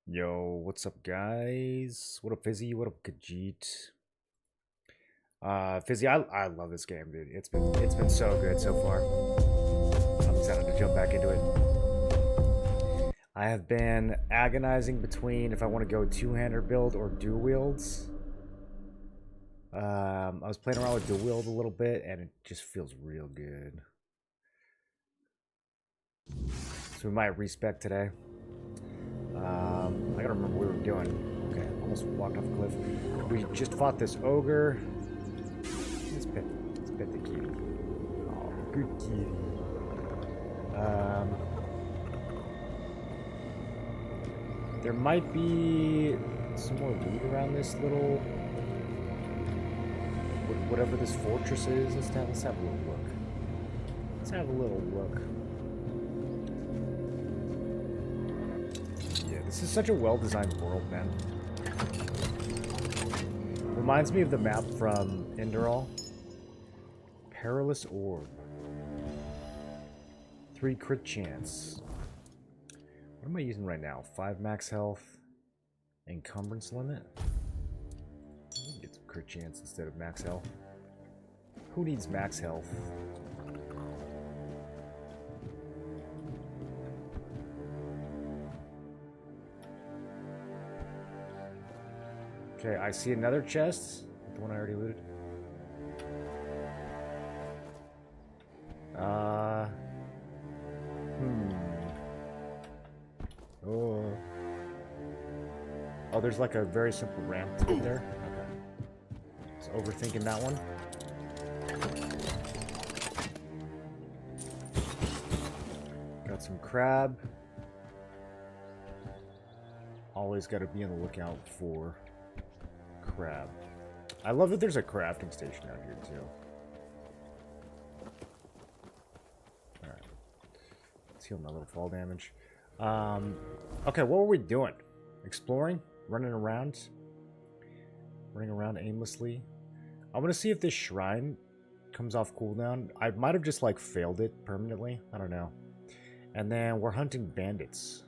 Yo, what's up, guys? What up, Fizzy? What up, Khajiit? Fizzy, I love this game, dude. It's been so good so far. I'm excited to jump back into it. I have been agonizing between if I want to go two-hander build or dual wields. I was playing around with dual wield a little bit, and it just feels real good. So we might respec today. I gotta remember what we were doing. Okay, almost walked off a cliff. We just fought this ogre. Let's pet the kitty. Oh, good kitty. There might be some more loot around this little... whatever this fortress is. Let's have a little look. Let's have a little look. Yeah, this is such a well-designed world, man. Reminds me of the map from Enderall. Perilous Orb. 3 crit chance. What am I using right now? 5 max health. Encumbrance limit. Get some crit chance instead of max health. Who needs max health? Okay, I see another chest. The one I already looted. Oh, there's like a very simple ramp to get there. Okay. Just overthinking that one. Got some crab. Always got to be on the lookout for crab. I love that there's a crafting station out here too. Alright. Let's heal my little fall damage. Okay, what were we doing? Exploring? Running around? Running around aimlessly? I want to see if this shrine comes off cooldown. I might have just like failed it permanently. I don't know. And then we're hunting bandits.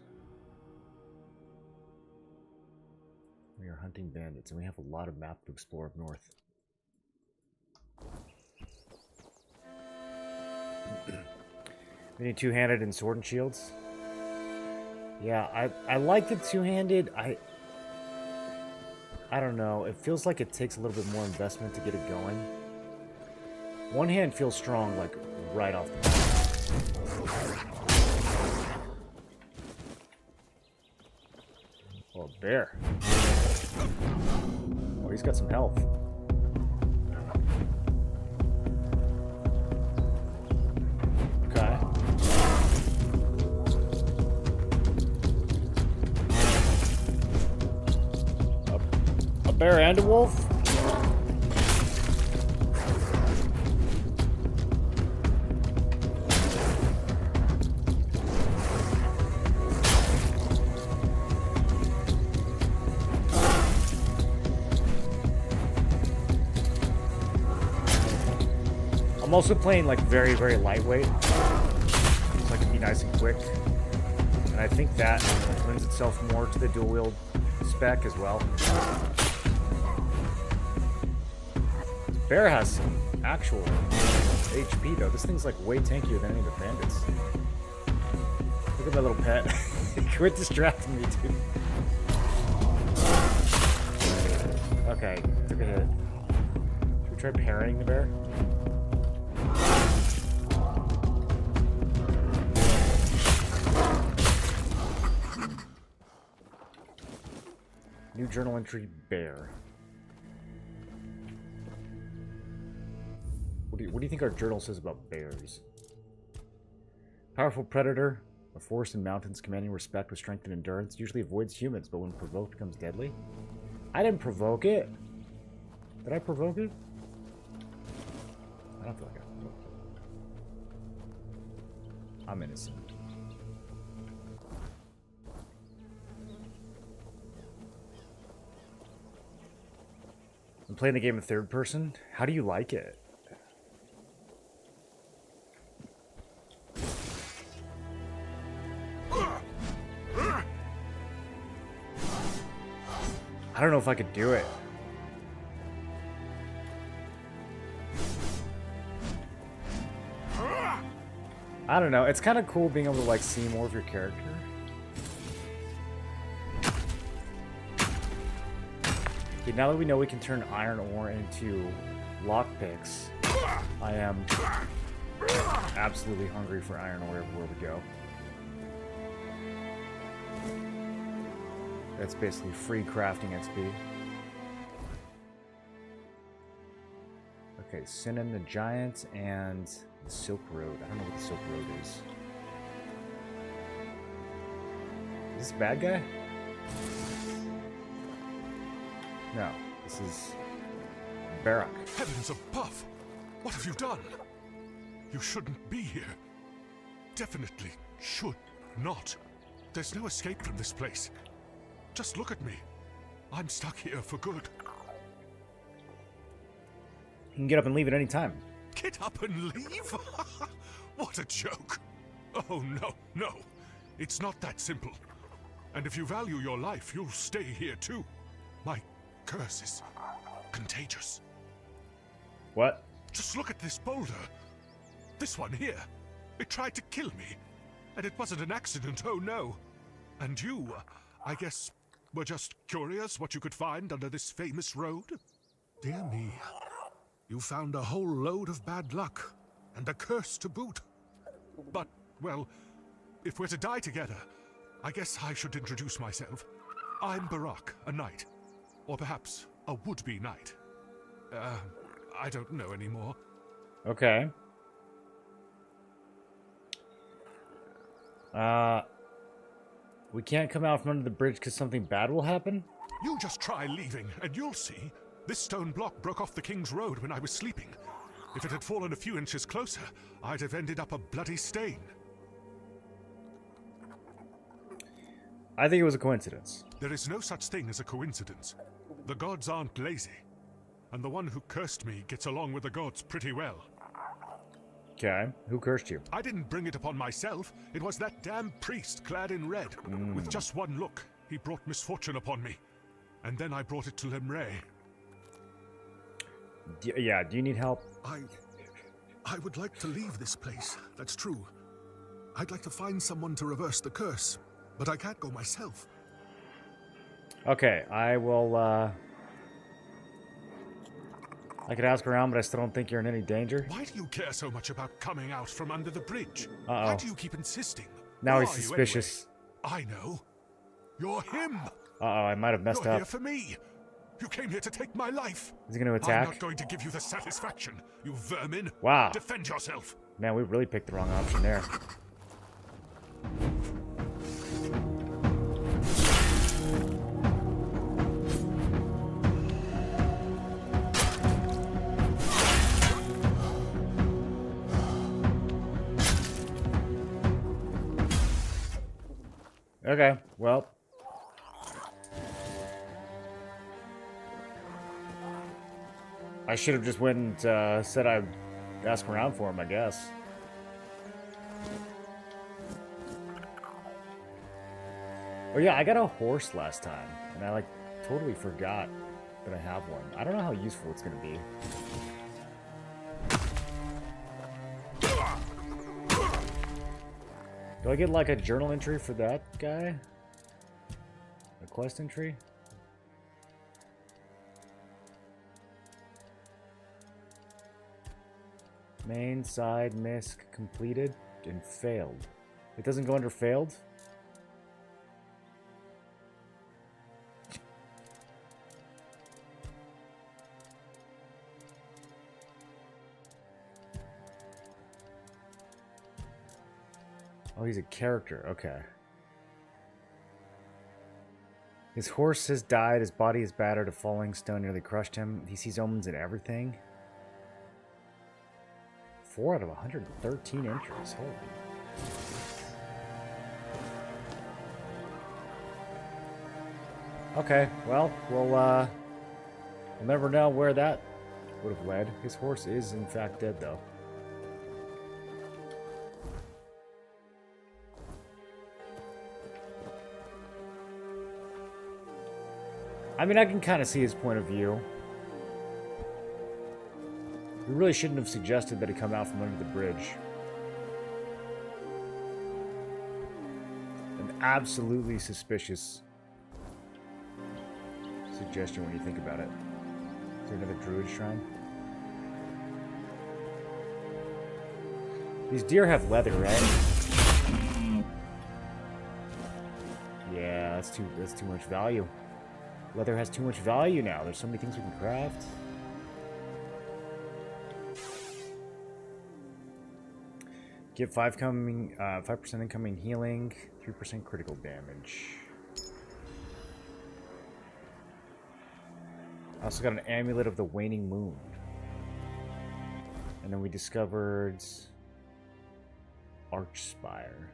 We are hunting bandits, and we have a lot of map to explore up north. We need two-handed and sword and shields. Yeah, I like the two-handed. I don't know. It feels like it takes a little bit more investment to get it going. One hand feels strong, like, right off the bat. Oh, a bear. Oh, he's got some health. Okay. A bear and a wolf? I'm also playing like very, very lightweight, so I can be nice and quick. And I think that lends itself more to the dual wield spec as well. Bear has some actual HP though. This thing's like way tankier than any of the bandits. Look at my little pet. Quit distracting me, dude. Okay, took a hit. Should we try parrying the bear? New journal entry, bear. What do you think our journal says about bears? Powerful predator, a forest and mountains commanding respect with strength and endurance, usually avoids humans, but when provoked becomes deadly. I didn't provoke it. Did I provoke it? I don't feel like I provoked it. I'm innocent. I'm playing the game in third person. How do you like it? I don't know if I could do it. I don't know. It's kind of cool being able to like see more of your character. Okay, now that we know we can turn iron ore into lockpicks, I am absolutely hungry for iron ore everywhere we go. That's basically free crafting XP. Okay, Sinan the Giant and the Silk Road. I don't know what the Silk Road is. this a bad guy? No, this is Barak. Heavens above! What have you done? You shouldn't be here. Definitely should not. There's no escape from this place. Just look at me. I'm stuck here for good. You can get up and leave at any time. Get up and leave? What a joke. Oh, no, no. It's not that simple. And if you value your life, you'll stay here too. My curse is contagious. What? Just look at this boulder. This one here. It tried to kill me. And it wasn't an accident, oh no. And you, I guess, were just curious what you could find under this famous road? Dear me. You found a whole load of bad luck. And a curse to boot. But, well, if we're to die together, I guess I should introduce myself. I'm Barak, a knight. Or perhaps a would-be knight. I don't know anymore. Okay. We can't come out from under the bridge because something bad will happen? You just try leaving, and you'll see. This stone block broke off the King's Road when I was sleeping. If it had fallen a few inches closer, I'd have ended up a bloody stain. I think it was a coincidence. There is no such thing as a coincidence. The gods aren't lazy. And the one who cursed me gets along with the gods pretty well. Okay, who cursed you? I didn't bring it upon myself. It was that damn priest clad in red. With just one look, he brought misfortune upon me. And then I brought it to Lemray. Yeah, do you need help? I would like to leave this place, that's true. I'd like to find someone to reverse the curse, but I can't go myself. Okay, I will, I could ask around, but I still don't think you're in any danger. Why do you care so much about coming out from under the bridge? Uh-oh. Why do you keep insisting? Now Who he's are you suspicious. anyway? I know. You're him. Uh-oh, I might have messed You're up. here for me. You came here to take my life. Is he going to attack? I'm not going to give you the satisfaction, you vermin. Wow. Defend yourself. Man, we really picked the wrong option there. Okay, well. I should have just went and said I'd ask around for him, I guess. Oh yeah, I got a horse last time, and I totally forgot that I have one. I don't know how useful it's gonna be. Do I get a journal entry for that guy? A quest entry? Main side misc completed and failed. It doesn't go under failed? Oh, he's a character. Okay. His horse has died. His body is battered. A falling stone nearly crushed him. He sees omens in everything. 4 out of 113 entries. Holy. Okay, well, we'll never know where that would have led. His horse is, in fact, dead, though. I mean, I can kind of see his point of view. We really shouldn't have suggested that he come out from under the bridge. An absolutely suspicious suggestion when you think about it. Is there another druid shrine? These deer have leather, right? Yeah, that's too much value. Leather has too much value now. There's so many things we can craft. Get 5% incoming healing, 3% critical damage. I also got an amulet of the waning moon. And then we discovered Archspire.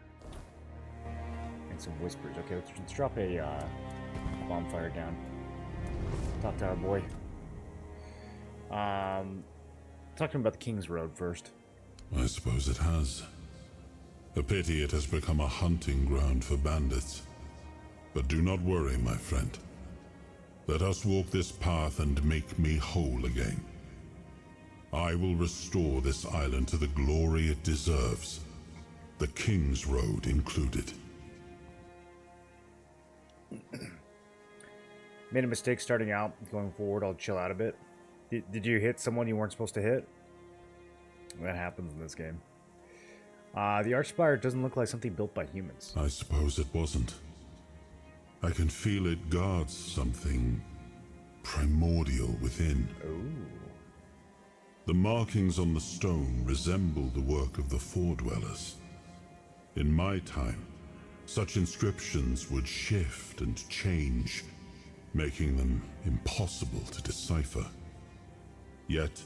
And some whispers. Okay, let's drop a bonfire down. Talk to our boy. Talking about the King's Road first. I suppose it has. A pity it has become a hunting ground for bandits. But do not worry, my friend. Let us walk this path and make me whole again. I will restore this island to the glory it deserves. The King's Road included. Made a mistake starting out. Going forward, I'll chill out a bit. Did you hit someone you weren't supposed to hit? That happens in this game. The Archspire doesn't look like something built by humans. I suppose it wasn't. I can feel it guards something primordial within. Ooh. The markings on the stone resemble the work of the Foredwellers. In my time, such inscriptions would shift and change, making them impossible to decipher. Yet,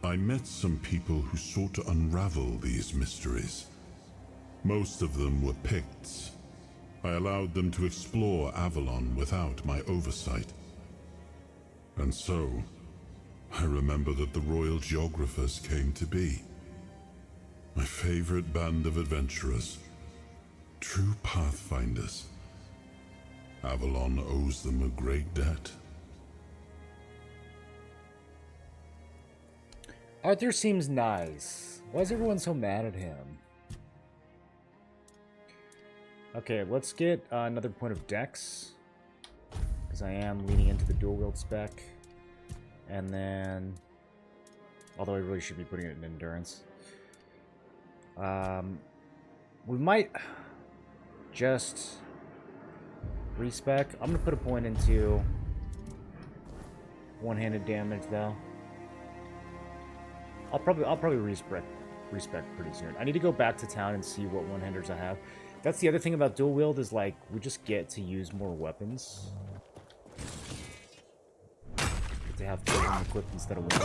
I met some people who sought to unravel these mysteries. Most of them were Picts. I allowed them to explore Avalon without my oversight. And so, I remember that the royal geographers came to be. My favorite band of adventurers. True pathfinders. Avalon owes them a great debt. Arthur seems nice. Why is everyone so mad at him? Okay, let's get another point of dex. Because I am leaning into the dual wield spec. And then... although I really should be putting it in endurance. We might just respec. I'm going to put a point into one-handed damage, though. I'll probably respec pretty soon. I need to go back to town and see what one-handers I have. That's the other thing about dual wield is like we just get to use more weapons. Get to have two of them equipped instead of one.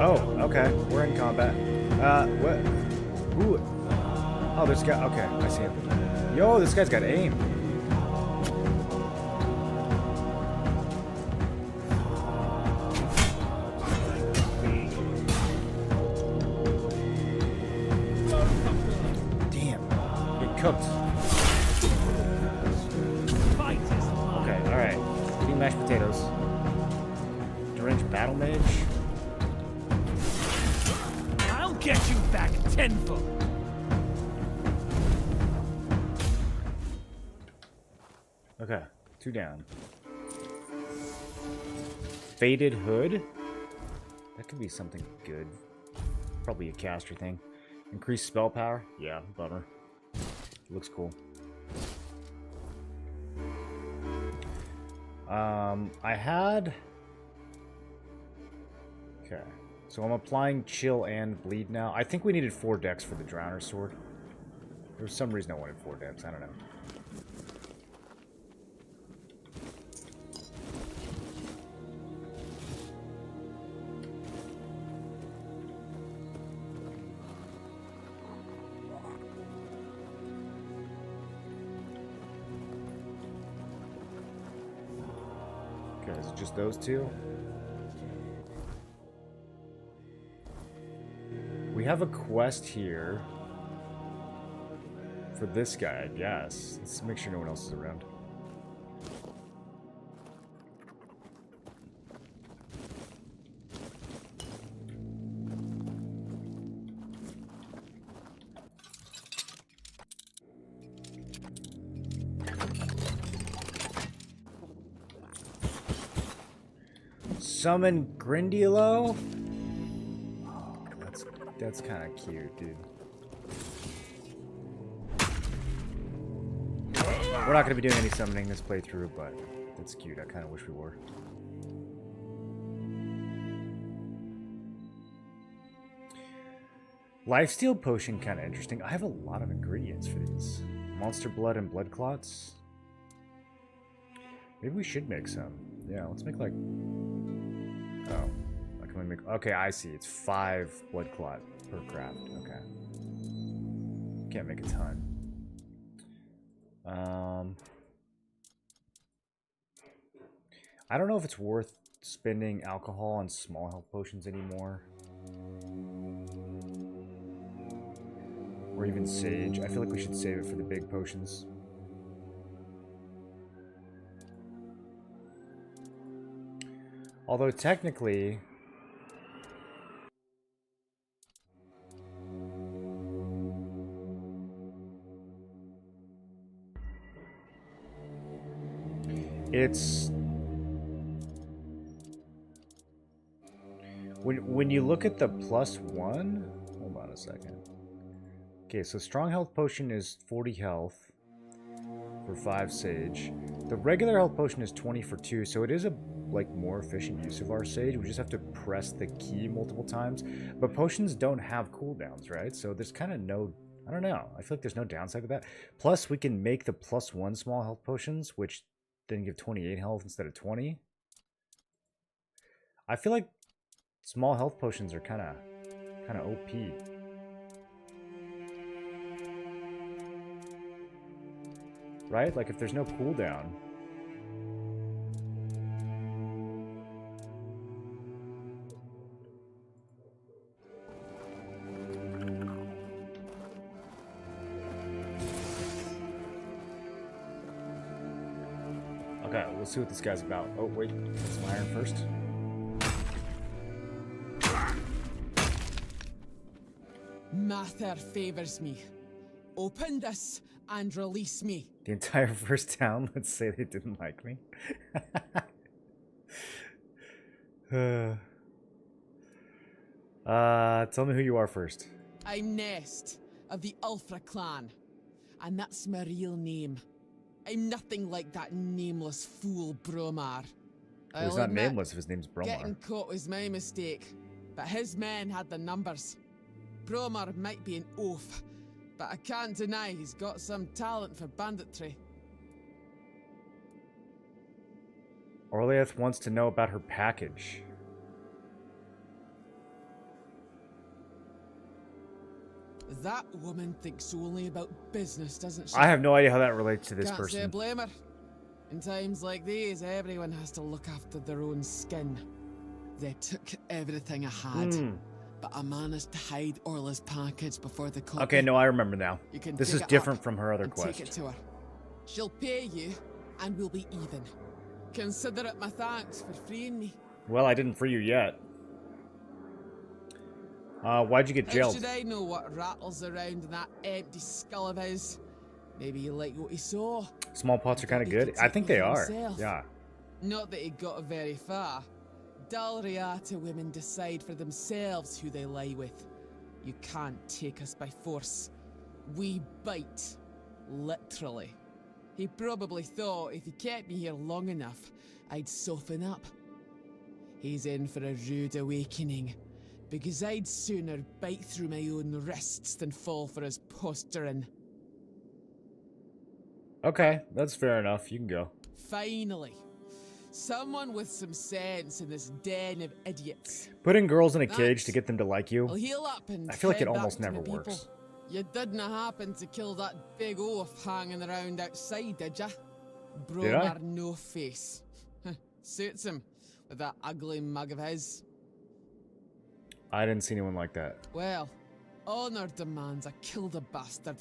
Oh, okay. We're in combat. What? Who? Oh, this guy. Okay, I see him. Yo, this guy's got aim. Cooked. Okay, alright. Eating mashed potatoes. Deranged battle mage. I'll get you back tenfold. Okay, 2 down. Faded hood. That could be something good. Probably a caster thing. Increased spell power. Yeah, bummer. Looks cool. I had... Okay. So I'm applying chill and bleed now. I think we needed 4 decks for the Drowner Sword. There was some reason I wanted 4 decks. I don't know. Okay, is it just those 2? We have a quest here for this guy, I guess. Let's make sure no one else is around. Summon Grindylow? Oh, that's kind of cute, dude. We're not going to be doing any summoning this playthrough, but that's cute. I kind of wish we were. Lifesteal potion, kind of interesting. I have a lot of ingredients for these. Monster blood and blood clots. Maybe we should make some. Yeah, let's make like... Oh. Can we make... Okay, I see. It's 5 blood clot per craft. Okay. Can't make a ton. I don't know if it's worth spending alcohol on small health potions anymore. Or even sage. I feel like we should save it for the big potions. Although technically... It's... When you look at the +1... Hold on a second. Okay, so strong health potion is 40 health for 5 sage. The regular health potion is 20 for 2, so it is a more efficient use of our sage. We just have to press the key multiple times. But potions don't have cooldowns, right? So there's kind of no... I don't know. I feel like there's no downside to that. Plus, we can make the +1 small health potions, which then give 28 health instead of 20. I feel like small health potions are kind of OP. Right? Like if there's no cooldown. Okay, we'll see what this guy's about. Oh, wait. Get some iron first. Mather favors me. Open this and release me. The entire first town, let's say they didn't like me. Tell me who you are first. I'm Nest of the Ulfra clan, and that's my real name. I'm nothing like that nameless fool Bromar. Well, he's not nameless if his name's Bromar. Getting caught was my mistake, but his men had the numbers. Bromar might be an oaf, but I can't deny he's got some talent for banditry. Orleath wants to know about her package. That woman thinks only about business, doesn't she? I have no idea how that relates to this Can't say I person. blame her. In times like these, everyone has to look after their own skin. They took everything I had, but I managed to hide Orla's package before they caught Okay, me. no, I remember now. You can This dig is it different up from her other and quest. Take it to her. She'll pay you, and we'll be even. Consider it my thanks for freeing me. Well, I didn't free you yet. Why'd you get How jailed? should I know what rattles around in that empty skull of his? Maybe you like what he saw. Small pots are kind of good. I think they are. Yeah. Not that he got very far. Dalriata women decide for themselves who they lie with. You can't take us by force. We bite. Literally. He probably thought if he kept me here long enough, I'd soften up. He's in for a rude awakening, because I'd sooner bite through my own wrists than fall for his posturing. Okay, that's fair enough. You can go. Finally. Someone with some sense in this den of idiots. Putting girls in a cage Thanks. to get them to like you. I'll heal up and I feel like it head back almost to never my people. works. You didn't happen to kill that big oaf hanging around outside, did ya? Did I? Bromar no face. Suits him with that ugly mug of his. I didn't see anyone like that. Well, honor demands I kill the bastard.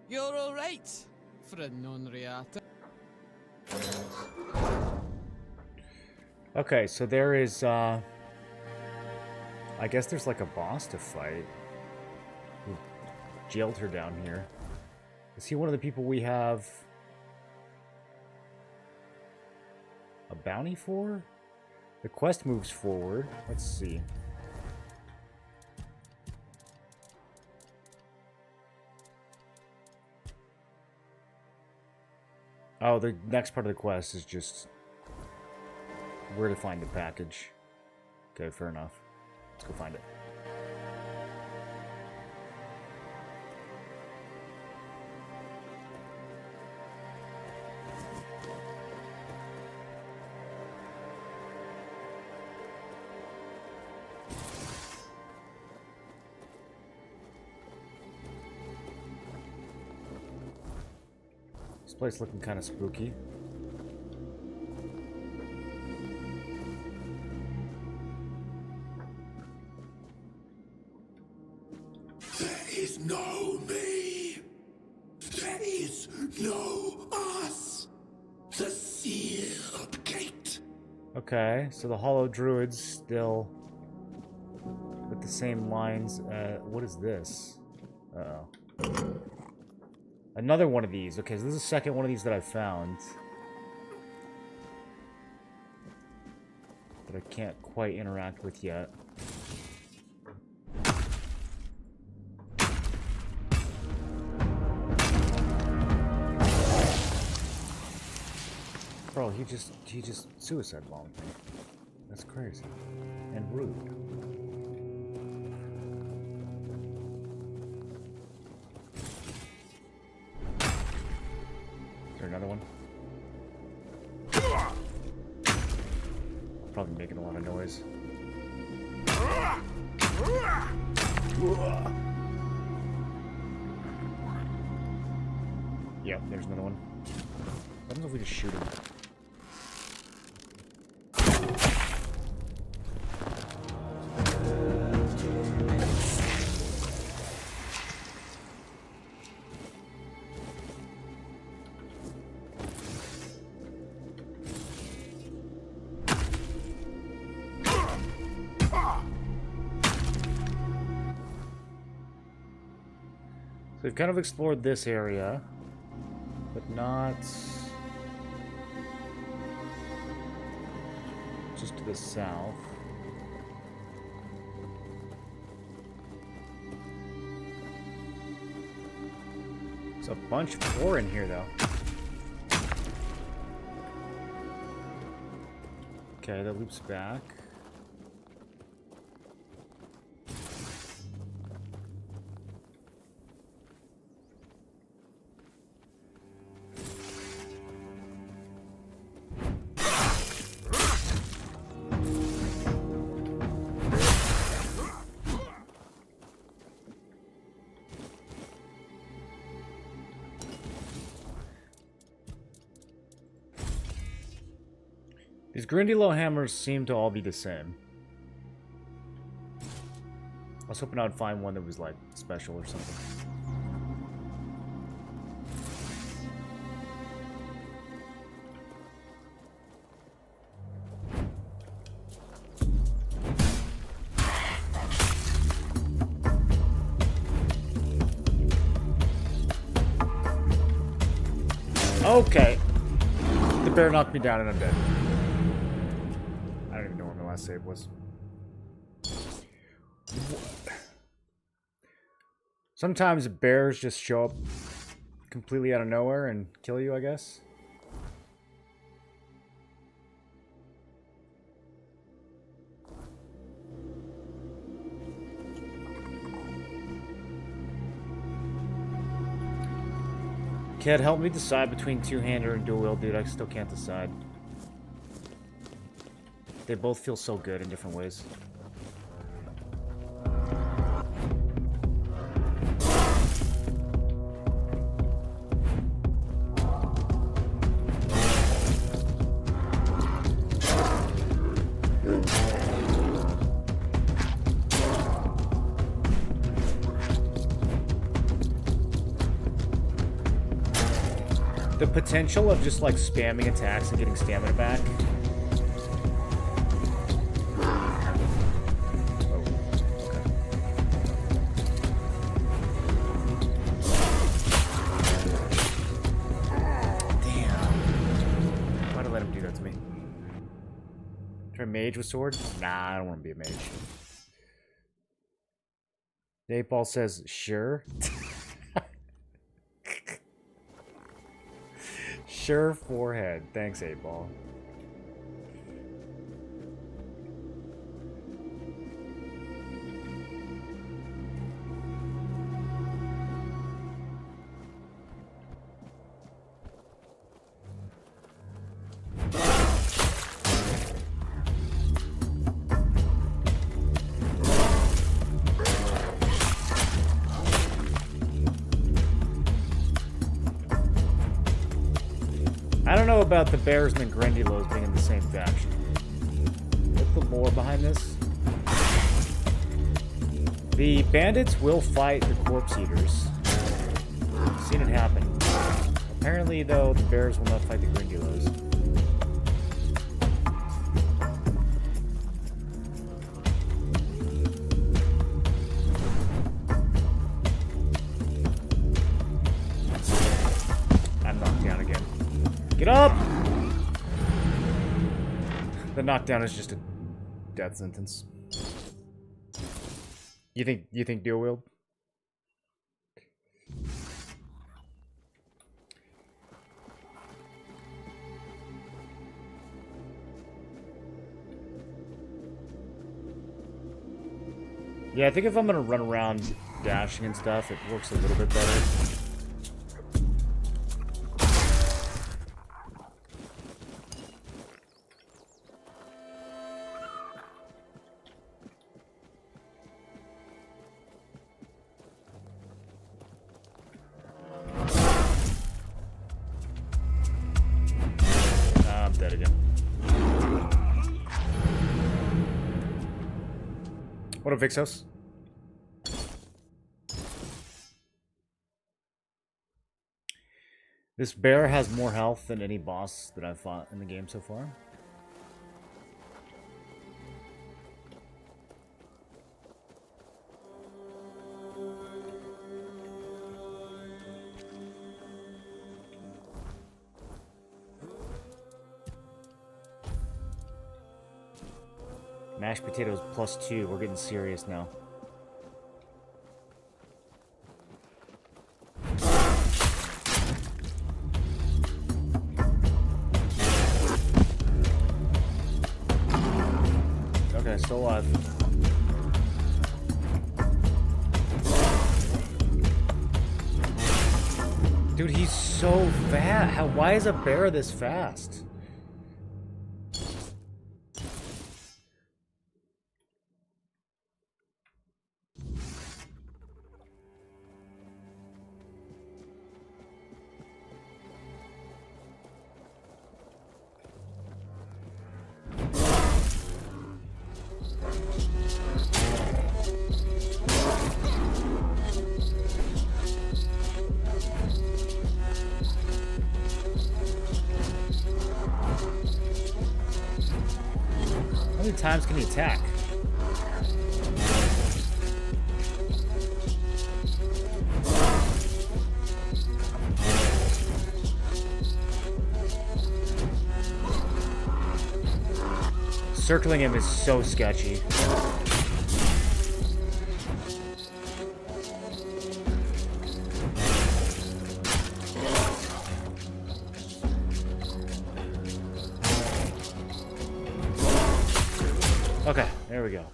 You're alright for a non-reactor. Okay, so there is, I guess there's like a boss to fight. Who jailed her down here. Is he one of the people we have a bounty for? The quest moves forward. Let's see. Oh, the next part of the quest is just where to find the package. Okay, fair enough. Let's go find it. place looking kind of spooky. There is no me. There is no us. The sealed gate. Okay, so the Hollow Druid's still with the same lines. What is this? Uh-oh. Another one of these. Okay, so this is the second one of these that I found. That I can't quite interact with yet. Bro, he just suicide bombed me. That's crazy. And rude. Is there another one? Probably making a lot of noise. Yep, there's another one. What happens if we just shoot him? So we've kind of explored this area, but not just to the south. There's a bunch more in here, though. Okay, that loops back. These Grindylow hammers seem to all be the same. I was hoping I would find one that was, like, special or something. Okay. The bear knocked me down and I'm dead. I don't even know where my last save was. Sometimes bears just show up completely out of nowhere and kill you, I guess. Kid, help me decide between two-hander and dual-wield, dude. I still can't decide. They both feel so good in different ways. The potential of just like spamming attacks and getting stamina back. Oh, okay. Damn. Why'd I let him do that to me? Try mage with sword? Nah, I don't want to be a mage. The 8-ball says, sure. Sure, forehead. Thanks, 8-ball. about the bears and the Grendylos being in the same faction? What's the lore behind this? The bandits will fight the corpse eaters. I've seen it happen. Apparently, though, the bears will not fight the Grendylos. I'm knocked down again. Get up! The knockdown is just a death sentence. You think dual wield? Yeah, I think if I'm gonna run around dashing and stuff, it works a little bit better. I'm dead again. What up, Vixos? This bear has more health than any boss that I've fought in the game so far. Mashed potatoes +2. We're getting serious now. Okay, still alive. Dude, he's so fast. Why is a bear this fast? How many times can he attack? Circling him is so sketchy. Okay, there we go.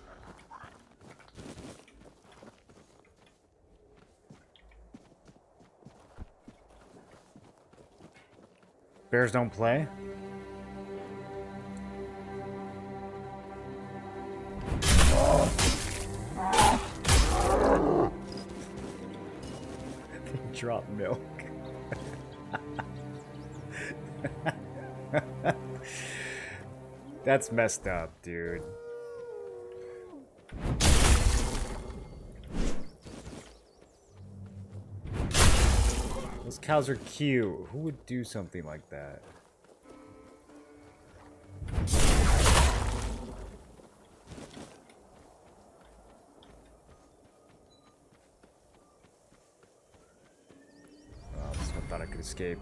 Bears don't play? Drop milk. That's messed up, dude. Those cows are cute. Who would do something like that? Thought I could escape.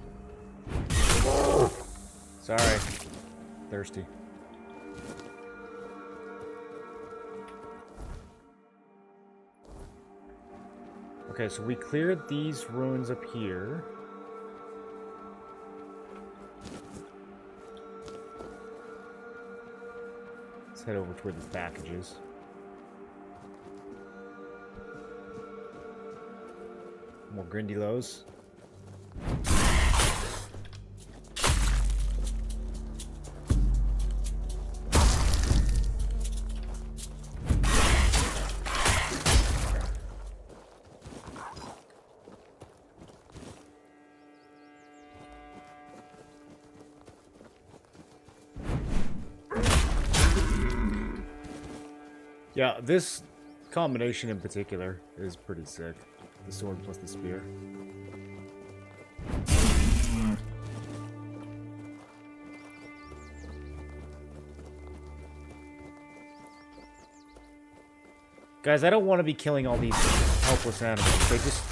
Sorry. Thirsty. Okay, so we cleared these ruins up here. Let's head over to where the package is. More Grindylows. Yeah, this combination in particular is pretty sick. The sword plus the spear. Guys, I don't want to be killing all these helpless animals. They just...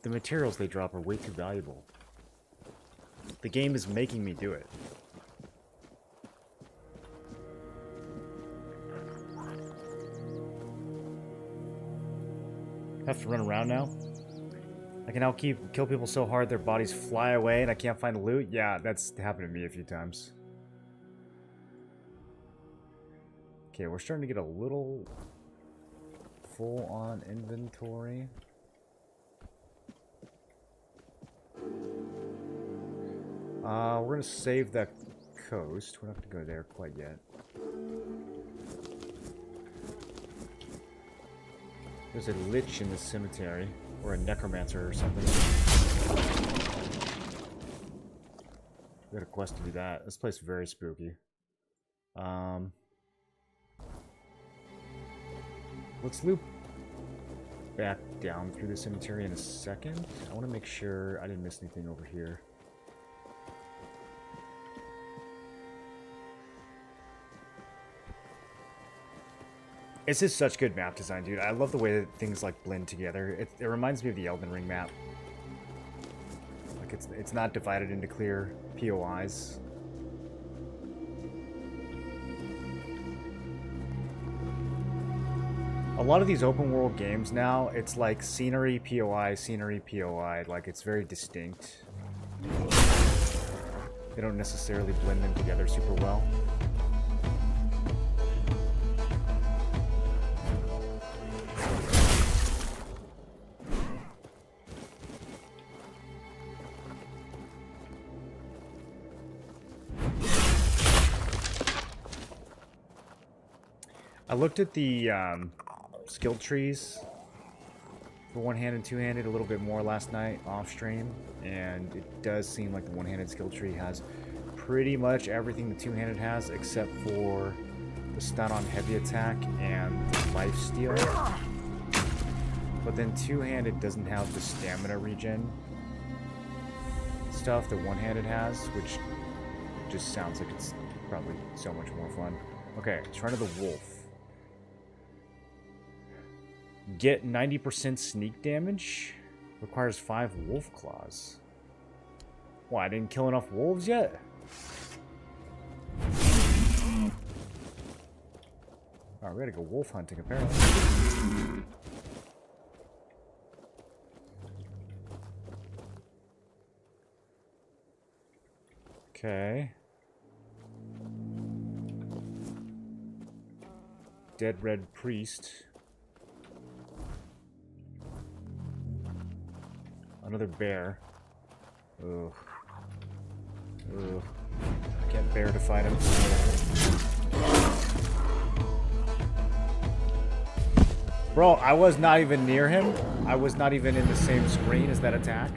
The materials they drop are way too valuable. The game is making me do it. Have to run around now? I can now kill people so hard their bodies fly away and I can't find the loot? Yeah, that's happened to me a few times. Okay, we're starting to get a little full on inventory. We're gonna save that coast. We're not gonna go there quite yet. There's a lich in the cemetery, or a necromancer or something. We got a quest to do that. This place is very spooky. Let's loop back down through the cemetery in a second. I want to make sure I didn't miss anything over here. It's just such good map design, dude. I love the way that things like blend together. It reminds me of the Elden Ring map. Like it's not divided into clear POIs. A lot of these open world games now, it's like scenery, POI, scenery, POI. Like it's very distinct. They don't necessarily blend them together super well. I looked at the skill trees for one-handed and two-handed a little bit more last night off stream, and it does seem like the one-handed skill tree has pretty much everything the two-handed has except for the stun on heavy attack and the life steal. But then two-handed doesn't have the stamina regen stuff that one-handed has, which just sounds like it's probably so much more fun. Okay, Shrine of the Wolf. Get 90% sneak damage. Requires 5 wolf claws. Why, I didn't kill enough wolves yet? Alright, we gotta go wolf hunting apparently. Okay. Dead Red Priest. Another bear. Ugh. Ugh. Can't bear to fight him. Bro, I was not even near him. I was not even in the same screen as that attack.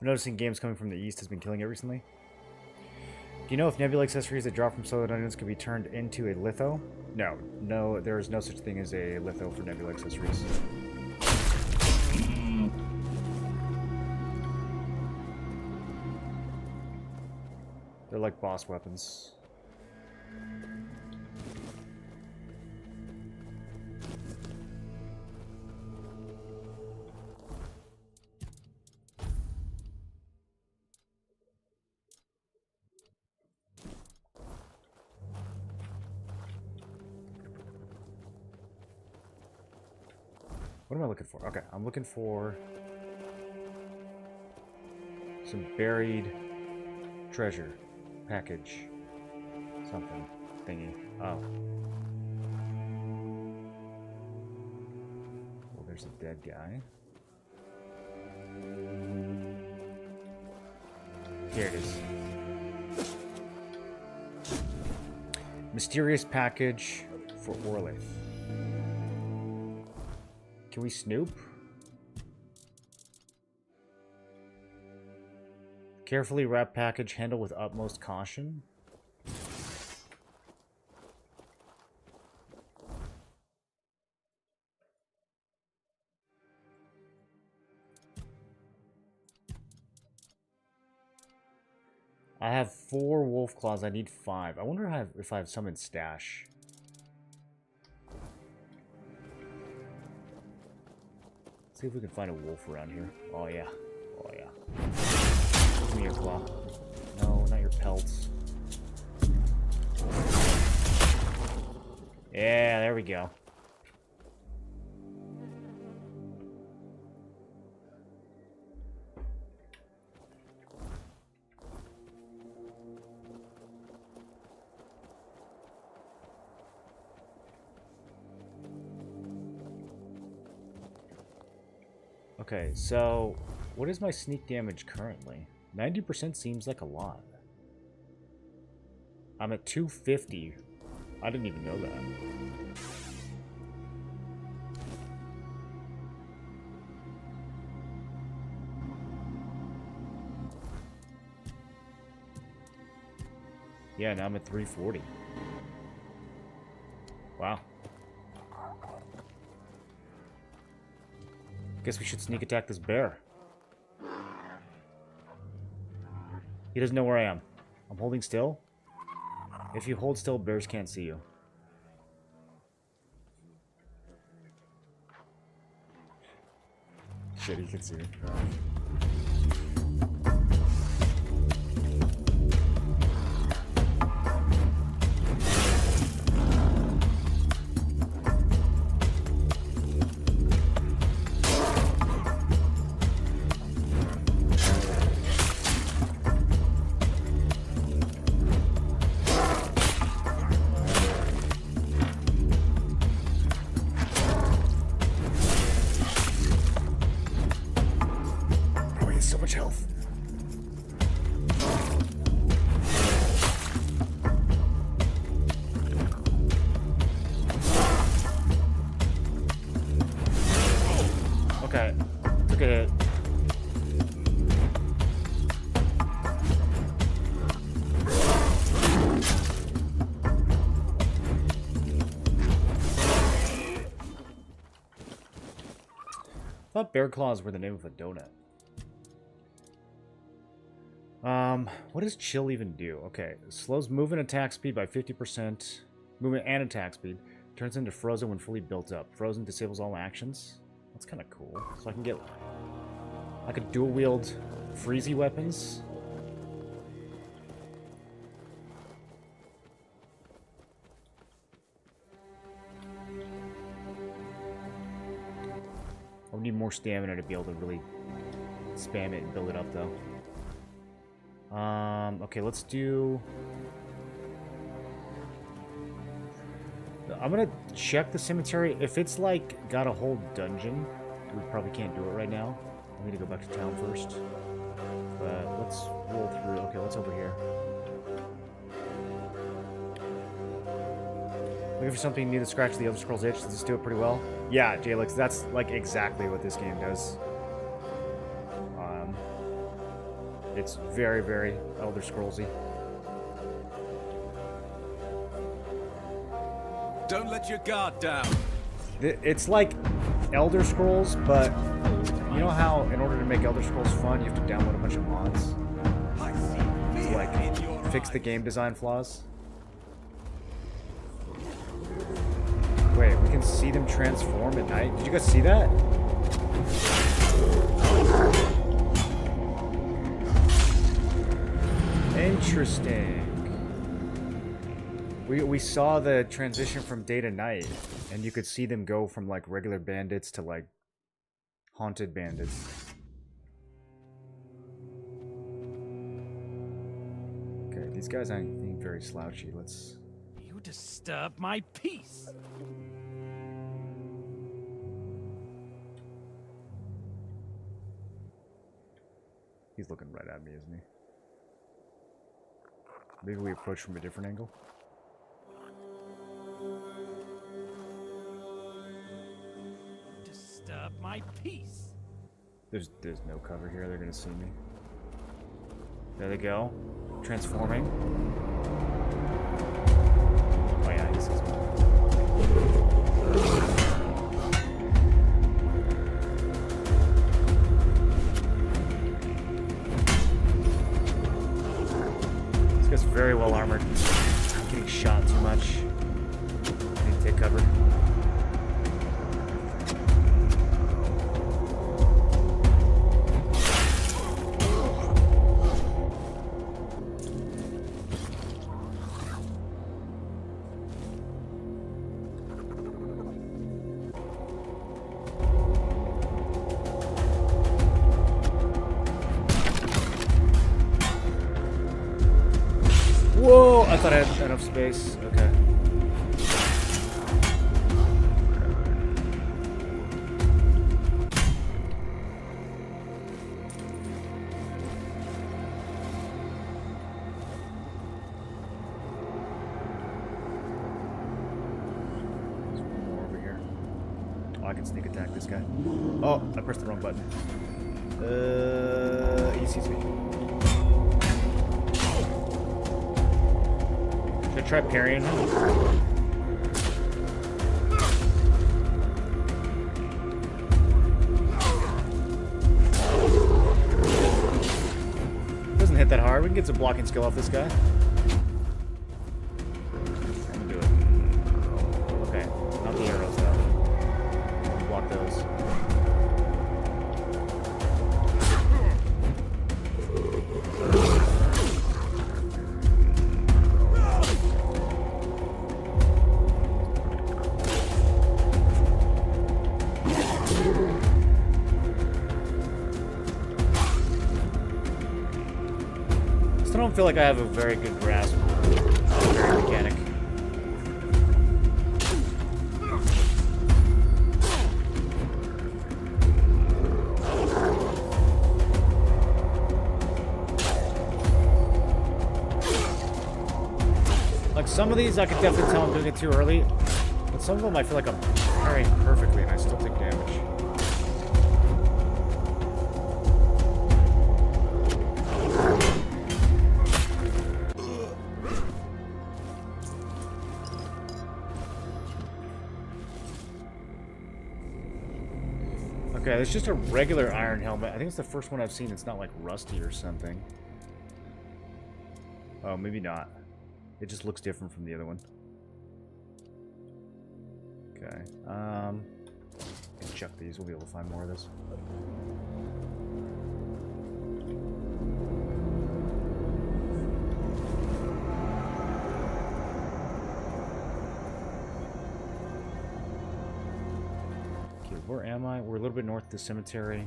I'm noticing games coming from the east has been killing it recently. Do you know if nebula accessories that drop from solo dungeons can be turned into a litho? No. No, there is no such thing as a litho for nebula accessories. They're like boss weapons. What am I looking for? Okay, I'm looking for some buried treasure package. Something thingy. Oh. Well, there's a dead guy. Here it is. Mysterious package for Orlith. Can we snoop? Carefully wrap package, handle with utmost caution. I have 4 wolf claws. I need 5. I wonder if I have some in stash. Let's see if we can find a wolf around here. Oh yeah. Oh yeah. Give me your claw. No, not your pelts. Yeah, there we go. Okay, so what is my sneak damage currently? 90% seems like a lot. I'm at 250. I didn't even know that. Yeah, now I'm at 340. Wow. Guess we should sneak attack this bear. He doesn't know where I am. I'm holding still. If you hold still, bears can't see you. Shit, he can see me. I thought bear claws were the name of a donut. What does chill even do? Okay, slows movement attack speed by 50%. Movement and attack speed. Turns into frozen when fully built up. Frozen disables all actions. That's kind of cool. So I could dual wield freezy weapons. I'll need more stamina to be able to really spam it and build it up, though. Okay, let's do... I'm gonna check the cemetery. If it's, like, got a whole dungeon, we probably can't do it right now. I need to go back to town first. But let's roll through. Okay, what's over here? Looking for something new to scratch the Elder Scrolls itch. Does this do it pretty well? Yeah, Jalix, that's like exactly what this game does. It's very, very Elder Scrollsy. Don't let your guard down. It's like Elder Scrolls, but you know how in order to make Elder Scrolls fun, you have to download a bunch of mods to like fix the game design flaws? Wait, we can see them transform at night? Did you guys see that? Interesting. We saw the transition from day to night, and you could see them go from like regular bandits to like haunted bandits. Okay, these guys aren't very slouchy. Let's... You disturb my peace. He's looking right at me, isn't he? Maybe we approach from a different angle. Disturb my peace. There's no cover here. They're gonna see me. There they go. Transforming. Oh yeah, he sees me. This guy's very well armored. I'm getting shot too much. I need to take cover. Whoa! I thought I had enough space. Okay. There's one more over here. Oh, I can sneak attack this guy. Oh, I pressed the wrong button. He sees me. Should I try parrying him? Doesn't hit that hard. We can get some blocking skill off this guy. I'm gonna do it. Okay, not the arrows though. Block those. I don't feel like I have a very good grasp on the mechanic. Like some of these I can definitely tell I'm doing it too early, but some of them I feel like I'm parrying perfectly and I still take damage. Okay, it's just a regular iron helmet. I think it's the first one I've seen. It's not like rusty or something. Oh, maybe not. It just looks different from the other one. Okay. Chuck these. We'll be able to find more of this. Where am I? We're a little bit north of the cemetery.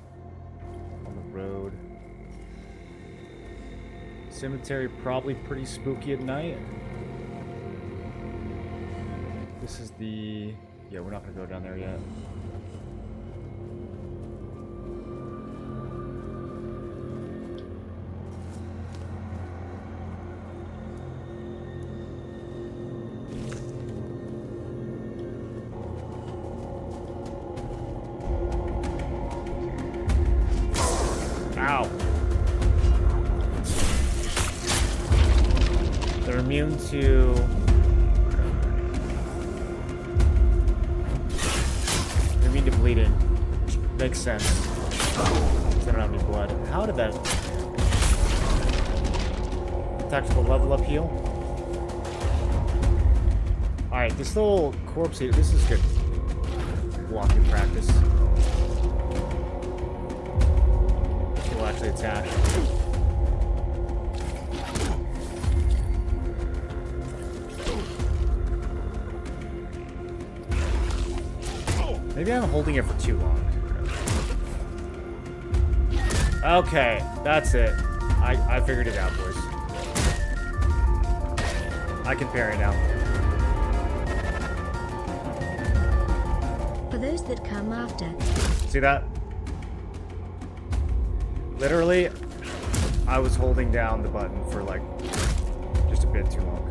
On the road. Cemetery probably pretty spooky at night. This is the... Yeah, we're not going to go down there yet. Ow. They're immune to... They're immune to bleeding. Makes sense. They don't have any blood. How did that... Tactical level up heal? Alright, this little corpse here, this is good blocking practice. Will actually attack. Maybe I'm holding it for too long. Okay, that's it. I figured it out, boys. I can parry now. For those that come after. See that? Literally, I was holding down the button for like just a bit too long.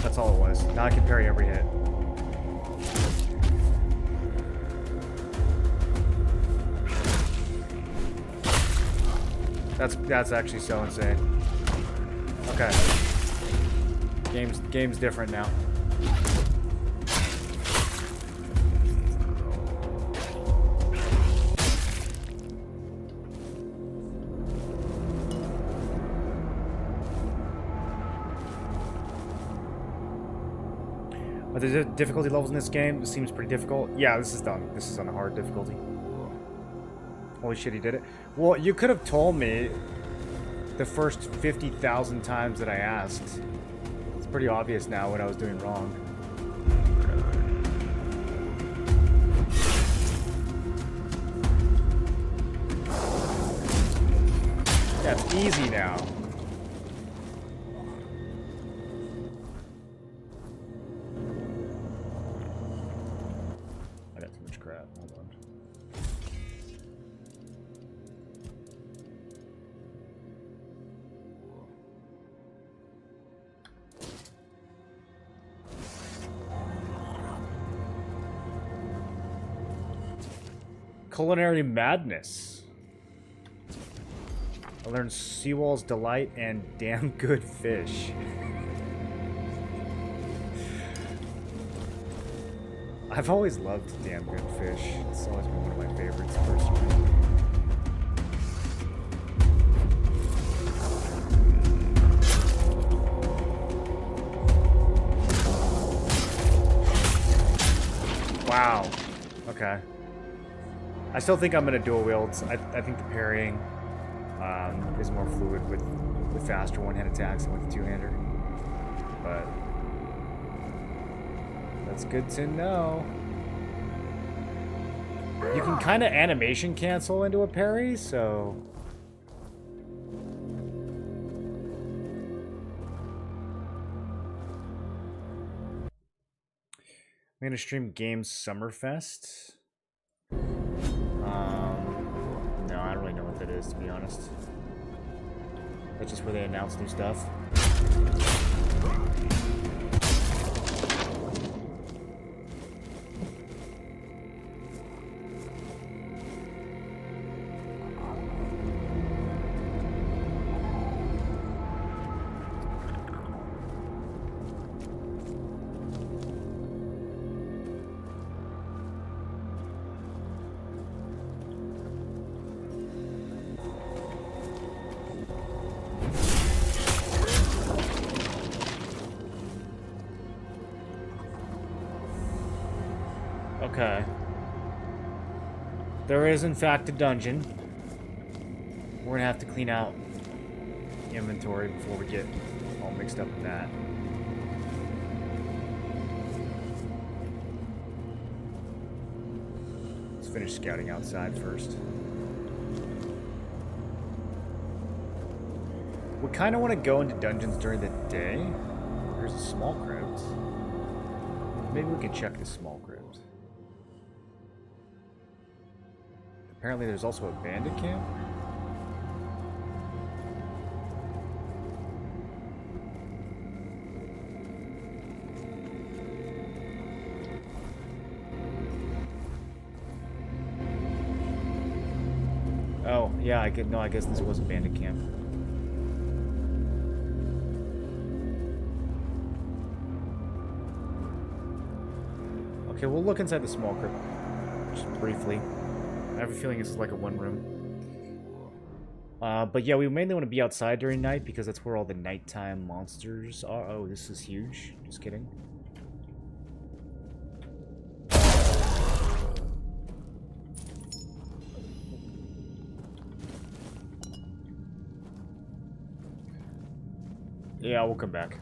That's all it was. Now I can parry every hit. That's actually so insane. Okay. Game's different now. Are there difficulty levels in this game? This seems pretty difficult. Yeah, this is done. This is on a hard difficulty. Holy shit, he did it. Well, you could have told me the first 50,000 times that I asked. It's pretty obvious now what I was doing wrong. Yeah, it's easy now. I got too much crap. Hold on. Culinary madness. I learned Seawall's delight and damn good fish. I've always loved damn good fish. It's always been one of my favorites personally. Wow. Okay. I still think I'm gonna dual wield. I think the parrying is more fluid with faster one-hand attacks than with the two-hander. But that's good to know. You can kind of animation cancel into a parry, so I'm gonna stream Games Summerfest. No, I don't really know what that is, to be honest. That's just where they announce new stuff. Okay. There is, in fact, a dungeon. We're gonna have to clean out inventory before we get all mixed up in that. Let's finish scouting outside first. We kind of want to go into dungeons during the day. There's a small crypt. Maybe we can check the small crypt. Apparently there's also a bandit camp. Oh, yeah, I guess this was a bandit camp. Okay, we'll look inside the small crypt just briefly. I have a feeling this is like a one room. But yeah, we mainly want to be outside during night because that's where all the nighttime monsters are. Oh, this is huge. Just kidding. Yeah, we'll come back.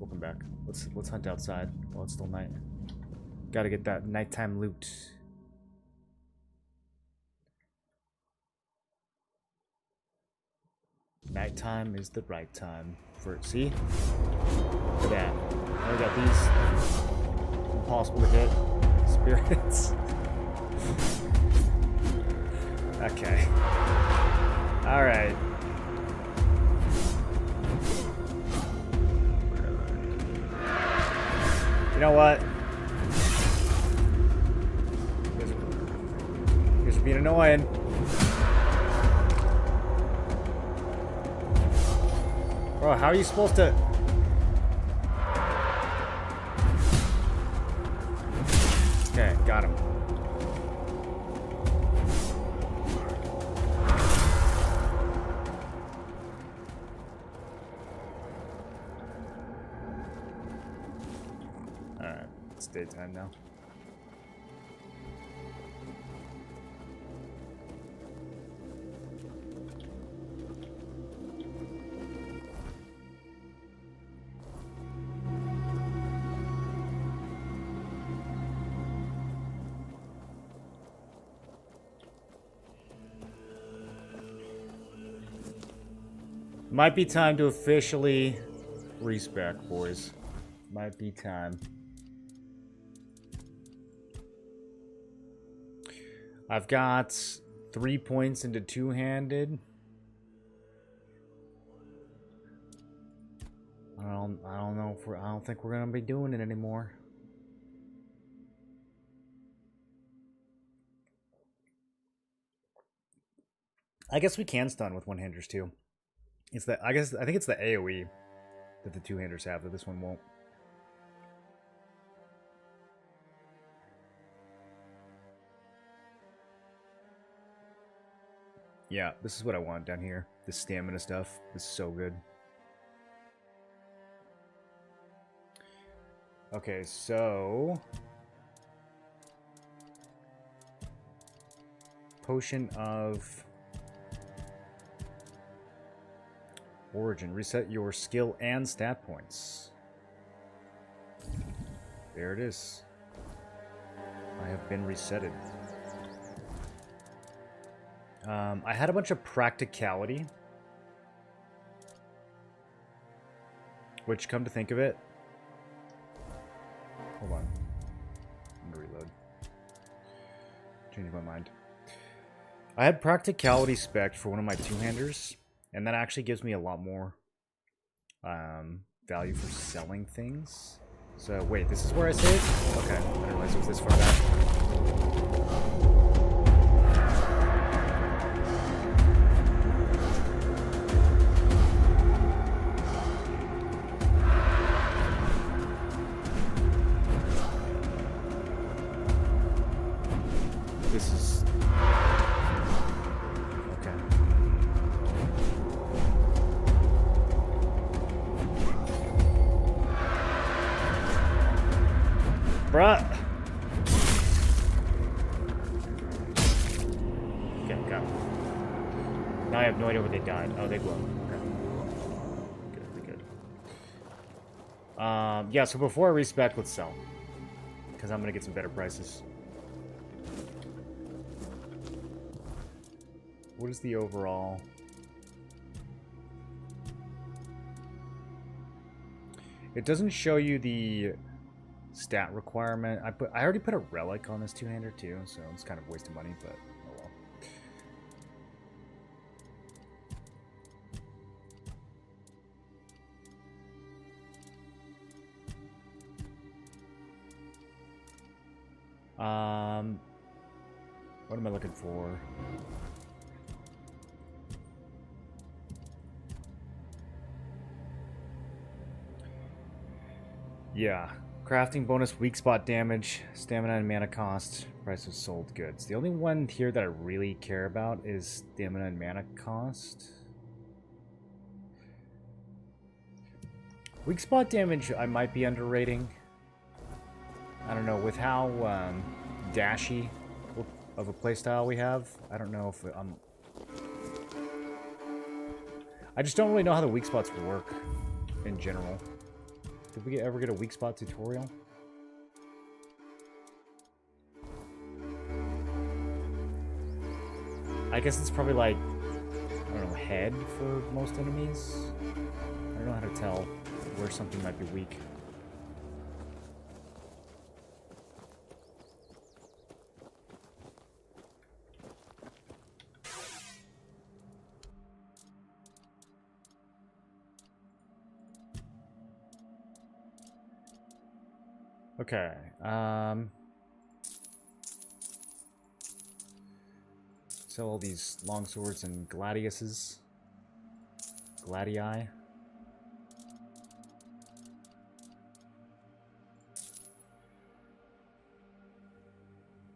We'll come back. Let's hunt outside while it's still night. Gotta get that nighttime loot. Nighttime is the right time for it. See? Look at that. Now we got these impossible to hit spirits. Okay. Alright. You know what? You guys are being annoying. Bro, how are you supposed to... Okay, got him. Alright, it's daytime now. Might be time to officially respec, boys. Might be time. I've got 3 points into two-handed. I don't know if I don't think we're gonna be doing it anymore. I guess we can stun with one-handers too. It's that I think it's the AoE that the two-handers have that this one won't. Yeah, this is what I want down here. This stamina stuff. This is so good. Okay, so... Potion of... Origin. Reset your skill and stat points. There it is. I have been resetted. I had a bunch of practicality. Which, come to think of it... Hold on. I'm gonna reload. Changing my mind. I had practicality spec for one of my two-handers. And that actually gives me a lot more value for selling things. So, wait, this is where I saved? Okay, I didn't realize it was this far back. This is... Okay. Bruh. Okay, got it. Now I have no idea where they died. Oh, they glow. Okay. Good. Yeah, so before I respec, let's sell. Because I'm going to get some better prices. What is the overall... It doesn't show you the stat requirement. I already put a relic on this two-hander too, so it's kind of a waste of money, but oh well. What am I looking for? Yeah. Crafting bonus, weak spot damage, stamina and mana cost, price of sold goods. The only one here that I really care about is stamina and mana cost. Weak spot damage I might be underrating. I don't know, with how dashy of a playstyle we have, I don't know if I'm... I just don't really know how the weak spots work in general. Did we ever get a weak spot tutorial? I guess it's probably like, I don't know, head for most enemies? I don't know how to tell where something might be weak. Okay, sell all these longswords and gladiuses. Gladii.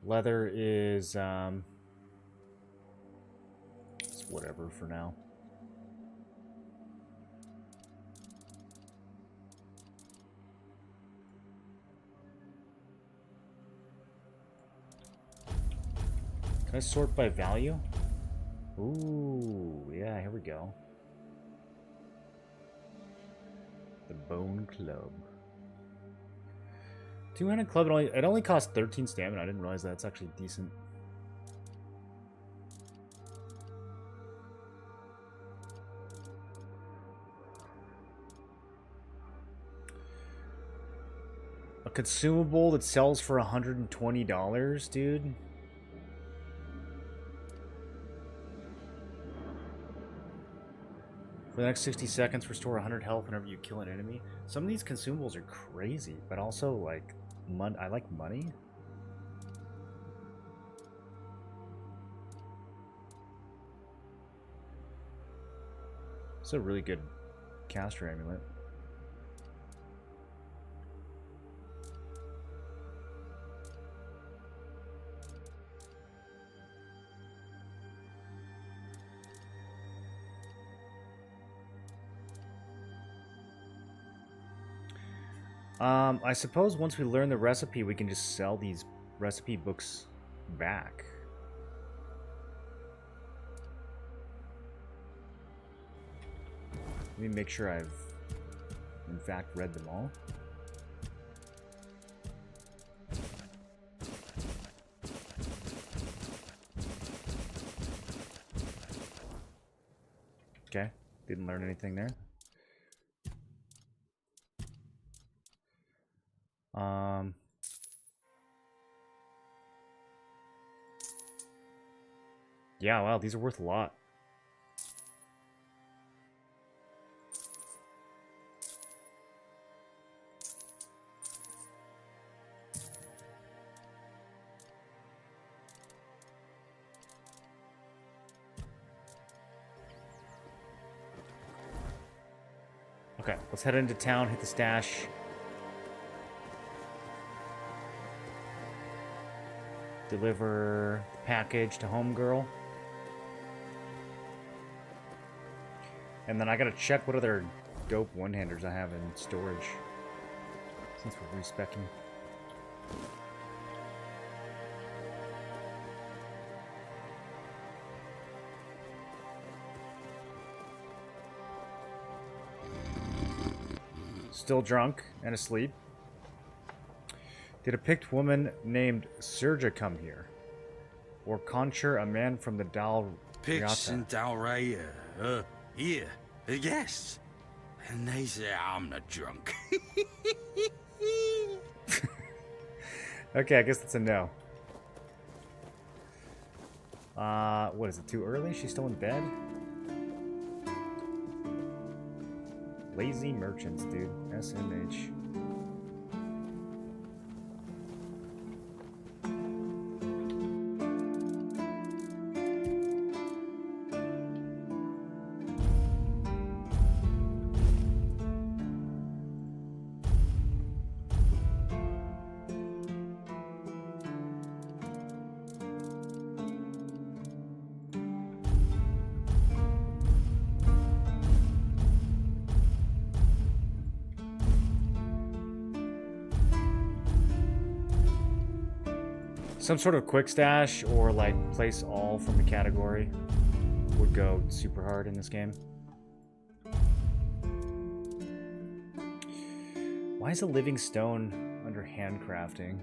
Leather is it's whatever for now. Can I sort by value? Ooh, yeah, here we go. The Bone Club. Two-handed club, it only costs 13 stamina. I didn't realize that. It's actually decent. A consumable that sells for $120, dude. For the next 60 seconds, restore 100 health whenever you kill an enemy. Some of these consumables are crazy, but also, like, I like money. It's a really good caster amulet. I suppose once we learn the recipe, we can just sell these recipe books back. Let me make sure I've, in fact, read them all. Okay, didn't learn anything there. Yeah, wow, these are worth a lot. Okay, let's head into town, hit the stash. Deliver the package to homegirl. And then I gotta check what other dope one-handers I have in storage. Since we're respecking. Still drunk and asleep. Did a picked woman named Serja come here? Or conjure a man from the Dal Pix and Dalray, here, yes. And they say I'm not drunk. Okay, I guess that's a no. What is it, too early? She's still in bed? Lazy merchants, dude. SMH. Some sort of quick stash or like place all from a category would go super hard in this game. Why is a living stone under handcrafting?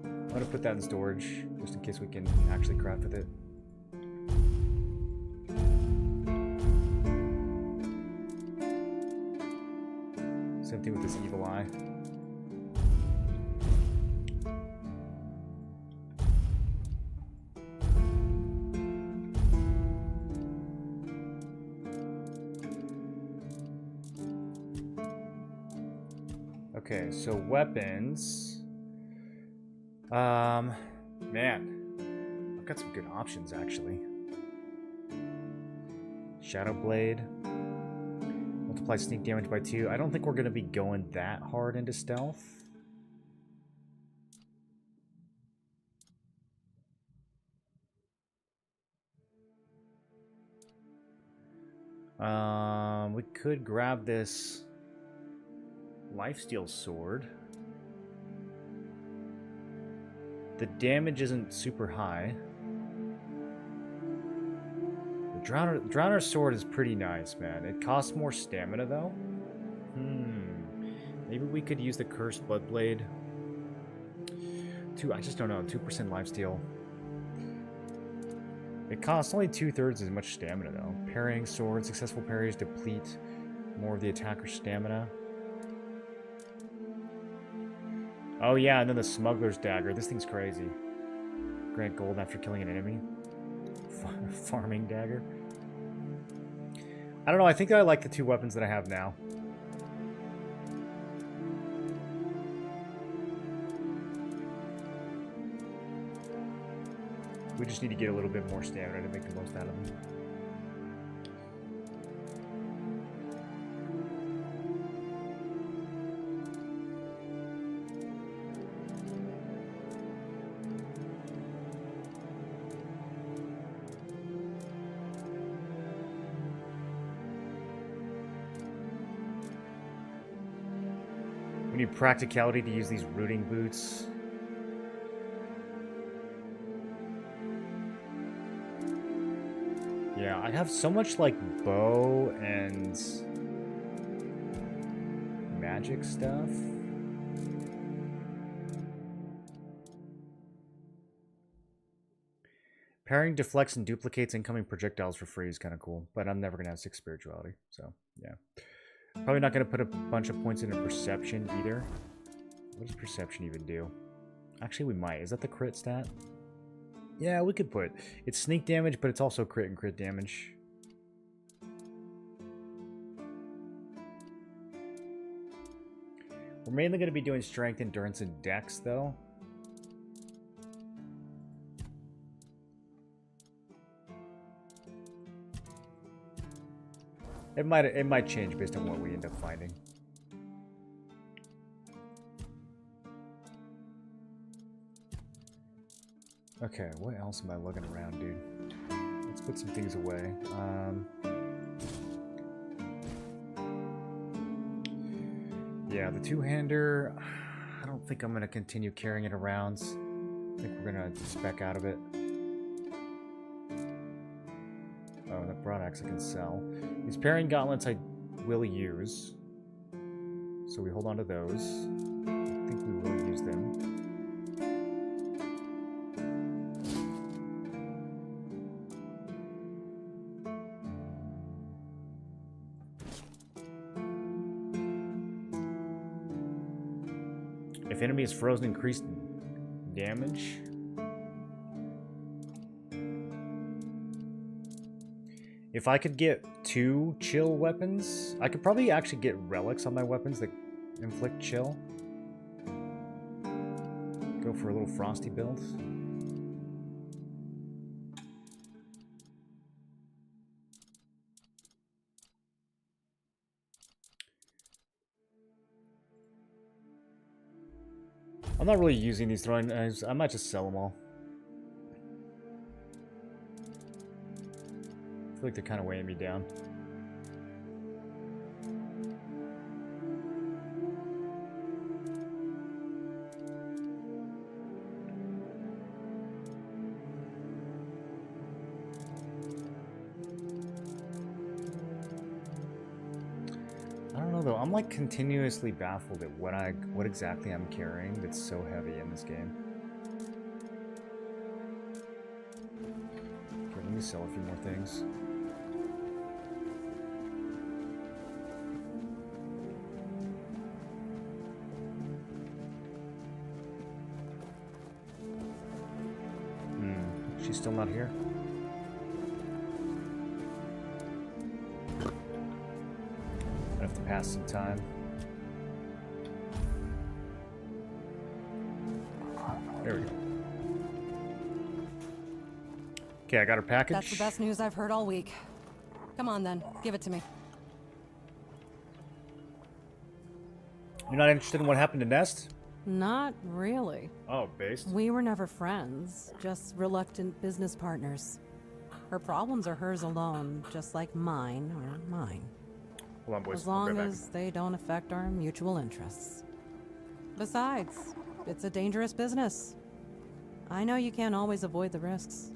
I'm gonna put that in storage just in case we can actually craft with it. Same thing with this evil eye. Okay, so weapons. Man, I've got some good options actually. Shadow Blade. Multiply sneak damage by 2. I don't think we're gonna be going that hard into stealth. We could grab this lifesteal sword. The damage isn't super high. The Drowner's sword is pretty nice, man. It costs more stamina, though. Maybe we could use the Cursed Bloodblade. I just don't know. 2% lifesteal. It costs only 2/3 as much stamina, though. Parrying sword. Successful parries deplete more of the attacker's stamina. Oh yeah, and then the Smuggler's Dagger. This thing's crazy. Grant gold after killing an enemy. Farming Dagger. I don't know, I think I like the 2 weapons that I have now. We just need to get a little bit more stamina to make the most out of them. We need practicality to use these rooting boots. Yeah, I have so much like bow and magic stuff. Parrying deflects and duplicates incoming projectiles for free is kind of cool, but I'm never going to have 6 spirituality, so yeah. Probably not going to put a bunch of points into perception either. What does perception even do? Actually, we might. Is that the crit stat? Yeah, we could put... It's sneak damage, but it's also crit and crit damage. We're mainly going to be doing strength, endurance, and dex, though. It might change based on what we end up finding. Okay, what else am I looking around, dude? Let's put some things away. Yeah, the two-hander, I don't think I'm going to continue carrying it around. I think we're going to spec out of it. Oh, that broadaxe I can sell. These parrying gauntlets I will use. So we hold on to those. I think we will use them. If enemy is frozen, increased damage. If I could get 2 chill weapons, I could probably actually get relics on my weapons that inflict chill. Go for a little frosty build. I'm not really using these throwing knives. I might just sell them all. I feel like they're kind of weighing me down. I don't know though. I'm like continuously baffled at what exactly I'm carrying that's so heavy in this game. Okay, let me sell a few more things. She's still not here. I have to pass some time. There we go. Okay, I got her package. That's the best news I've heard all week. Come on then, give it to me. You're not interested in what happened to Nest? Not really. Oh, based? We were never friends, just reluctant business partners. Her problems are hers alone, just like mine are mine. Hold on, boys. As I'll be long right back. as they don't affect our mutual interests. Besides, it's a dangerous business. I know you can't always avoid the risks.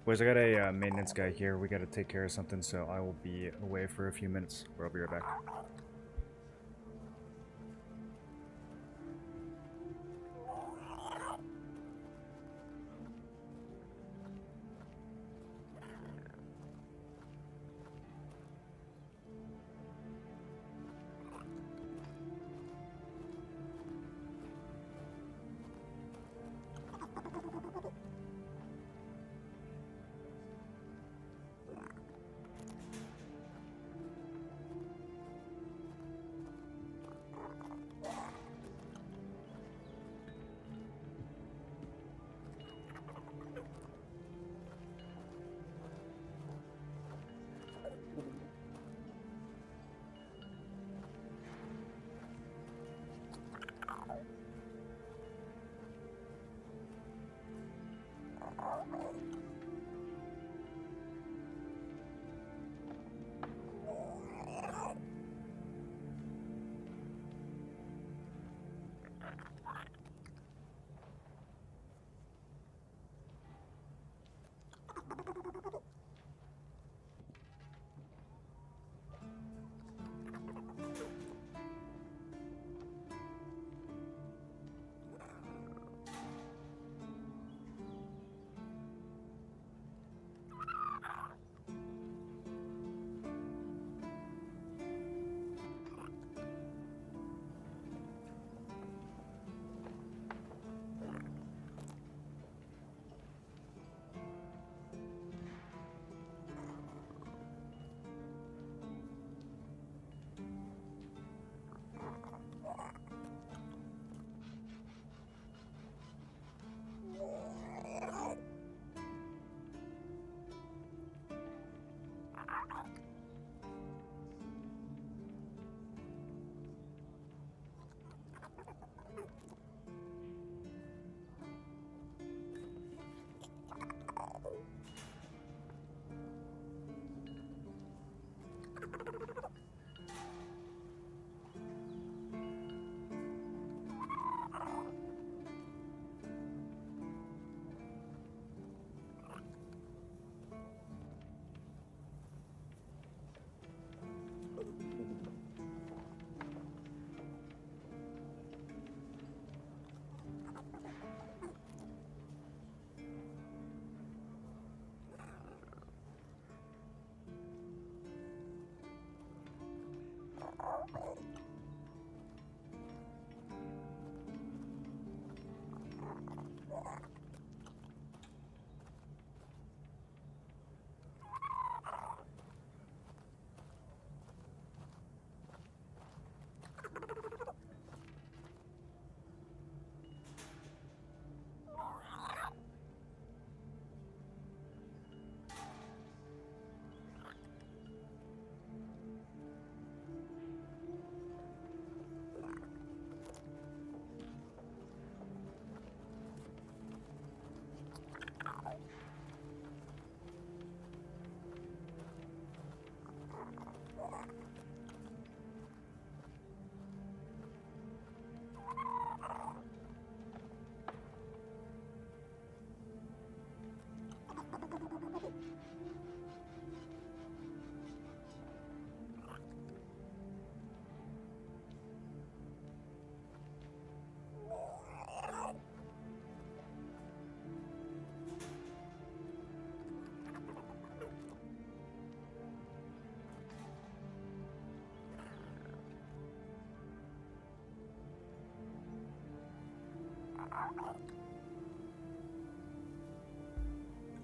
Boys, I got a maintenance guy here. We got to take care of something, so I will be away for a few minutes. But I'll be right back.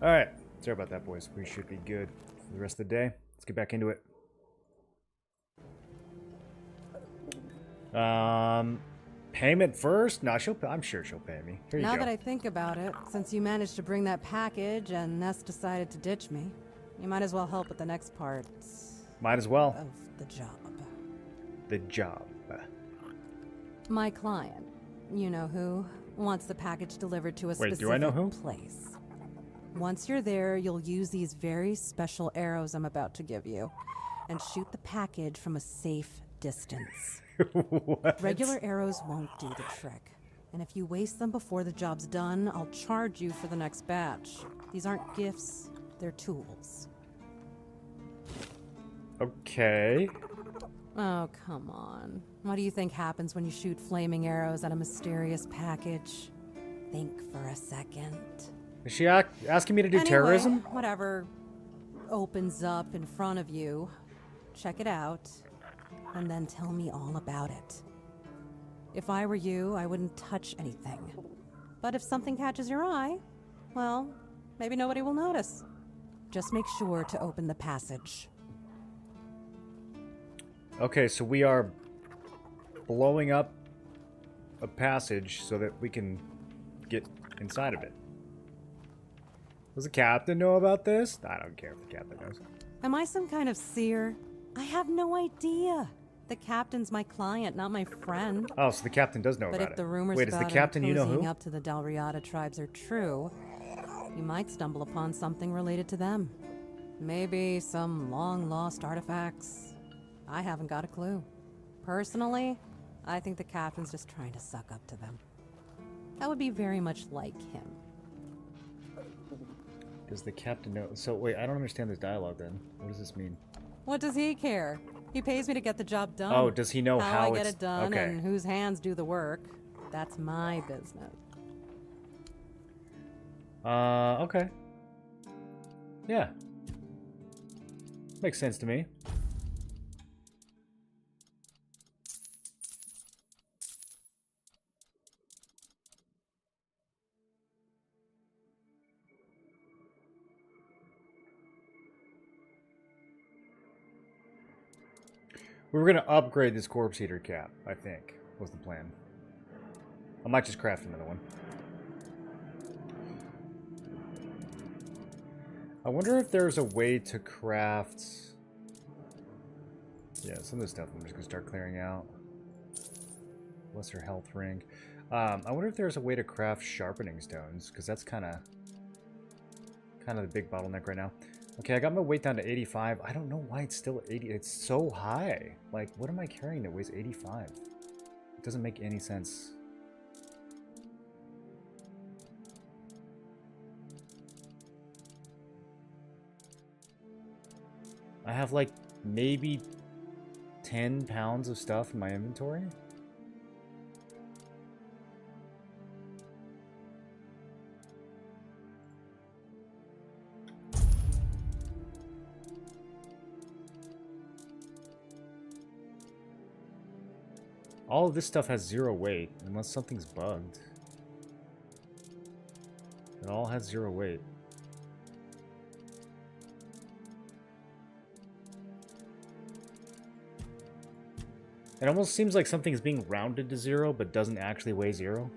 Alright. Sorry about that, boys. We should be good for the rest of the day. Let's get back into it. Payment first? No, I'm sure she'll pay me. Here you Now go. that I think about it, since you managed to bring that package and Ness decided to ditch me, you might as well help with the next part Might as well. of the job. The job. My client, you know who, wants the package delivered to a Wait, specific do I know who? place. Once you're there, you'll use these very special arrows I'm about to give you and shoot the package from a safe distance. What? Regular arrows won't do the trick. And if you waste them before the job's done, I'll charge you for the next batch. These aren't gifts, they're tools. Okay. Oh, come on. What do you think happens when you shoot flaming arrows at a mysterious package? Think for a second. Is she asking me to do Anyway, terrorism? whatever opens up in front of you, check it out, and then tell me all about it. If I were you, I wouldn't touch anything. But if something catches your eye, well, maybe nobody will notice. Just make sure to open the passage. Okay, so we are blowing up a passage so that we can get inside of it. Does the captain know about this? I don't care if the captain knows. Am I some kind of seer? I have no idea. The captain's my client, not my friend. Oh, so the captain does know But about if it. the rumors Wait, is about the captain him you know cozying who? up to the Dalriada tribes are true, you might stumble upon something related to them. Maybe some long-lost artifacts. I haven't got a clue. Personally, I think the captain's just trying to suck up to them. That would be very much like him. Does the captain know? So wait, I don't understand this dialogue then. What does this mean? What does he care? He pays me to get the job done. Oh, does he know how I get it's- it done okay. and whose hands do the work? That's my business. Okay. Yeah. Makes sense to me. We were gonna upgrade this corpse eater cap, I think, was the plan. I might just craft another one. I wonder if there's a way to craft... Yeah, some of this stuff I'm just gonna start clearing out. Lesser health ring. I wonder if there's a way to craft sharpening stones, because that's kind of the big bottleneck right now. Okay, I got my weight down to 85. I don't know why it's still 80. It's so high. Like, what am I carrying that weighs 85? It doesn't make any sense. I have like maybe 10 pounds of stuff in my inventory. All of this stuff has 0 weight, unless something's bugged. It all has 0 weight. It almost seems like something's being rounded to 0, but doesn't actually weigh 0.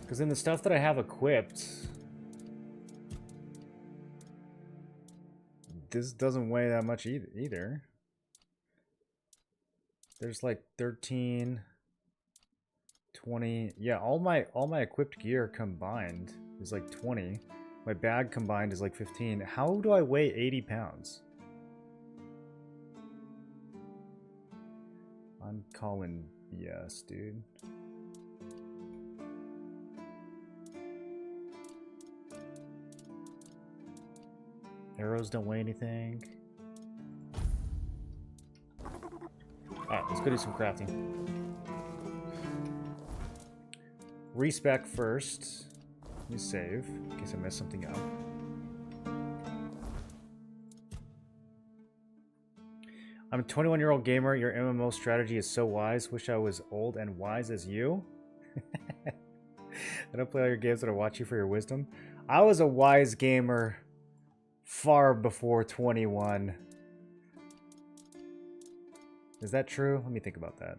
Because in the stuff that I have equipped... This doesn't weigh that much either. There's like 13, 20. Yeah, all my equipped gear combined is like 20. My bag combined is like 15. How do I weigh 80 pounds? I'm calling BS, dude. Arrows don't weigh anything. Alright, let's go do some crafting. Respec first. Let me save, in case I mess something up. I'm a 21-year-old gamer. Your MMO strategy is so wise. Wish I was old and wise as you. I don't play all your games that I watch you for your wisdom. I was a wise gamer far before 21. Is that true? Let me think about that.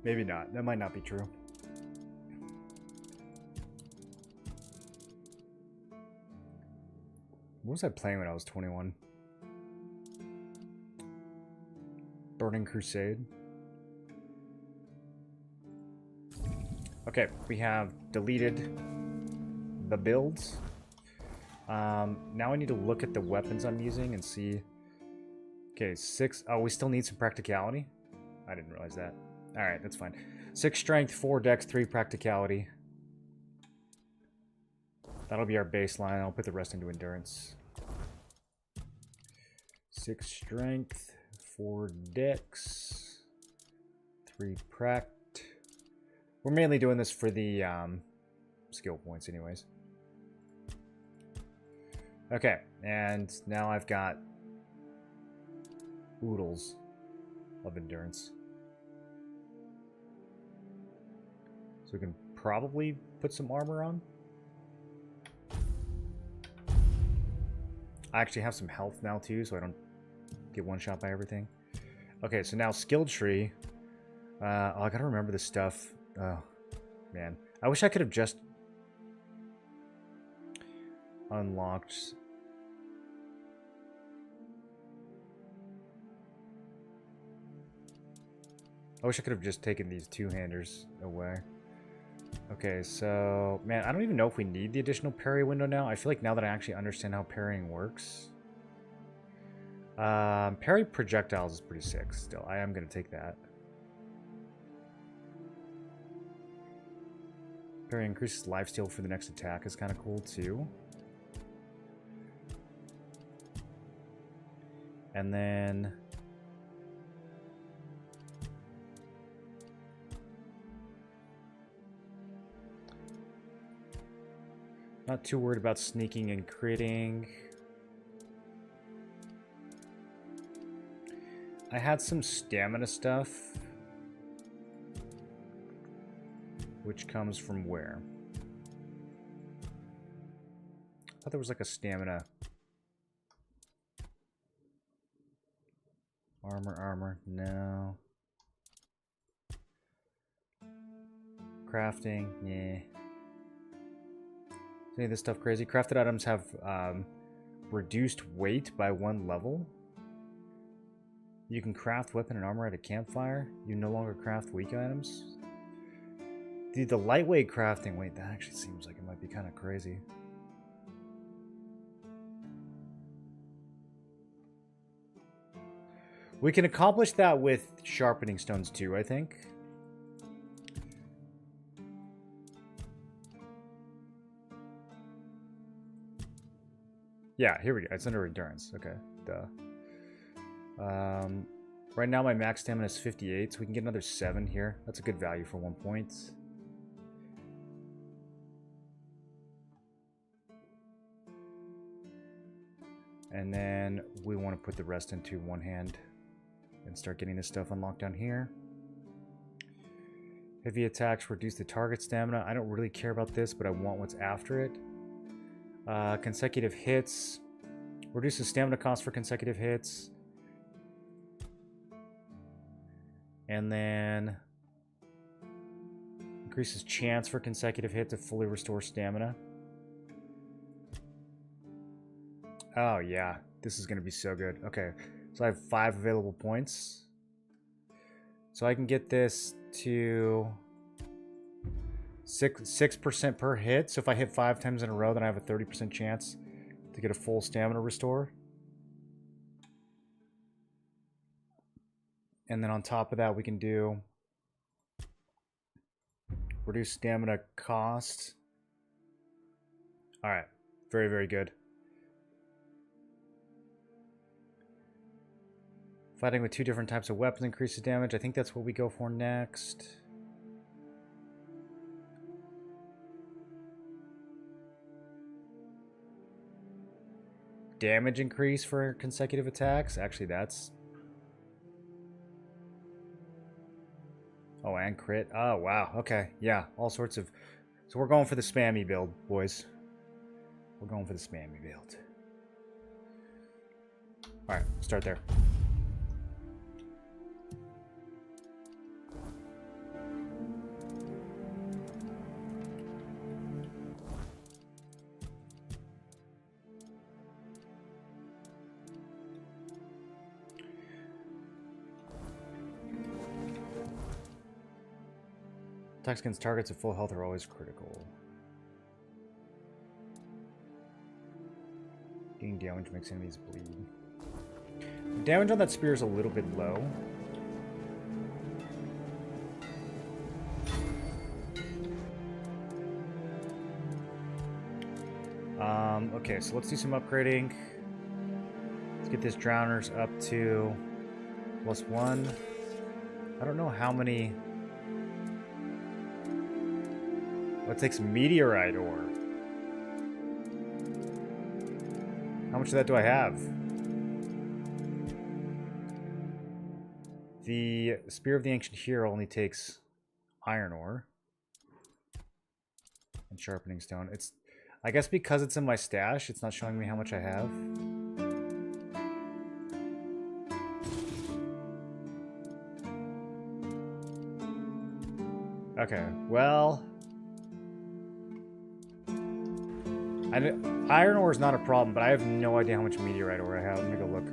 Maybe not. That might not be true. What was I playing when I was 21? Burning Crusade. Okay, we have deleted the builds. Now I need to look at the weapons I'm using and see. Okay, 6. Oh, we still need some practicality. I didn't realize that. Alright, that's fine. 6 strength, 4 dex, 3 practicality. That'll be our baseline. I'll put the rest into endurance. 6 strength, 4 dex, 3 pract. We're mainly doing this for the skill points anyways. Okay, and now I've got oodles of endurance. So we can probably put some armor on. I actually have some health now too, so I don't get one shot by everything. Okay, so now skill tree. Oh, I gotta remember this stuff. Oh, man. I wish I could have just unlocked. I wish I could have just taken these two-handers away. Okay, so, man, I don't even know if we need the additional parry window now. I feel like now that I actually understand how parrying works. Parry projectiles is pretty sick still. I am going to take that. Parry increases lifesteal for the next attack is kind of cool too. And then... not too worried about sneaking and critting. I had some stamina stuff. Which comes from where? I thought there was like a stamina. Armor. No. Crafting. Yeah. Is any of this stuff crazy? Crafted items have reduced weight by 1 level. You can craft weapon and armor at a campfire. You no longer craft weak items. Dude, the lightweight crafting, wait, that actually seems like it might be kind of crazy. We can accomplish that with sharpening stones too, I think. Yeah, here we go. It's under endurance. Okay, duh. Right now my max stamina is 58, so we can get another 7 here. That's a good value for 1 point. And then we want to put the rest into one hand and start getting this stuff unlocked down here. Heavy attacks reduce the target stamina. I don't really care about this, but I want what's after it. Consecutive hits. Reduces stamina cost for consecutive hits. And then increases chance for consecutive hit to fully restore stamina. Oh, yeah. This is going to be so good. Okay. So I have 5 available points. So I can get this to 6% per hit. So if I hit 5 times in a row, then I have a 30% chance to get a full stamina restore. And then on top of that, we can do reduce stamina cost. All right. Very, very good. Fighting with 2 different types of weapons increases damage. I think that's what we go for next. damage increase for consecutive attacks. Actually, that's... Oh, and crit. Oh, wow. Okay. Yeah, all sorts of... So we're going for the spammy build, boys. We're going for the spammy build. Alright, start there. Attacks against targets at full health are always critical. Gain damage makes enemies bleed. Damage on that spear is a little bit low. Okay, so let's do some upgrading. Let's get this drowners up to +1. I don't know how many... What takes meteorite ore? How much of that do I have? The Spear of the Ancient Hero only takes iron ore and sharpening stone. It's, I guess because it's in my stash, it's not showing me how much I have. Okay, well... Iron ore is not a problem, but I have no idea how much meteorite ore I have. Let me go look.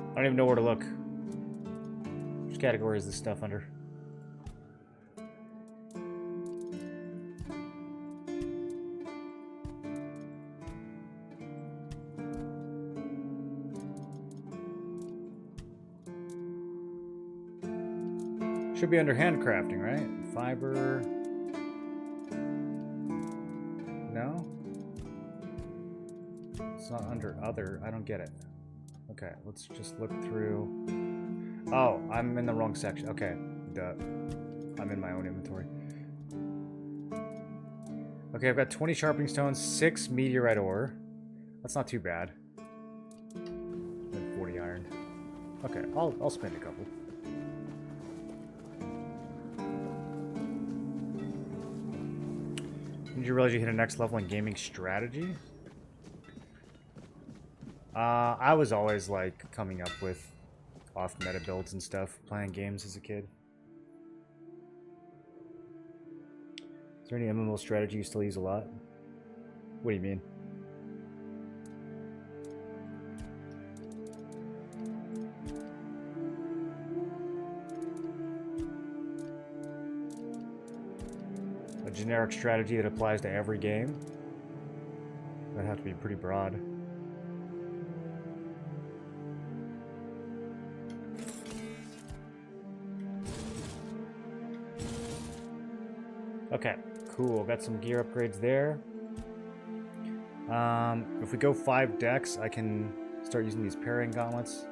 I don't even know where to look. Which category is this stuff under? Should be under handcrafting, right? Fiber. No? It's not under other. I don't get it. Okay, let's just look through. Oh, I'm in the wrong section. Okay, duh. I'm in my own inventory. Okay, I've got 20 sharpening stones, 6 meteorite ore. That's not too bad. And 40 iron. Okay, I'll spend a couple. Did you realize you hit a next level in gaming strategy? I was always like coming up with off-meta builds and stuff, playing games as a kid. Is there any MMO strategy you still use a lot? What do you mean? A generic strategy that applies to every game? That'd have to be pretty broad. Okay, cool. Got some gear upgrades there. If we go 5 decks, I can start using these parrying gauntlets.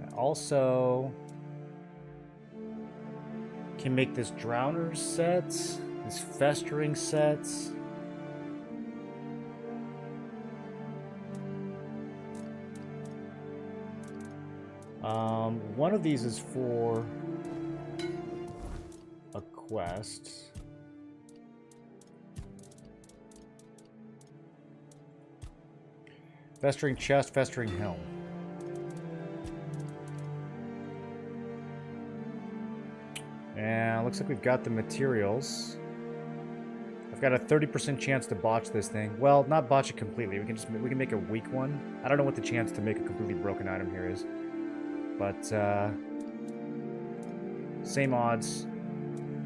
I also can make this drowners sets, these festering sets. One of these is for a quest. Festering chest, festering helm. And looks like we've got the materials. I've got a 30% chance to botch this thing. Well, not botch it completely. We can make a weak one. I don't know what the chance to make a completely broken item here is. But same odds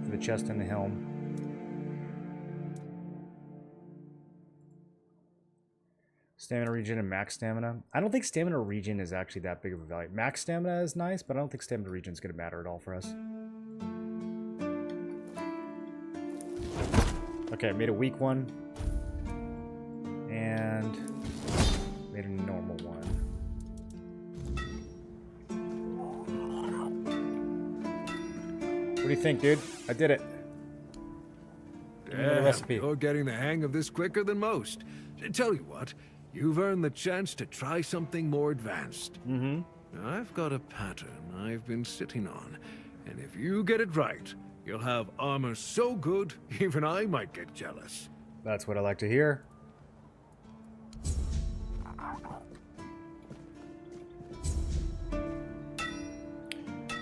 for the chest and the helm. Stamina regen and max stamina. I don't think stamina regen is actually that big of a value. Max stamina is nice, but I don't think stamina regen is going to matter at all for us. Okay, made a weak one. And made a normal one. What do you think, dude? I did it. Give me the recipe. You're getting the hang of this quicker than most. Tell you what, you've earned the chance to try something more advanced. Mm-hmm. I've got a pattern I've been sitting on, and if you get it right, you'll have armor so good, even I might get jealous. That's what I like to hear.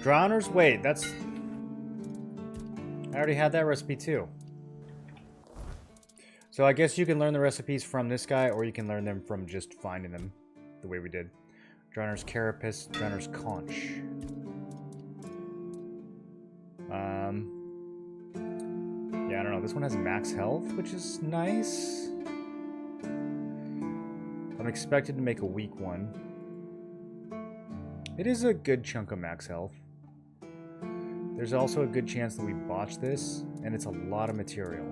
Drowners? Wait, that's... I already had that recipe too. So I guess you can learn the recipes from this guy, or you can learn them from just finding them the way we did. Drowner's Carapace, Drowner's Conch. Yeah, I don't know. This one has max health, which is nice. I'm expected to make a weak one. It is a good chunk of max health. There's also a good chance that we botch this, and it's a lot of material.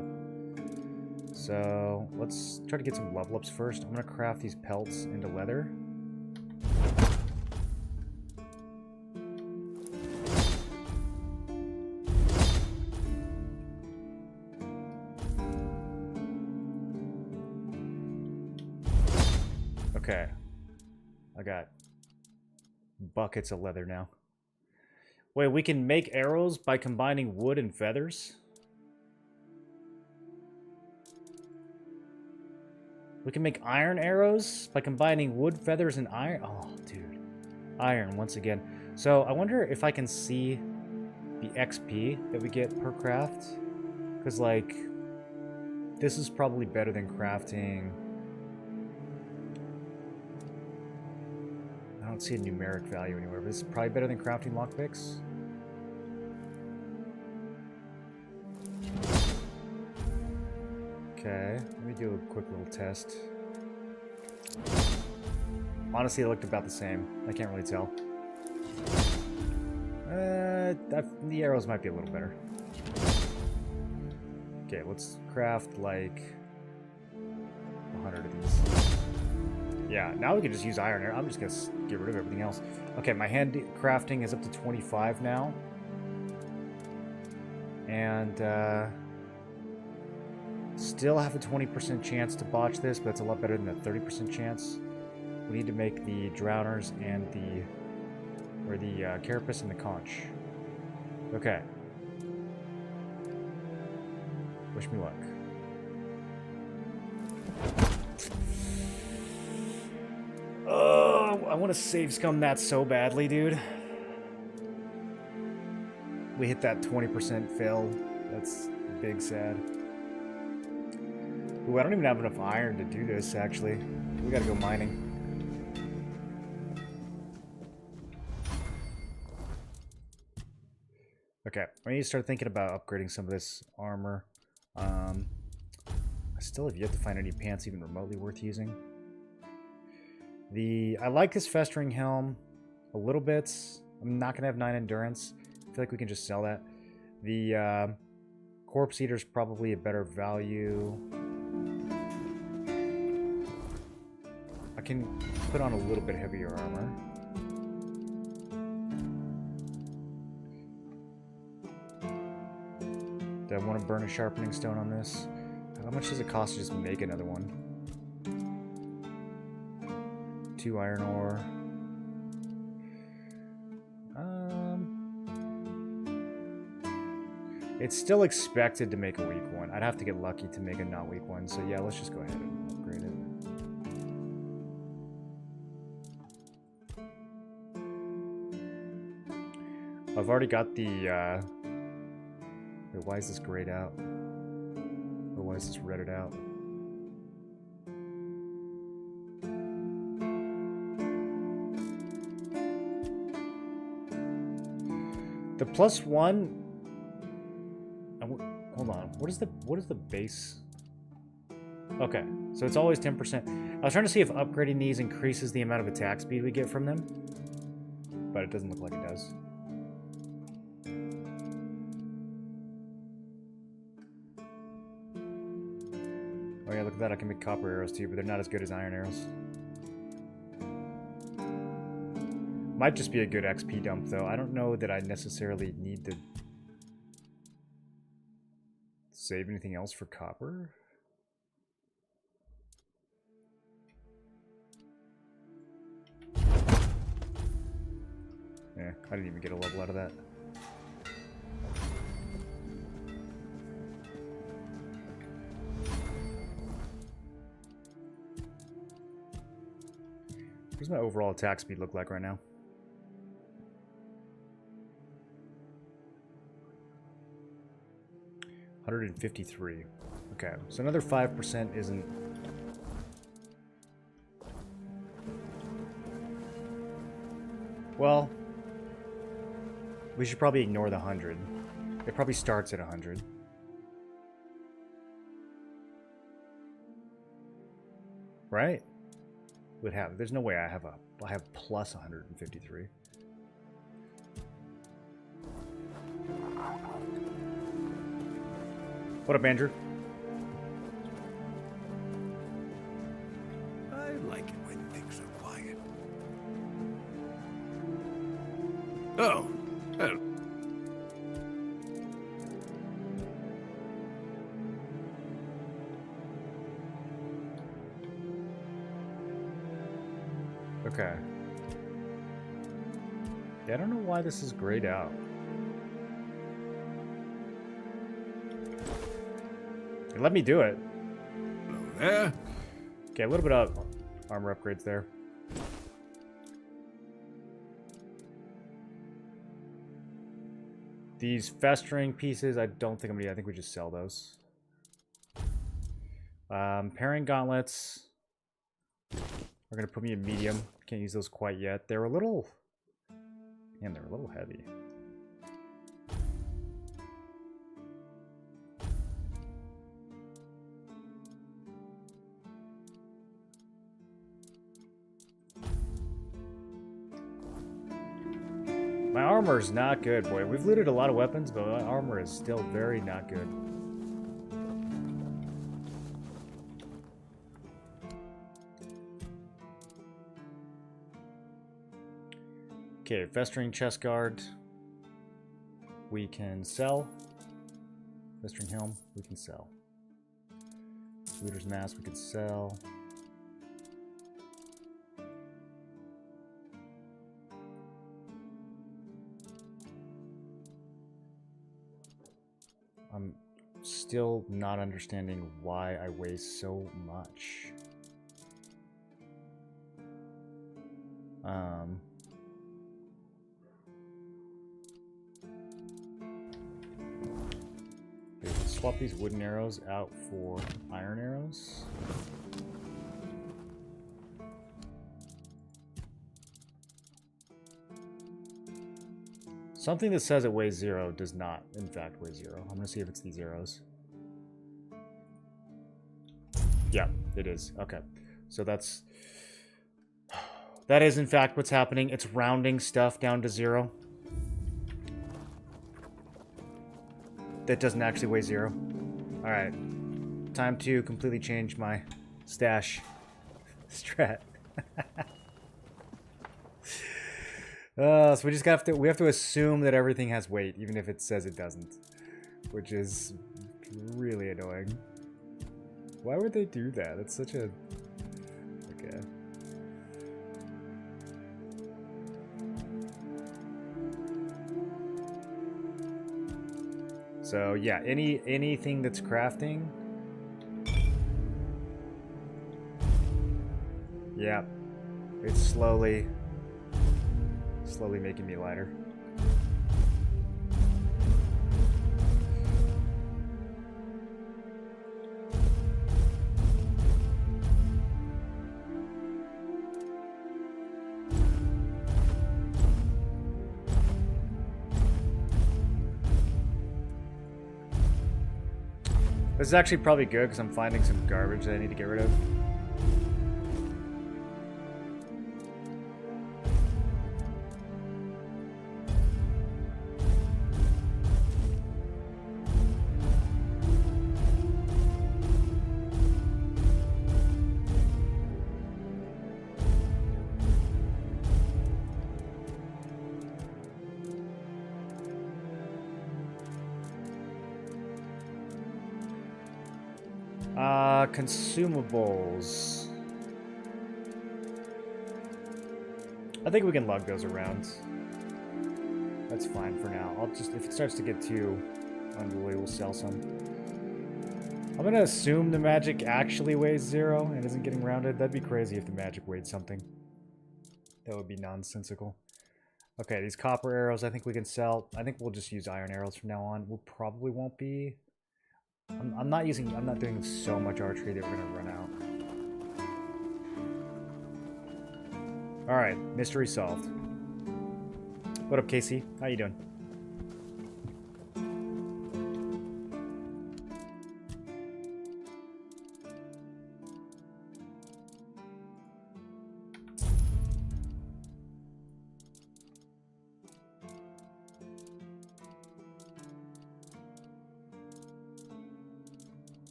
So let's try to get some level ups first. I'm going to craft these pelts into leather. Okay. I got buckets of leather now. Wait, we can make arrows by combining wood and feathers? We can make iron arrows by combining wood, feathers, and iron? Oh, dude. Iron, once again. So, I wonder if I can see the XP that we get per craft. Because, like, this is probably better than crafting... I don't see a numeric value anywhere, but this is probably better than crafting lockpicks. Okay, let me do a quick little test. Honestly, it looked about the same. I can't really tell. The arrows might be a little better. Okay, let's craft like 100 of these. Yeah, now we can just use iron arrow. I'm just gonna get rid of everything else. Okay, my hand crafting is up to 25 now. And, still have a 20% chance to botch this, but it's a lot better than a 30% chance. We need to make the drowners and the carapace and the conch. Okay. Wish me luck. Oh, I want to save scum that so badly, dude. We hit that 20% fail. That's big sad. Ooh, I don't even have enough iron to do this, actually. We gotta go mining. Okay, I need to start thinking about upgrading some of this armor. I still have yet to find any pants even remotely worth using. I like this festering helm a little bit. I'm not gonna have 9 endurance. I feel like we can just sell that. The corpse eater is probably a better value. I can put on a little bit heavier armor. Do I want to burn a sharpening stone on this? How much does it cost to just make another one? 2 iron ore. It's still expected to make a weak one. I'd have to get lucky to make a not weak one. So yeah, let's just go ahead and upgrade it. I've already got the, wait, why is this grayed out? Or why is this redded out? The +1... hold on. What is the base? Okay, so it's always 10%. I was trying to see if upgrading these increases the amount of attack speed we get from them, but it doesn't look like it does. Oh yeah, look at that, I can make copper arrows too, but they're not as good as iron arrows. Might just be a good XP dump though. I don't know that I necessarily need to save anything else for copper. Yeah, I didn't even get a level out of that. What does my overall attack speed look like right now? $153. Okay, so another 5% isn't... Well, we should probably ignore the 100. It probably starts at 100. Right? Would have. There's no way I have plus 153. What up, Andrew? I like it when things are quiet. Oh. Oh. Okay. Yeah, I don't know why this is grayed out. It let me do it. Hello there. Okay, a little bit of armor upgrades there. These festering pieces, I don't think I'm gonna. I think we just sell those. Pairing gauntlets are gonna put me in medium. Can't use those quite yet. They're a little. Man, they're a little heavy. My armor is not good, boy. We've looted a lot of weapons, but my armor is still very not good. Okay, festering chest guard. We can sell. Festering helm, we can sell. Looter's mask, we can sell. I'm still not understanding why I weigh so much. Okay, let's swap these wooden arrows out for iron arrows. Something that says it weighs 0 does not, in fact, weigh 0. I'm going to see if it's these arrows. Yeah, it is. Okay. So that's... That is, in fact, what's happening. It's rounding stuff down to 0. That doesn't actually weigh 0. Alright. Time to completely change my stash strat. So we just have to assume that everything has weight, even if it says it doesn't, which is really annoying. Why would they do that? It's such a okay. So yeah, anything that's crafting. Yeah, it's slowly making me lighter. This is actually probably good because I'm finding some garbage that I need to get rid of. Consumables. I think we can lug those around. That's fine for now. I'll just, if it starts to get too unruly, we'll sell some. I'm gonna assume the magic actually weighs 0 and isn't getting rounded. That'd be crazy if the magic weighed something. That would be nonsensical. Okay, these copper arrows I think we can sell. I think we'll just use iron arrows from now on. We probably won't be. I'm not doing so much archery that we're gonna run out. Alright, mystery solved. What up, Casey? How you doing?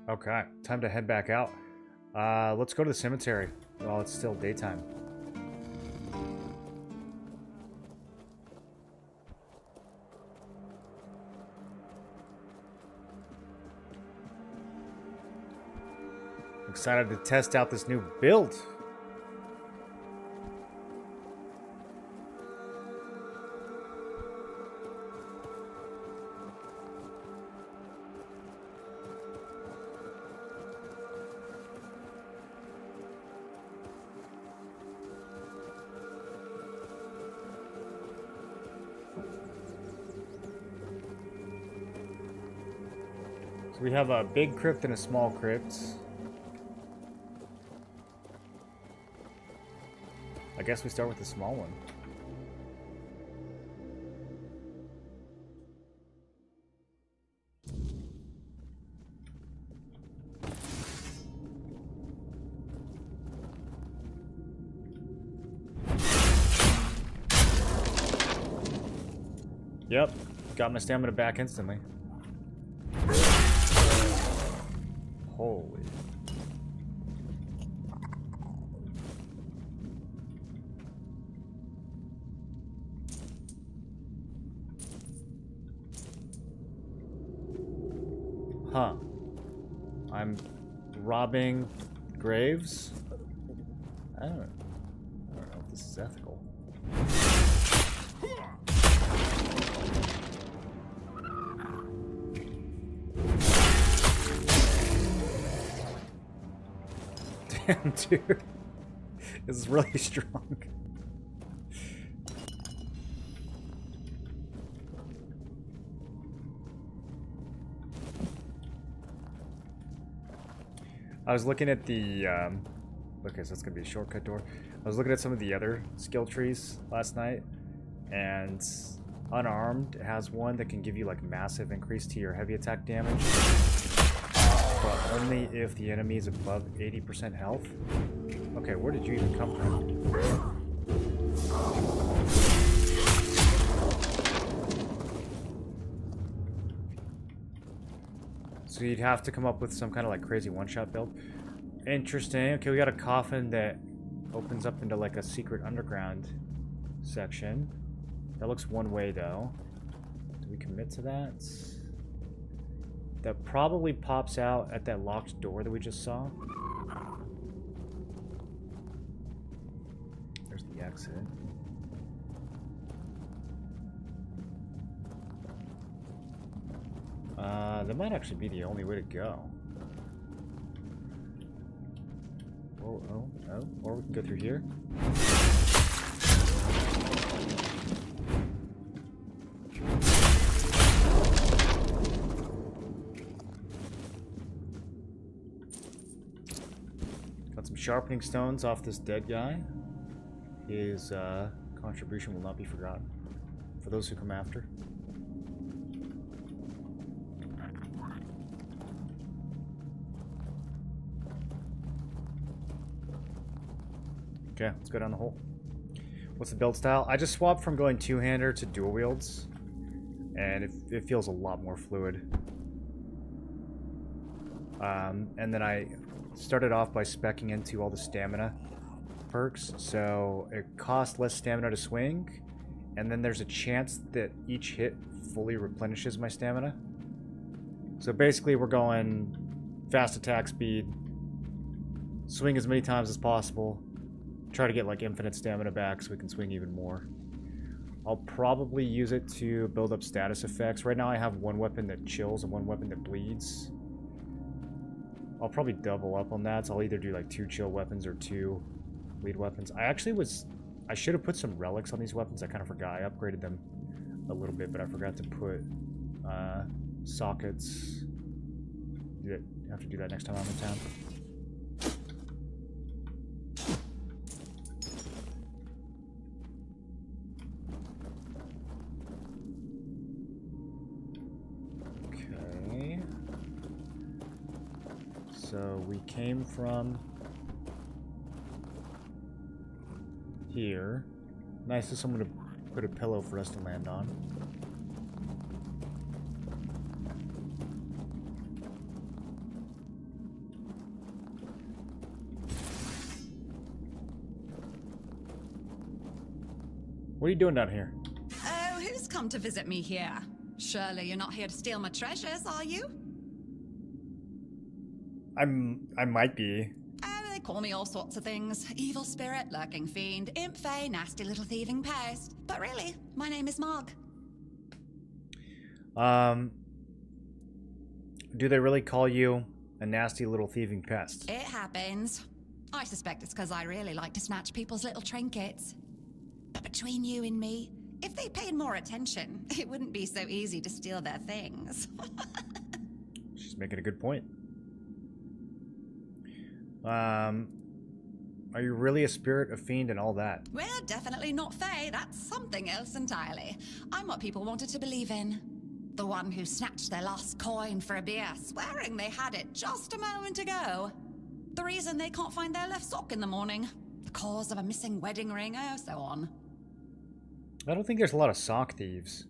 Okay, time to head back out. Let's go to the cemetery while it's still daytime. Excited to test out this new build. So we have a big crypt and a small crypt. I guess we start with the small one. Yep, got my stamina back instantly. Holy. Huh. I'm robbing graves? I don't know if this is ethical. Damn, dude. This is really strong. I was looking at the, okay, so it's gonna be a shortcut door. I was looking at some of the other skill trees last night, and unarmed has one that can give you like massive increase to your heavy attack damage, but only if the enemy is above 80% health. Okay, where did you even come from? So you'd have to come up with some kind of like crazy one-shot build. Interesting. Okay, we got a coffin that opens up into like a secret underground section. That looks one way though. Do we commit to that? That probably pops out at that locked door that we just saw. There's the exit. That might actually be the only way to go. Oh, or we can go through here. Got some sharpening stones off this dead guy. His contribution will not be forgotten. For those who come after. Okay, let's go down the hole. What's the build style? I just swapped from going two-hander to dual wields, and it feels a lot more fluid. And then I started off by speccing into all the stamina perks, so it costs less stamina to swing, and then there's a chance that each hit fully replenishes my stamina. So basically we're going fast attack speed, swing as many times as possible, try to get like infinite stamina back so we can swing even more. I'll probably use it to build up status effects. Right now I have one weapon that chills and one weapon that bleeds. I'll probably double up on that, so I'll either do like 2 chill weapons or 2 bleed weapons. I should have put some relics on these weapons. I kind of forgot. I upgraded them a little bit, but I forgot to put sockets. Have to do that next time I'm in town. Okay. So we came from here. Nice of someone to put a pillow for us to land on. What are you doing down here? Oh, who's come to visit me here? Surely you're not here to steal my treasures, are you? I might be. Oh, they call me all sorts of things. Evil spirit, lurking fiend, imp fae, nasty little thieving pest. But really, my name is Marg. Do they really call you a nasty little thieving pest? It happens. I suspect it's because I really like to snatch people's little trinkets. But between you and me, if they paid more attention, it wouldn't be so easy to steal their things. She's making a good point. Are you really a spirit, a fiend, and all that? We're definitely not fae. That's something else entirely. I'm what people wanted to believe in. The one who snatched their last coin for a beer, swearing they had it just a moment ago. The reason they can't find their left sock in the morning. The cause of a missing wedding ring, oh, so on. I don't think there's a lot of sock thieves.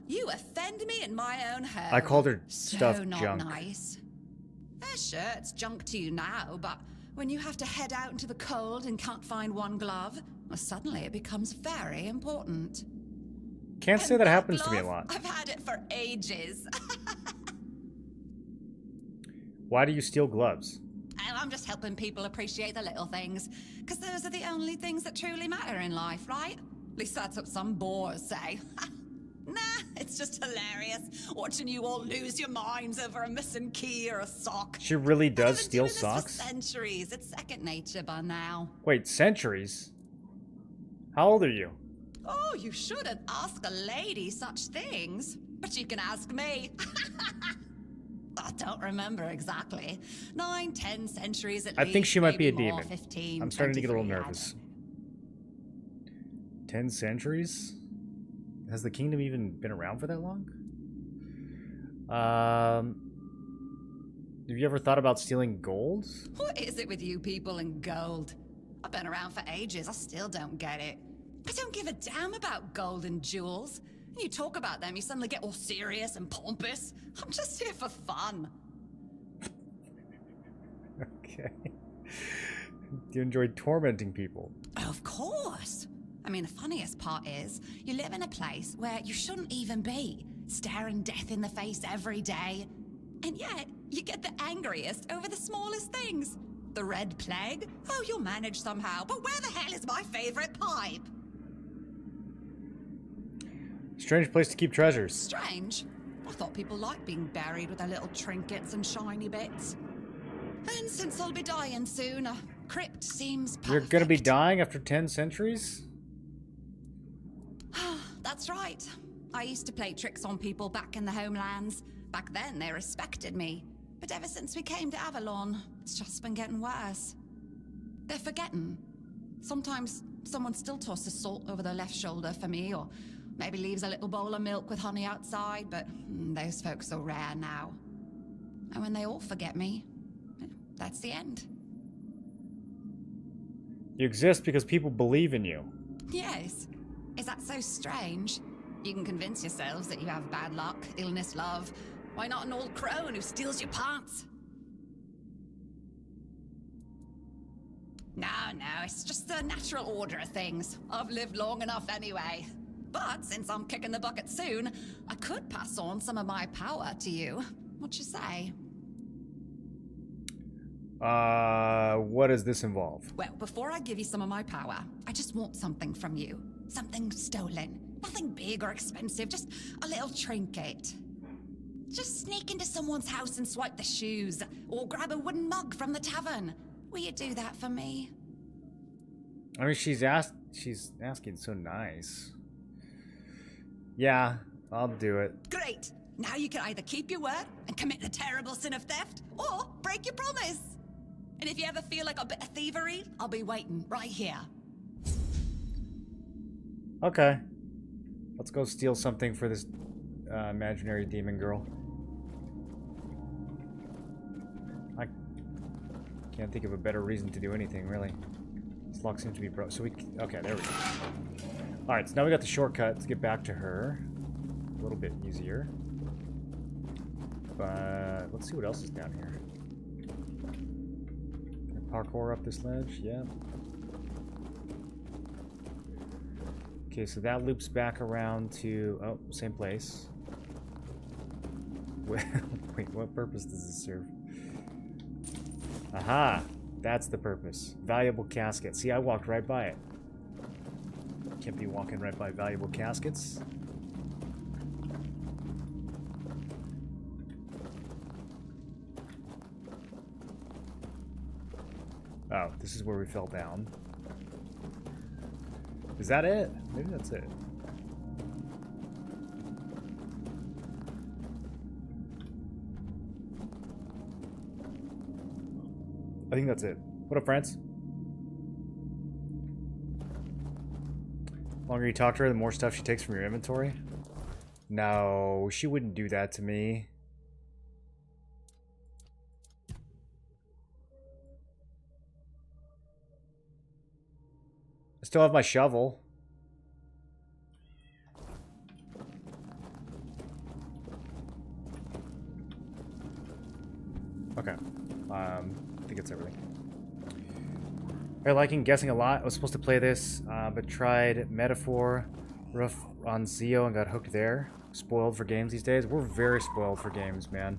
You offend me in my own home. I called her so stuff not junk. Nice. Sure, it's junk to you now, but when you have to head out into the cold and can't find one glove, well, suddenly it becomes very important. Can't say that happens to me a glove, lot. I've had it for ages. Why do you steal gloves? And I'm just helping people appreciate the little things, because those are the only things that truly matter in life, right? At least that's what some bores say. Nah, it's just hilarious watching you all lose your minds over a missing key or a sock. She really I've does been steal doing this for socks? centuries. It's second nature by now. Wait, centuries? How old are you? Oh, you shouldn't ask a lady such things, but you can ask me. I don't remember exactly. 9, 10 centuries at least. I think she might be a maybe more, demon. 15, I'm starting to get a little 23, nervous. 10 centuries? Has the kingdom even been around for that long? Have you ever thought about stealing gold? What is it with you people and gold? I've been around for ages. I still don't get it. I don't give a damn about gold and jewels. When you talk about them, you suddenly get all serious and pompous. I'm just here for fun. Okay. Do you enjoy tormenting people? Of course. I mean, the funniest part is, you live in a place where you shouldn't even be, staring death in the face every day. And yet, you get the angriest over the smallest things. The Red Plague? Oh, you'll manage somehow, but where the hell is my favorite pipe? Strange place to keep treasures. Strange. I thought people liked being buried with their little trinkets and shiny bits. And since I'll be dying soon, a crypt seems perfect. You're gonna be dying after 10 centuries? That's right. I used to play tricks on people back in the homelands. Back then, they respected me. But ever since we came to Avalon, it's just been getting worse. They're forgetting. Sometimes someone still tosses salt over their left shoulder for me, or maybe leaves a little bowl of milk with honey outside, but those folks are rare now. And when they all forget me, that's the end. You exist because people believe in you. Yes. Is that so strange? You can convince yourselves that you have bad luck, illness, love. Why not an old crone who steals your pants? No, it's just the natural order of things. I've lived long enough anyway. But since I'm kicking the bucket soon, I could pass on some of my power to you. What you say? What does this involve? Well, before I give you some of my power, I just want something from you. Something stolen. Nothing big or expensive, just a little trinket. Just sneak into someone's house and swipe the shoes, or grab a wooden mug from the tavern. Will you do that for me? I mean, she's asking so nice. Yeah, I'll do it. Great! Now you can either keep your word and commit the terrible sin of theft, or break your promise. And if you ever feel like a bit of thievery, I'll be waiting right here. Okay. Let's go steal something for this imaginary demon girl. I can't think of a better reason to do anything, really. This lock seems to be broke. So okay, there we go. Alright, so now we got the shortcut to get back to her. A little bit easier. But let's see what else is down here. Can I parkour up this ledge? Yeah. Okay, so that loops back around to... Oh, same place. Wait, what purpose does this serve? Aha! That's the purpose. Valuable casket. See, I walked right by it. Can't be walking right by valuable caskets. Oh, this is where we fell down. Is that it? Maybe that's it. I think that's it. What up, France? The longer you talk to her, the more stuff she takes from your inventory? No, she wouldn't do that to me. I still have my shovel. Okay. I think it's everything. I liking guessing a lot. I was supposed to play this, but tried Metaphor, Rough on Zio, and got hooked there. Spoiled for games these days. We're very spoiled for games, man.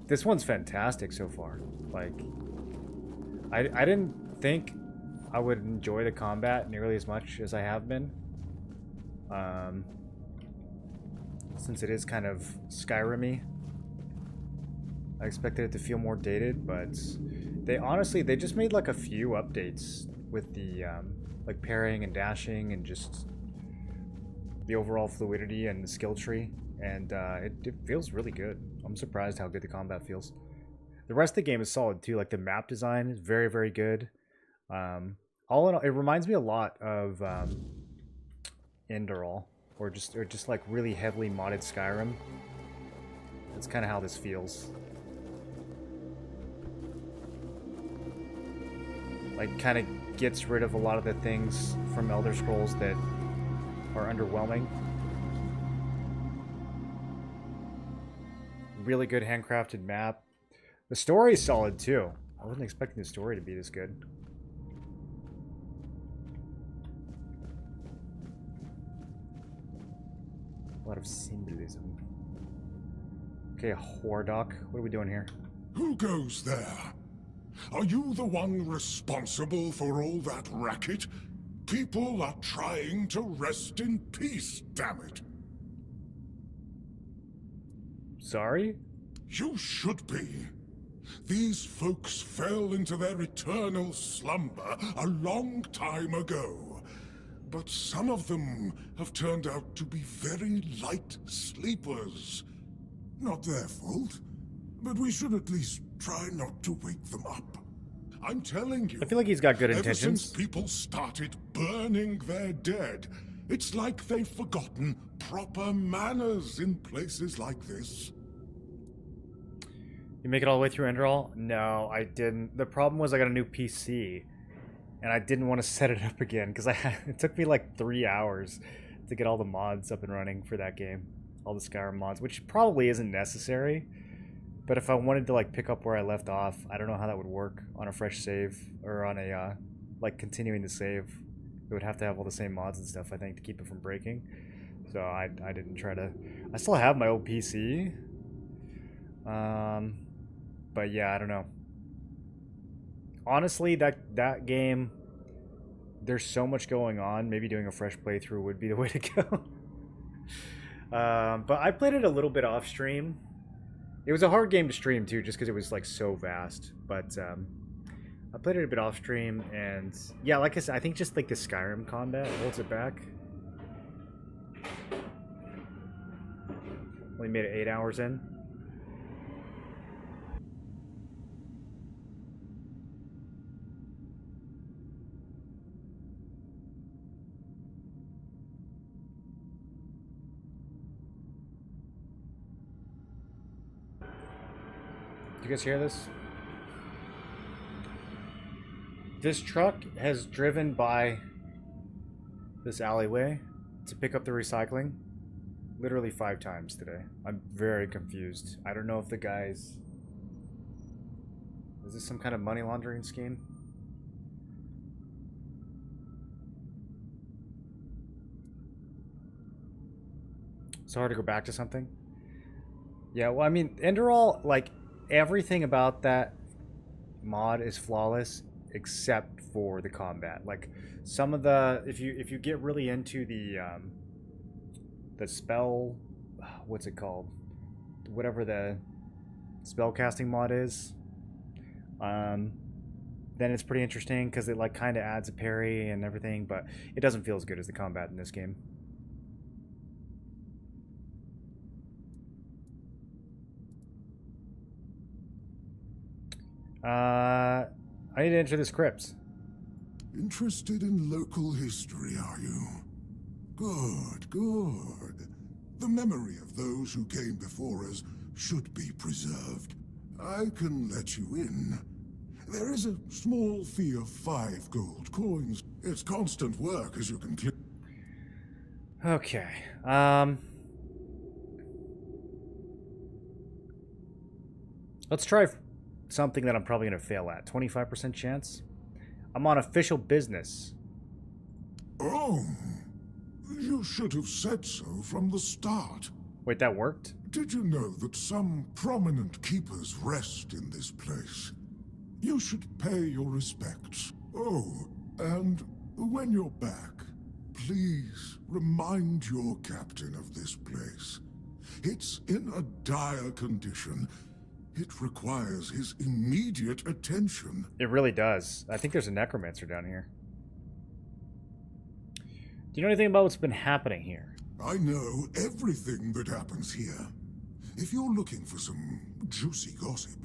This one's fantastic so far. Like, I didn't think I would enjoy the combat nearly as much as I have been. Since it is kind of Skyrim-y. I expected it to feel more dated, but they just made like a few updates with the like parrying and dashing and just the overall fluidity and the skill tree, and it feels really good. I'm surprised how good the combat feels. The rest of the game is solid too. Like the map design is very, very good. All in all, it reminds me a lot of Enderal, or just like really heavily modded Skyrim. That's kind of how this feels. Like, kind of gets rid of a lot of the things from Elder Scrolls that are underwhelming. Really good handcrafted map. The story is solid too. I wasn't expecting the story to be this good. A lot of symbolism. Okay, Hordoc. What are we doing here? Who goes there? Are you the one responsible for all that racket? People are trying to rest in peace, damn it. Sorry? You should be. These folks fell into their eternal slumber a long time ago. But some of them have turned out to be very light sleepers. Not their fault, but we should at least try not to wake them up. I'm telling you. I feel like he's got good Ever intentions. since people started burning their dead, it's like they've forgotten proper manners in places like this. You make it all the way through Enderall? No, I didn't. The problem was I got a new PC, and I didn't want to set it up again because it took me like 3 hours to get all the mods up and running for that game, all the Skyrim mods, which probably isn't necessary. But if I wanted to like pick up where I left off, I don't know how that would work on a fresh save or on a like continuing to save. It would have to have all the same mods and stuff, I think, to keep it from breaking. So I didn't try to. I still have my old PC. But yeah, I don't know. Honestly, that game, there's so much going on. Maybe doing a fresh playthrough would be the way to go. But I played it a little bit off stream. It was a hard game to stream too, just because it was like so vast. But I played it a bit off stream, and yeah, like I said, I think just like the Skyrim combat holds it back. Only made it 8 hours in. You guys hear this? This truck has driven by this alleyway to pick up the recycling literally 5 times today. I'm very confused. I don't know if the guys... Is this some kind of money laundering scheme? So hard to go back to something? Yeah, well, I mean, Enderall, like, everything about that mod is flawless except for the combat. Like, some of the... If you get really into the spell... What's it called? Whatever the spell casting mod is. Then it's pretty interesting because it, like, kind of adds a parry and everything, but it doesn't feel as good as the combat in this game. I need to enter the scripts. Interested in local history, are you? Good, good. The memory of those who came before us should be preserved. I can let you in. There is a small fee of 5 gold coins. It's constant work, as you can clear. Okay. Let's try something that I'm probably going to fail at. 25% chance. I'm on official business. Oh, you should have said so from the start. Wait, that worked? Did you know that some prominent keepers rest in this place? You should pay your respects. Oh, and when you're back, please remind your captain of this place. It's in a dire condition. It requires his immediate attention. It really does. I think there's a necromancer down here. Do you know anything about what's been happening here? I know everything that happens here. If you're looking for some juicy gossip,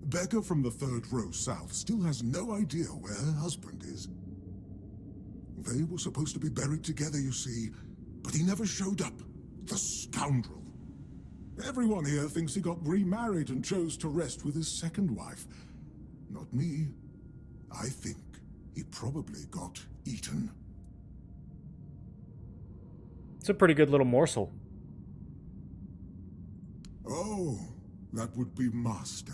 Becca from the 3rd row south still has no idea where her husband is. They were supposed to be buried together, you see, but he never showed up. The scoundrel. Everyone here thinks he got remarried and chose to rest with his second wife. Not me. I think he probably got eaten. It's a pretty good little morsel. Oh, that would be Master.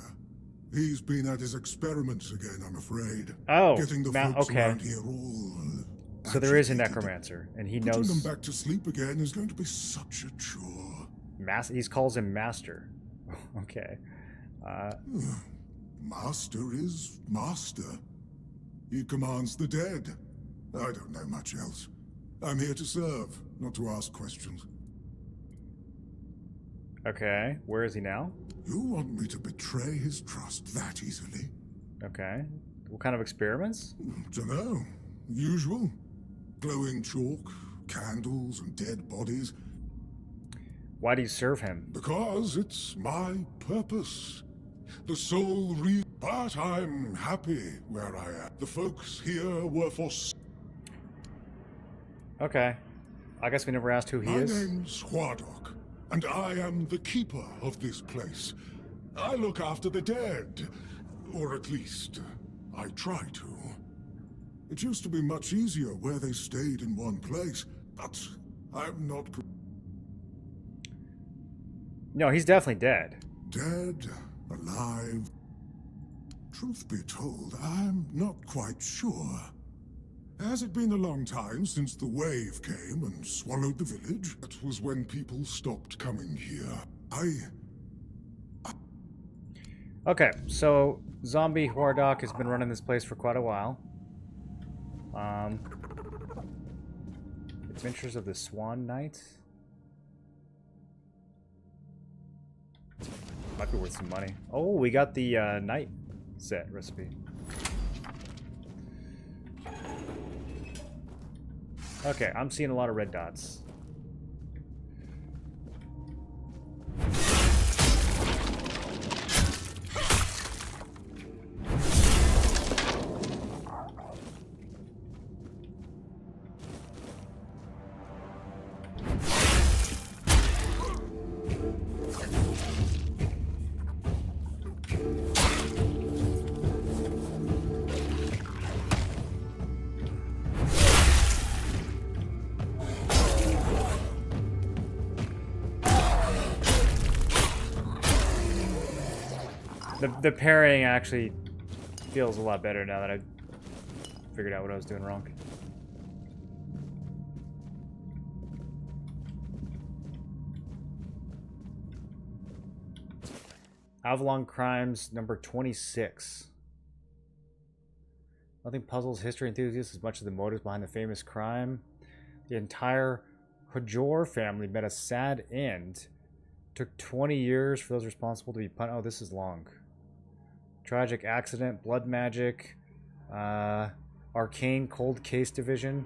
He's been at his experiments again, I'm afraid. Oh, getting the folks okay. around here all So there is a agitated. necromancer, and he Putting knows... them back to sleep again is going to be such a chore. He calls him Master. Okay. Master is Master. He commands the dead. I don't know much else. I'm here to serve, not to ask questions. Okay. Where is he now? You want me to betray his trust that easily? Okay. What kind of experiments? Dunno. Usual. Glowing chalk, candles, and dead bodies. Why do you serve him? Because it's my purpose. The sole reason But I'm happy where I am. The folks here were for... Okay. I guess we never asked who he My is. name's Huardok, and I am the keeper of this place. I look after the dead, or at least, I try to. It used to be much easier where they stayed in one place, but I'm not... No, he's definitely dead. Dead, alive... Truth be told, I'm not quite sure. Has it been a long time since the wave came and swallowed the village? That was when people stopped coming here. Okay, so Zombie Huardok has been running this place for quite a while. Adventures of the Swan Knight. Might be worth some money. Oh, we got the night set recipe. Okay, I'm seeing a lot of red dots. The parrying actually feels a lot better now that I figured out what I was doing wrong. Avalon Crimes number 26. Nothing puzzles history enthusiasts as much as the motives behind the famous crime. The entire Hajor family met a sad end. Took 20 years for those responsible to be punished. Oh, this is long. Tragic accident, blood magic, arcane cold case division.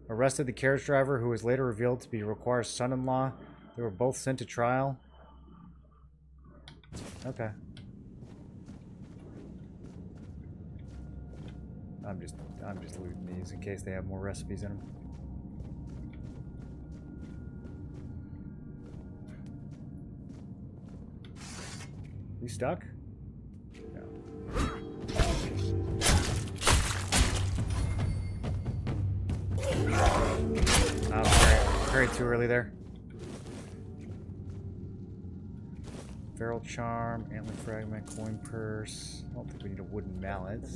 Arrested the carriage driver, who was later revealed to be Require's son-in-law. They were both sent to trial. Okay. I'm just looting these in case they have more recipes in them. You stuck? No. Oh, very too early there. Feral Charm, Antler Fragment, Coin Purse. I don't think we need a wooden mallet.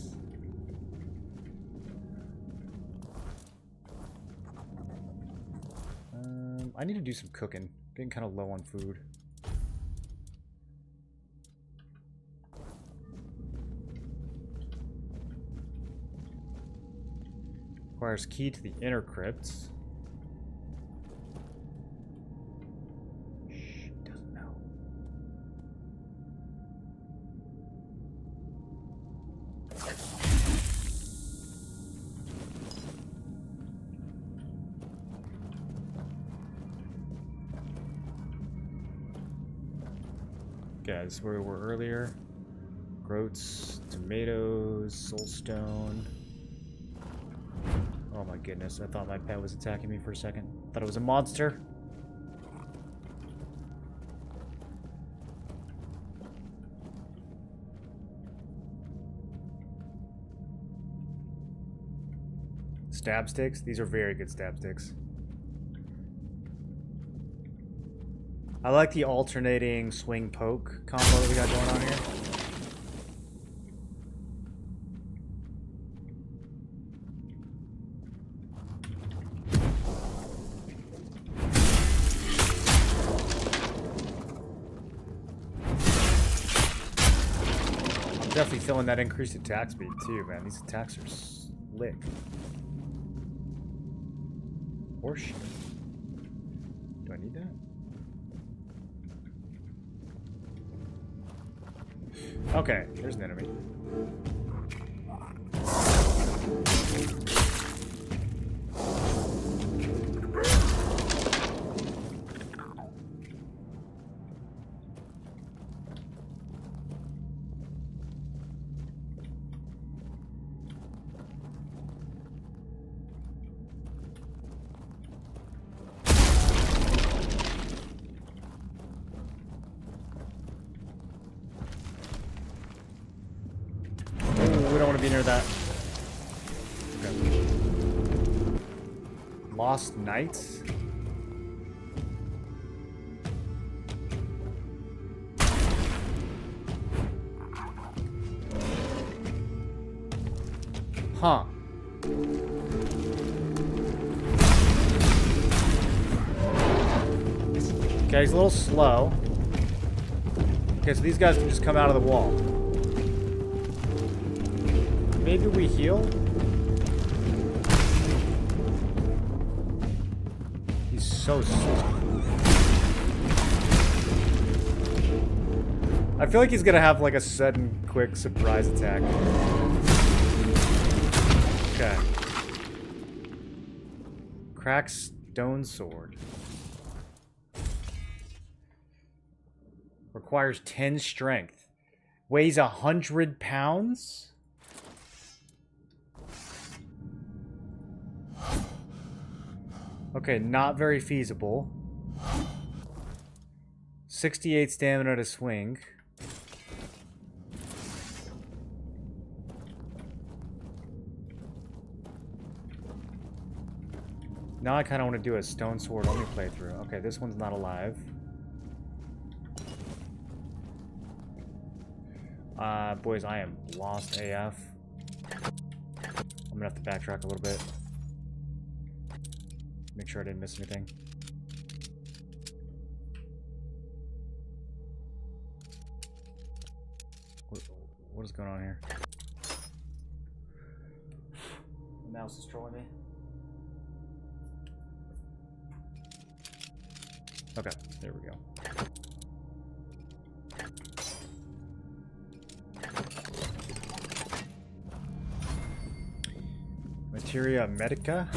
I need to do some cooking. Getting kind of low on food. Requires key to the inner crypts. Shh, doesn't know. Okay, this is where we were earlier. Groats, tomatoes, soulstone. Oh my goodness, I thought my pet was attacking me for a second. Thought it was a monster. Stab sticks? These are very good stab sticks. I like the alternating swing poke combo that we got going on here. Definitely feeling that increased attack speed too, man. These attacks are slick. Horseshit. Do I need that? Okay, there's an enemy. be near that. Okay. Lost Knights? Huh. Okay, he's a little slow. Okay, so these guys can just come out of the wall. Maybe we heal? He's so slow. I feel like he's gonna have like a sudden, quick surprise attack. Okay. Crack stone sword. Requires 10 strength. Weighs 100 pounds? Okay, not very feasible. 68 stamina to swing. Now I kind of want to do a stone sword only playthrough. Okay, this one's not alive. Boys, I am lost AF. I'm gonna have to backtrack a little bit. Make sure I didn't miss anything. What is going on here? The mouse is trolling me. Okay, there we go. Materia Medica.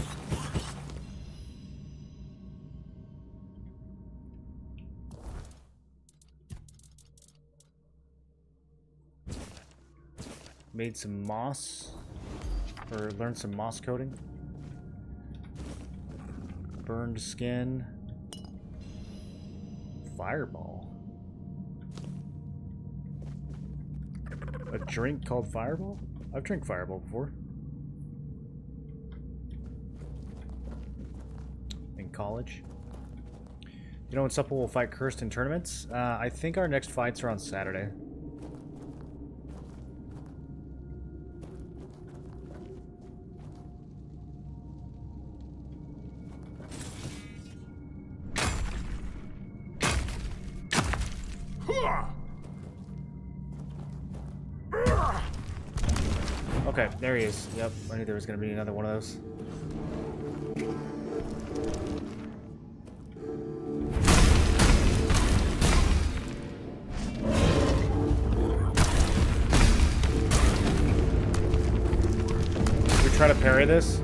Made some moss, or learned some moss coding. Burned skin. Fireball. A drink called Fireball? I've drank Fireball before. In college. You know when Supple will fight Cursed in tournaments? I think our next fights are on Saturday. Okay, there he is. Yep, I knew there was going to be another one of those. Should we try to parry this?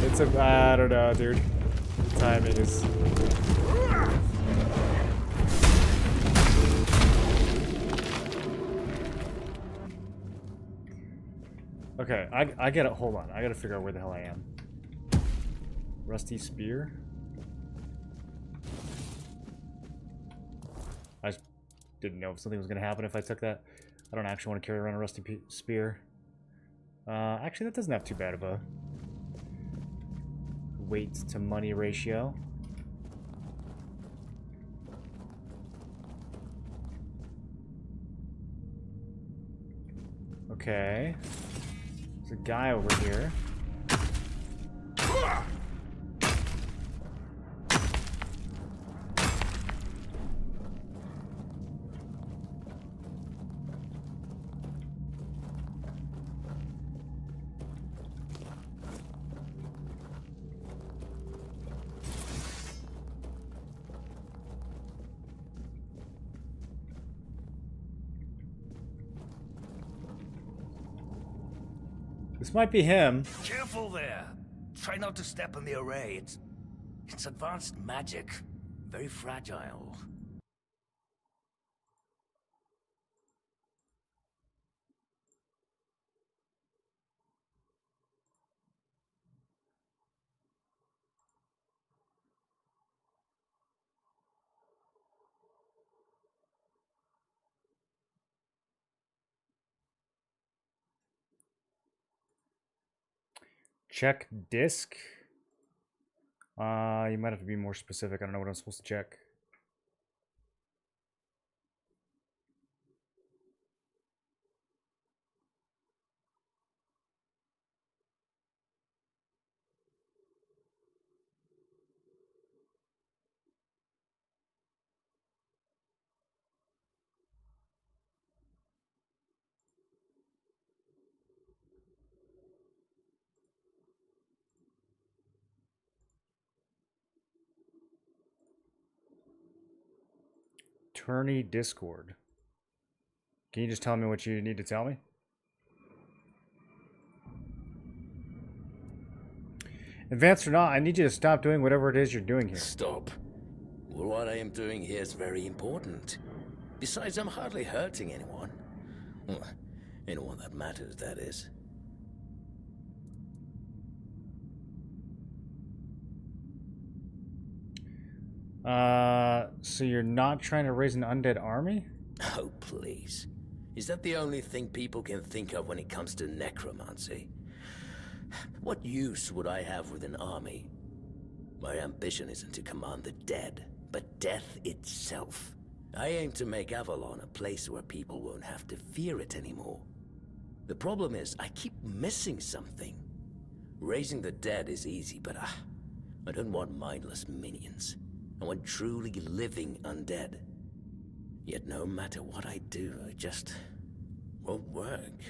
It's a... I don't know, dude. The timing is... Okay, I gotta, hold on. I gotta figure out where the hell I am. Rusty spear? I just didn't know if something was gonna happen if I took that. I don't actually want to carry around a rusty spear. Actually, that doesn't have too bad of a weight to money ratio. Okay. There's a guy over here. This might be him. Careful there. Try not to step on the array. It's advanced magic. Very fragile. Check disc. You might have to be more specific. I don't know what I'm supposed to check. Tourney Discord. Can you just tell me what you need to tell me? Advanced or not, I need you to stop doing whatever it is you're doing here. Stop. Well, what I am doing here is very important. Besides, I'm hardly hurting anyone. Well, anyone that matters, that is. So you're not trying to raise an undead army? Oh, please. Is that the only thing people can think of when it comes to necromancy? What use would I have with an army? My ambition isn't to command the dead, but death itself. I aim to make Avalon a place where people won't have to fear it anymore. The problem is, I keep missing something. Raising the dead is easy, but I don't want mindless minions. I want truly living undead. Yet no matter what I do, it just won't work.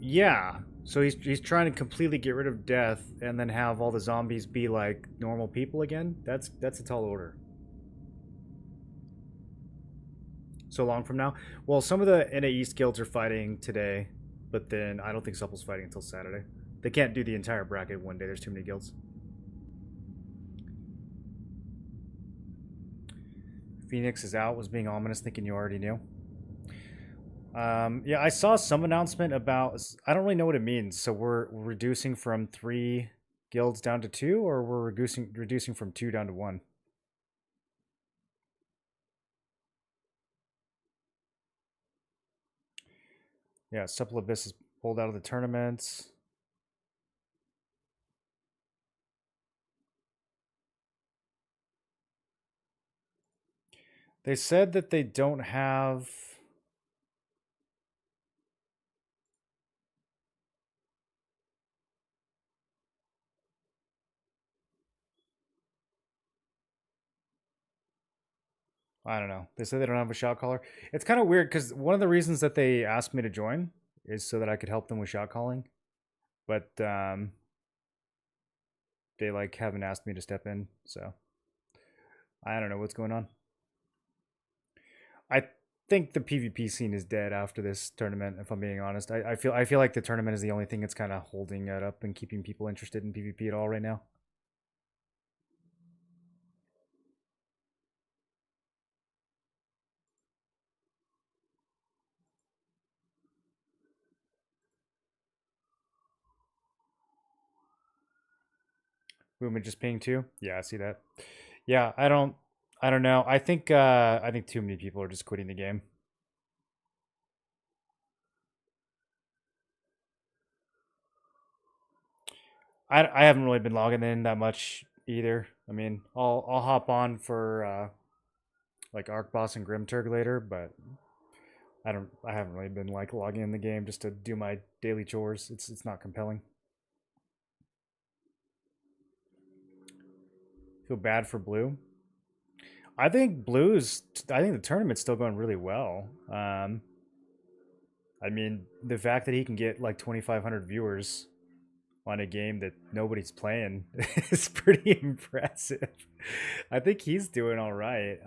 Yeah. So he's trying to completely get rid of death and then have all the zombies be like normal people again? That's a tall order. So long from now? Well, some of the NA East guilds are fighting today, but then I don't think Supple's fighting until Saturday. They can't do the entire bracket one day. There's too many guilds. Phoenix is out, was being ominous, thinking you already knew. Yeah, I saw some announcement about, I don't really know what it means. So we're reducing from 3 guilds down to 2, or we're reducing from 2 down to 1? Yeah, Supple Abyss is pulled out of the tournaments. They said that they don't have... I don't know. They said they don't have a shot caller. It's kind of weird because one of the reasons that they asked me to join is so that I could help them with shot calling. But they like haven't asked me to step in, so I don't know what's going on. I think the PvP scene is dead after this tournament, if I'm being honest. I feel like the tournament is the only thing that's kind of holding it up and keeping people interested in PvP at all right now. Movement just ping too. Yeah, I see that. Yeah, I don't know. I think too many people are just quitting the game. I haven't really been logging in that much either. I mean, I'll hop on for like Arc Boss and Grimturg later, but I haven't really been like logging in the game just to do my daily chores. It's not compelling. Feel bad for Blue. I think the tournament's still going really well. I mean, the fact that he can get like 2,500 viewers on a game that nobody's playing is pretty impressive. I think he's doing all right.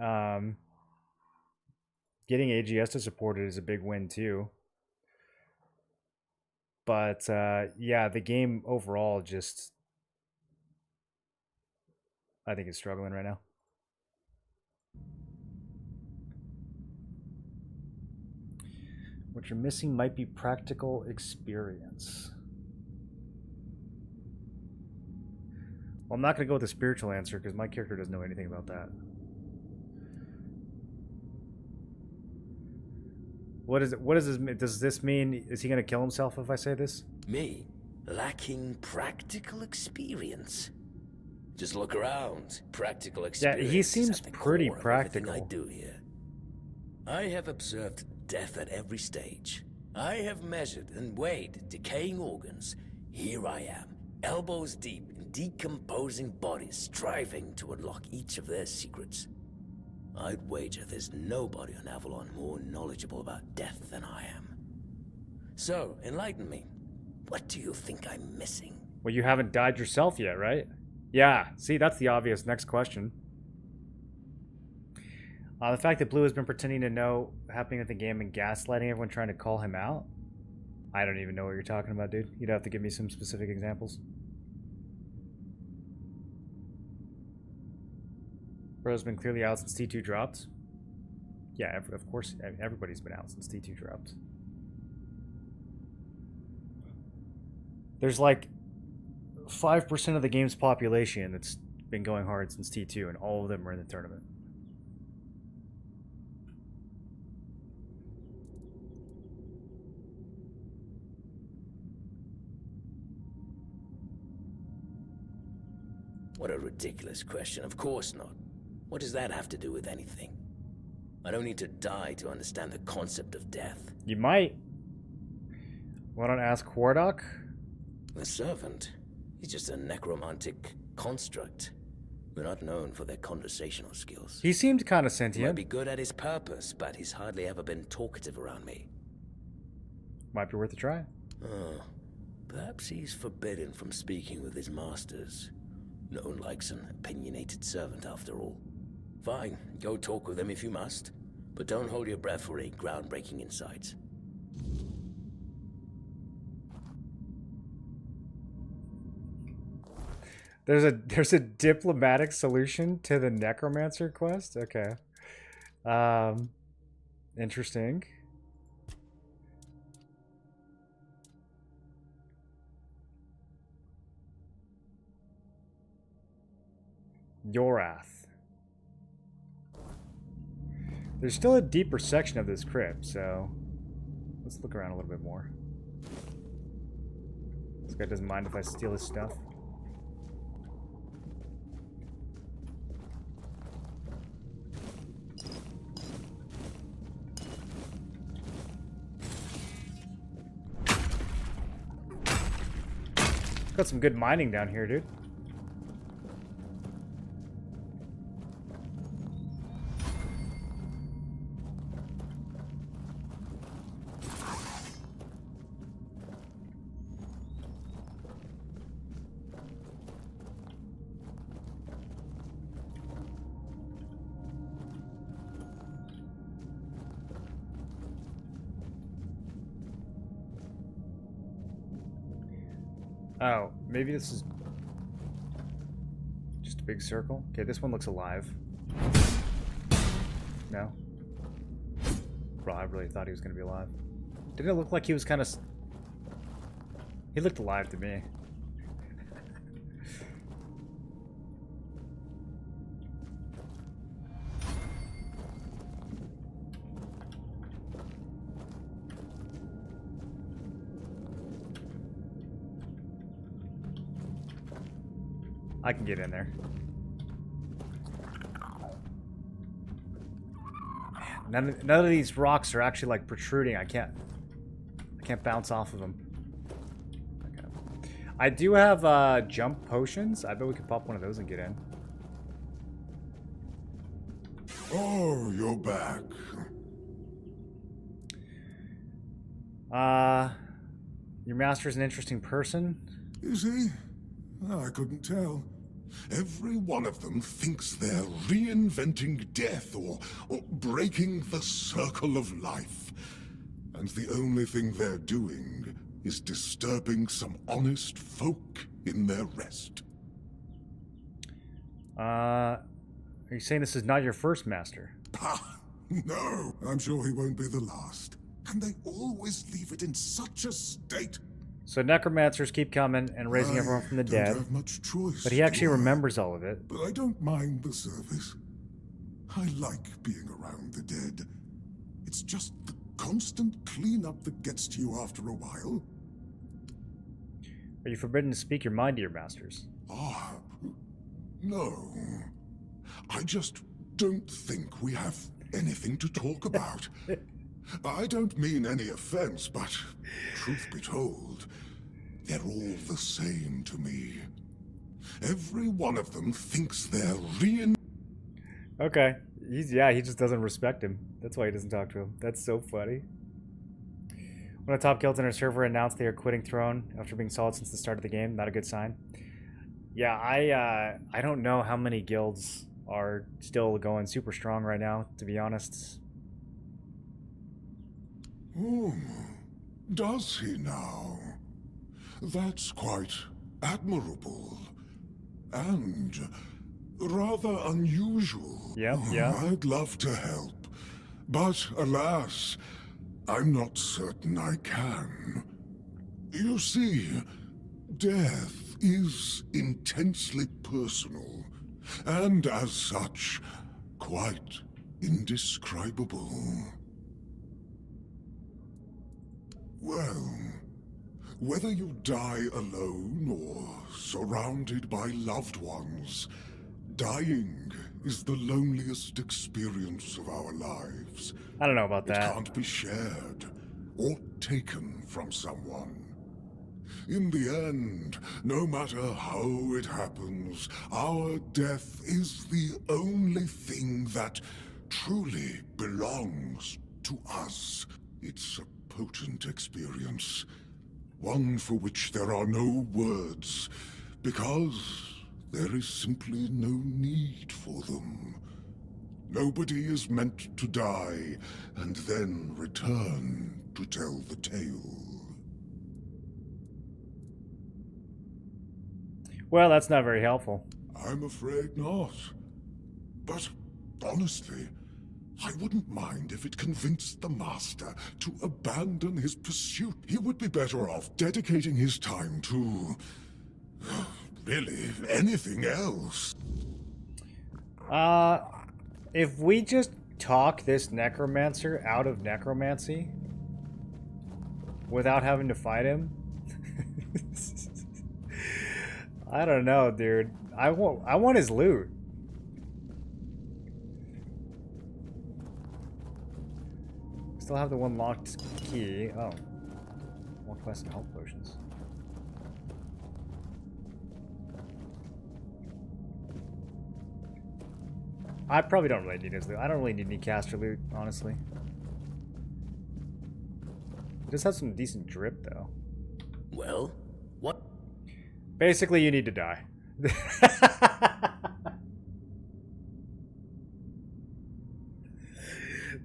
Getting AGS to support it is a big win too. But yeah, the game overall just, I think it's struggling right now. What you're missing might be practical experience. Well, I'm not going to go with the spiritual answer because my character doesn't know anything about that. What is it? What does this mean? Does this mean is he gonna kill himself if I say this? Me, lacking practical experience. Just look around. Practical experience. Yeah, he seems is at the pretty core of everything practical. I do here. I have observed death at every stage. I have measured and weighed decaying organs. Here I am, elbows deep in decomposing bodies, striving to unlock each of their secrets. I'd wager there's nobody on Avalon more knowledgeable about death than I am. So, enlighten me. What do you think I'm missing? Well, you haven't died yourself yet, right? Yeah. See, that's the obvious next question. The fact that Blue has been pretending to know happening at the game and gaslighting everyone trying to call him out. I don't even know what you're talking about, dude. You'd have to give me some specific examples. Bro's been clearly out since T2 dropped. Yeah, of course, everybody's been out since T2 dropped. There's like 5% of the game's population that's been going hard since T2, and all of them are in the tournament. What a ridiculous question. Of course not. What does that have to do with anything? I don't need to die to understand the concept of death. You might. Why don't I ask Hordock? The servant. He's just a necromantic construct. We're not known for their conversational skills. He seemed kind of He sentient. might be good at his purpose, but he's hardly ever been talkative around me. Might be worth a try. Oh, perhaps he's forbidden from speaking with his masters. Known likes an opinionated servant, after all. Fine, go talk with him if you must, but don't hold your breath for any groundbreaking insights. There's a diplomatic solution to the necromancer quest. Okay. Interesting. Yorath. There's still a deeper section of this crypt, so let's look around a little bit more. This guy doesn't mind if I steal his stuff. Got some good mining down here, dude. Oh, maybe this is just a big circle. Okay, this one looks alive. No? Bro, I really thought he was going to be alive. Didn't it look like he was kind of... He looked alive to me. I can get in there. Man, none of these rocks are actually like protruding. I can't bounce off of them. Okay. I do have jump potions. I bet we could pop one of those and get in. Oh, you're back. Your master's an interesting person. Is he? I couldn't tell. Every one of them thinks they're reinventing death or breaking the circle of life. And the only thing they're doing is disturbing some honest folk in their rest. Are you saying this is not your first master? Ah, no, I'm sure he won't be the last. And they always leave it in such a state. So necromancers keep coming and raising everyone from the dead. Don't have much choice, But he actually do I? remembers all of it. But I don't mind the service. I like being around the dead. It's just the constant cleanup that gets to you after a while? Are you forbidden to speak your mind to your masters? Ah, no. I just don't think we have anything to talk about. I don't mean any offense, but truth be told, they're all the same to me. Every one of them thinks they're Okay. He just doesn't respect him. That's why he doesn't talk to him. That's so funny. When a top guild in our server announced they are quitting Throne after being solid since the start of the game, not a good sign. Yeah, I don't know how many guilds are still going super strong right now, to be honest. Oh, does he now? That's quite admirable. And rather unusual. Yep, yeah. I'd love to help. But alas, I'm not certain I can. You see, death is intensely personal, and as such, quite indescribable. Well, whether you die alone or surrounded by loved ones, dying is the loneliest experience of our lives. I don't know about that. It can't be shared or taken from someone. In the end, no matter how it happens, our death is the only thing that truly belongs to us. It's a potent experience, one for which there are no words, because there is simply no need for them. Nobody is meant to die and then return to tell the tale. Well, that's not very helpful. I'm afraid not. But honestly, I wouldn't mind if it convinced the Master to abandon his pursuit. He would be better off dedicating his time to really anything else. If we just talk this necromancer out of necromancy without having to fight him, I don't know, dude. I want his loot. Still have the one locked key. Oh, more quests and health potions. I probably don't really need his loot. I don't really need any caster loot, honestly. It does have some decent drip, though. Well, what? Basically, you need to die.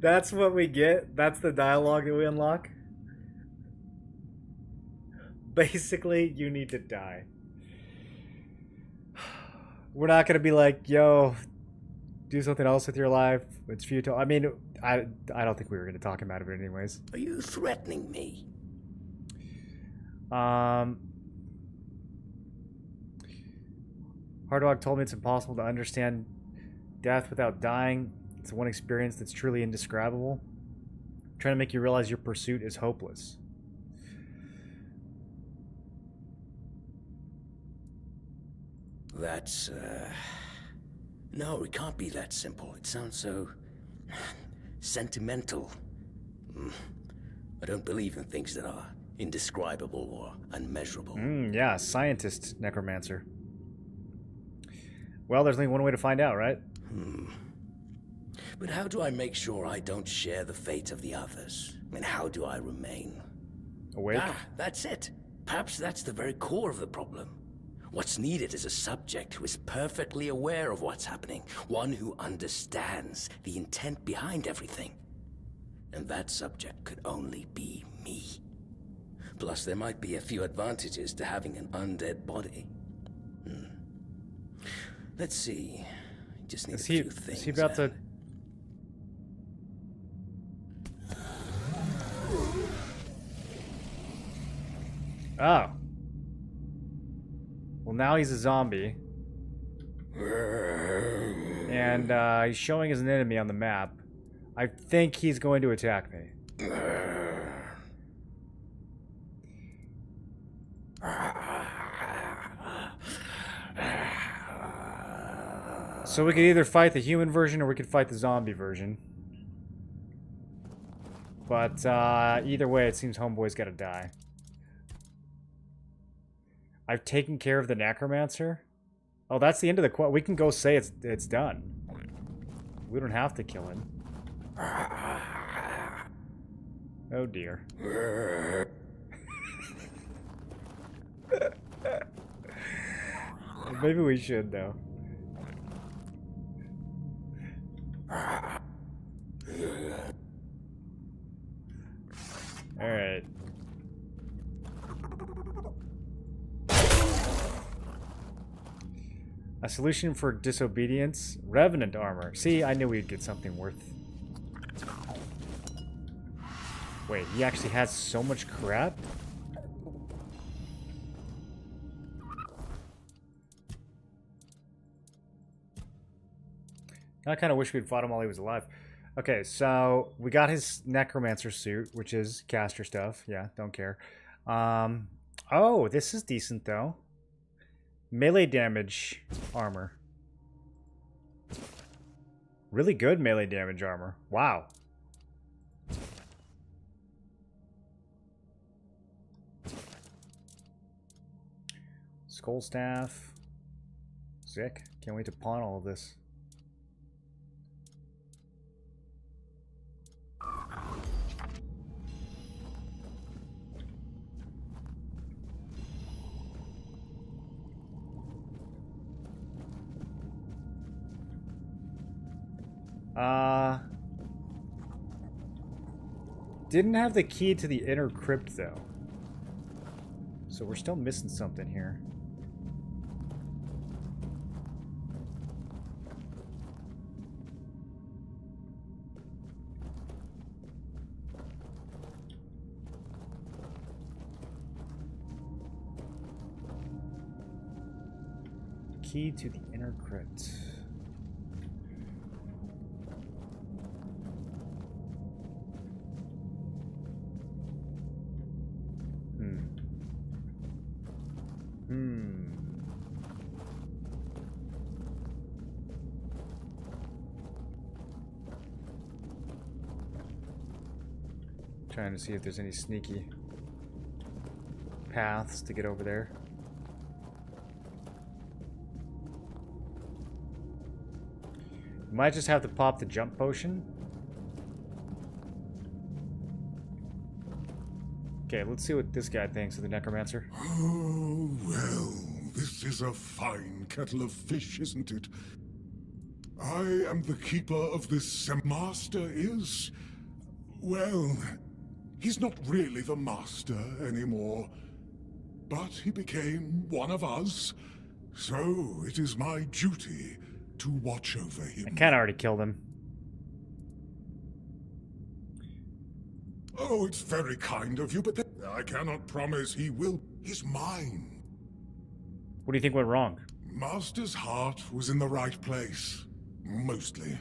That's what we get. That's the dialogue that we unlock. Basically, you need to die. We're not going to be like, yo, do something else with your life. It's futile. I mean, I don't think we were going to talk him out of it anyways. Are you threatening me? Hardwog told me it's impossible to understand death without dying. It's the one experience that's truly indescribable. I'm trying to make you realize your pursuit is hopeless. That's, No, it can't be that simple. It sounds so... sentimental. I don't believe in things that are indescribable or unmeasurable. Yeah, scientist necromancer. Well, there's only one way to find out, right? But how do I make sure I don't share the fate of the others? I mean, how do I remain awake? That's it. Perhaps that's the very core of the problem. What's needed is a subject who is perfectly aware of what's happening, one who understands the intent behind everything. And that subject could only be me. Plus, there might be a few advantages to having an undead body. Let's see. Just need a few things. Is he about to... Oh. Well, now he's a zombie. And he's showing as an enemy on the map. I think he's going to attack me. So we could either fight the human version or we could fight the zombie version. But either way, it seems Homeboy's gotta die. I've taken care of the necromancer. Oh, that's the end of the quest. We can go say it's done. We don't have to kill him. Oh dear. Maybe we should though. All right. A solution for disobedience? Revenant armor. See, I knew we'd get something worth. Wait, he actually has so much crap? I kind of wish we'd fought him while he was alive. Okay, so we got his necromancer suit, which is caster stuff. Yeah, don't care. Oh, this is decent though. Melee damage armor. Really good melee damage armor. Wow. Skull staff. Sick. Can't wait to pawn all of this. Didn't have the key to the inner crypt though. So we're still missing something here. Key to the inner crypt. Trying to see if there's any sneaky paths to get over there. Might just have to pop the jump potion. Okay, let's see what this guy thinks of the necromancer. Oh, well, this is a fine kettle of fish, isn't it? I am the keeper of this master is... well, he's not really the master anymore. But he became one of us, so it is my duty to watch over him. I kinda already killed him. Oh, it's very kind of you, but I cannot promise he will. He's mine. What do you think went wrong? Master's heart was in the right place, mostly.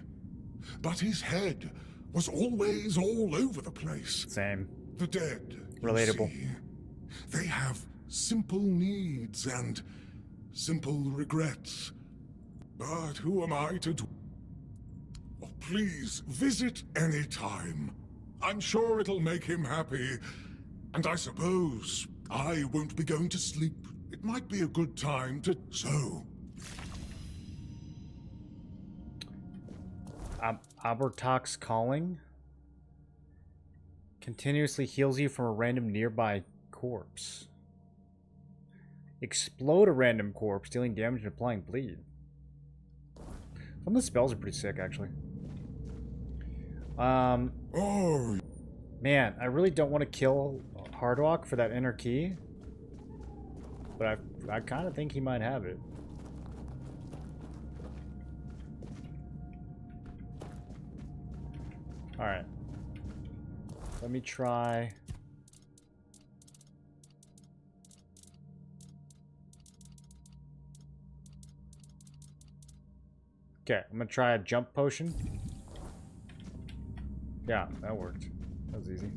But his head was always all over the place. Same. The dead, Relatable. you see, they have simple needs and simple regrets. But who am I to do? Oh, please, visit any time. I'm sure it'll make him happy. And I suppose I won't be going to sleep. It might be a good time to... So... Abertox calling? Continuously heals you from a random nearby corpse. Explode a random corpse, dealing damage and applying bleed. Some of the spells are pretty sick, actually. Oh, man, I really don't want to kill Hardwalk for that inner key, but I kind of think he might have it. All right, let me try. Okay, I'm gonna try a jump potion. Yeah, that worked. That was easy.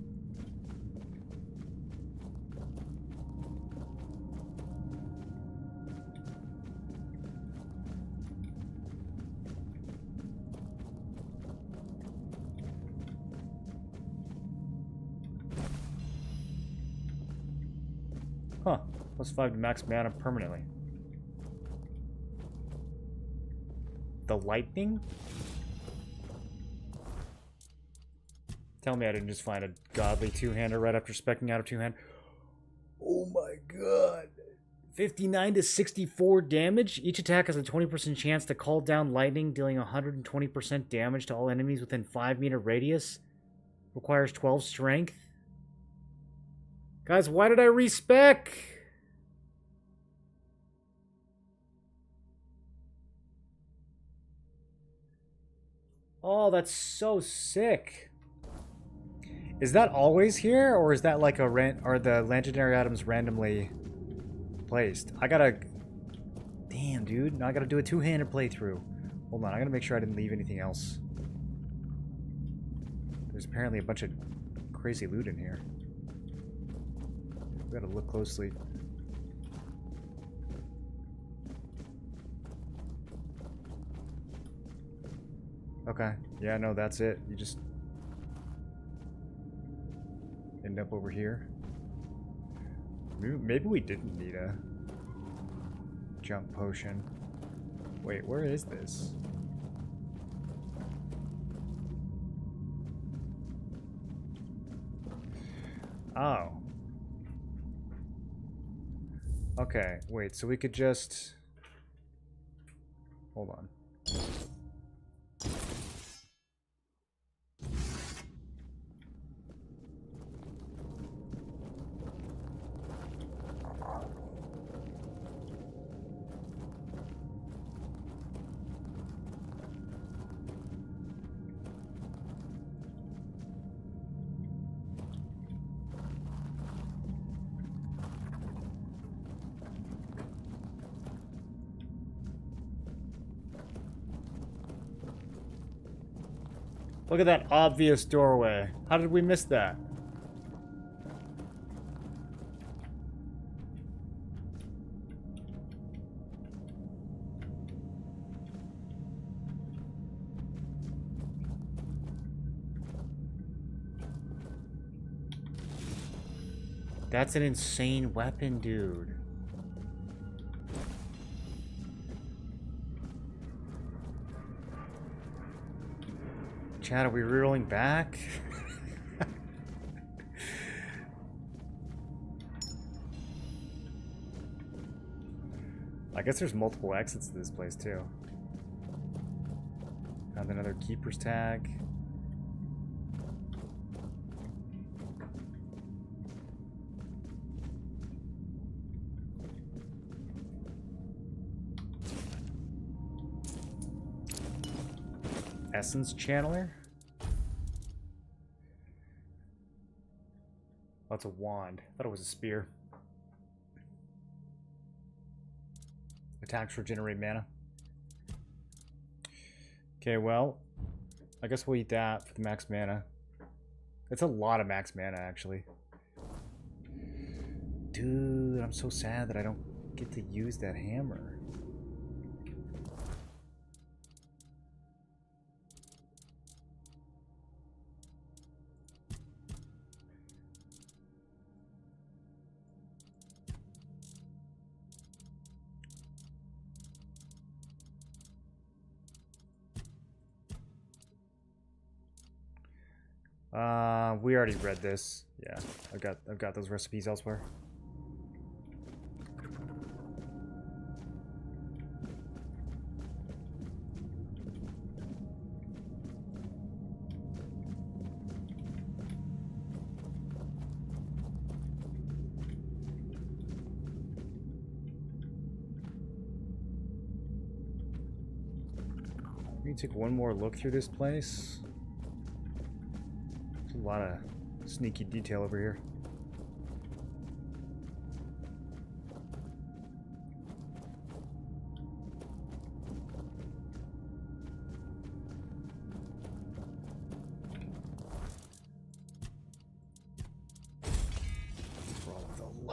Huh. +5 to max mana permanently. The lightning? Tell me I didn't just find a godly two-hander right after specking out a two-hand. Oh my god. 59 to 64 damage. Each attack has a 20% chance to call down lightning, dealing 120% damage to all enemies within 5-meter radius. Requires 12 strength. Guys, why did I respec? Oh, that's so sick. Is that always here, or is that like a are the legendary items randomly placed? I gotta... Damn, dude. Now I gotta do a two-handed playthrough. Hold on, I gotta make sure I didn't leave anything else. There's apparently a bunch of crazy loot in here. We gotta look closely. Okay. Yeah, no, that's it. You just end up over here. Maybe we didn't need a jump potion. Wait, where is this? Oh. Okay, wait, so we could just... Hold on. Look at that obvious doorway. How did we miss that? That's an insane weapon, dude. Chad, are we rerolling back? I guess there's multiple exits to this place too. Found another keeper's tag. Essence channeler? Oh, it's a wand. I thought it was a spear. Attacks regenerate mana. Okay, well, I guess we'll eat that for the max mana. It's a lot of max mana, actually. Dude, I'm so sad that I don't get to use that hammer. We already read this. Yeah, I've got those recipes elsewhere. Let me take one more look through this place. A lot of sneaky detail over here.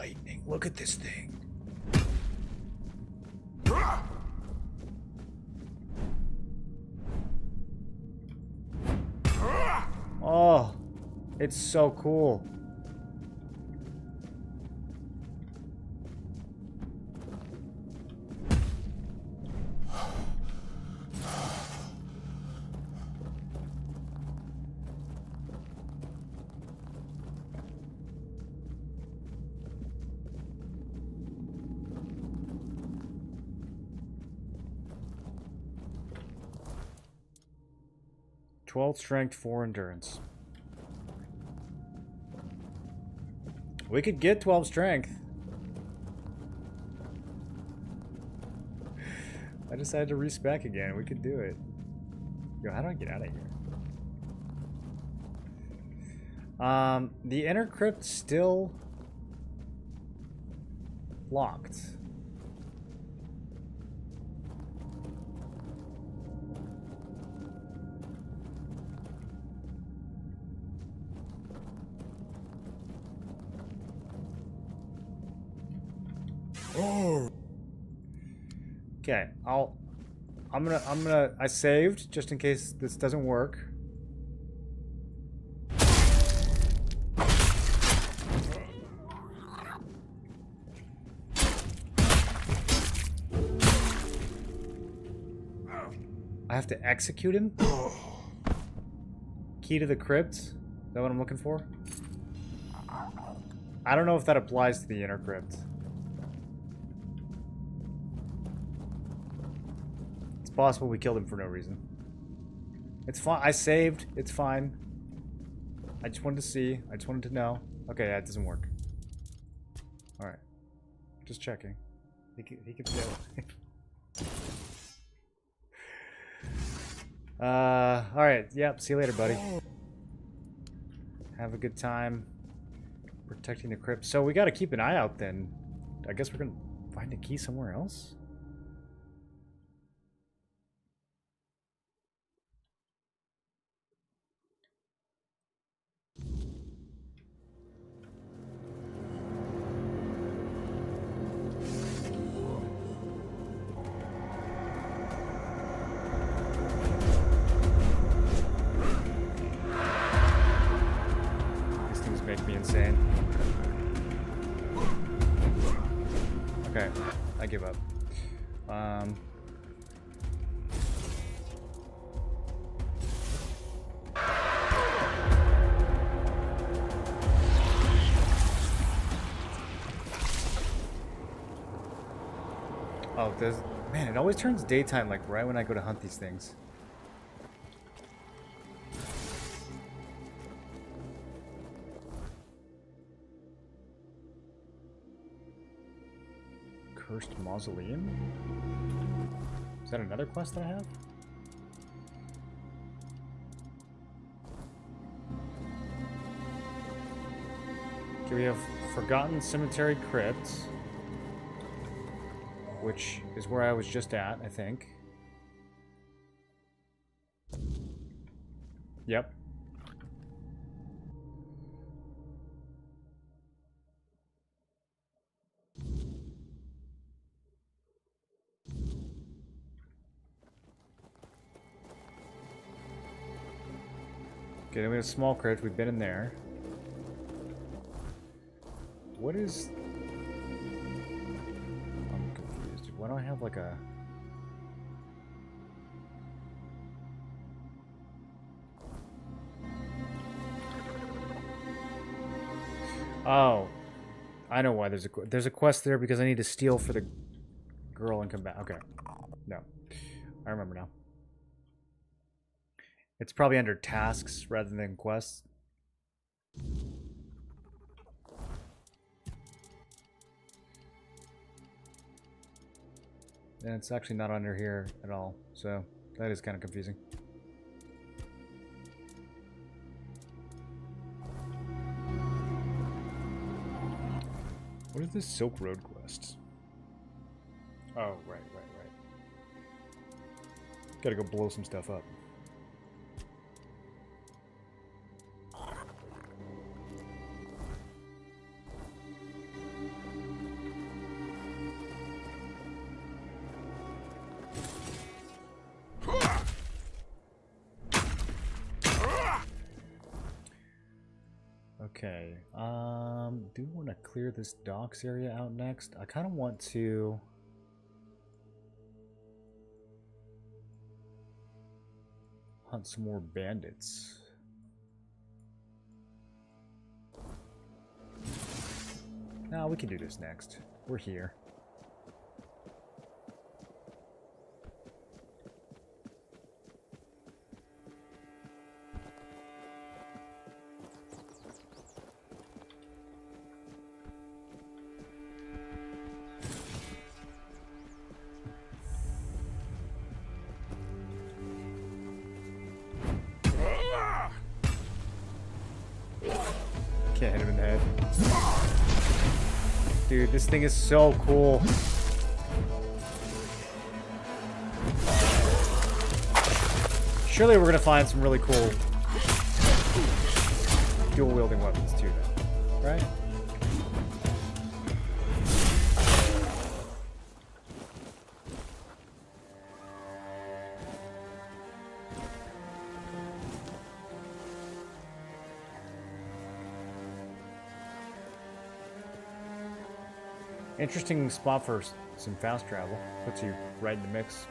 lightning. Look at this thing. Oh, it's so cool. "12 strength, 4 endurance." We could get 12 strength. I decided to respec again. We could do it. Yo, how do I get out of here? The inner crypt still locked. Oh. Okay, I saved just in case this doesn't work. I have to execute him? Key to the crypt? Is that what I'm looking for? I don't know if that applies to the inner crypt. It's possible we killed him for no reason. It's fine. I saved. It's fine. I just wanted to see. I just wanted to know. Okay, yeah, it doesn't work. Alright. Just checking. He can stay. Alright. Yep. See you later, buddy. Have a good time protecting the crypt. So we gotta keep an eye out then. I guess we're gonna find a key somewhere else? Make me insane. Okay, I give up. Oh, man, it always turns daytime like right when I go to hunt these things. Cursed Mausoleum? Is that another quest that I have? Okay, we have Forgotten Cemetery Crypt, which is where I was just at, I think. Yep. Okay, then we have a small crypt. We've been in there. What is... I'm confused. Why don't I have like a... Oh. I know why there's a quest there because I need to steal for the girl and come back. Okay. No. I remember now. It's probably under tasks rather than quests. And it's actually not under here at all, so that is kind of confusing. What is this Silk Road quest? Oh, right. Gotta go blow some stuff up. Okay. Do want to clear this docks area out next. I kind of want to. Hunt some more bandits. No, we can do this next. We're here. Can't hit him in the head. Dude, this thing is so cool. Surely we're gonna find some really cool dual-wielding weapons too, though. Right? Interesting spot for some fast travel. Puts you right in the mix.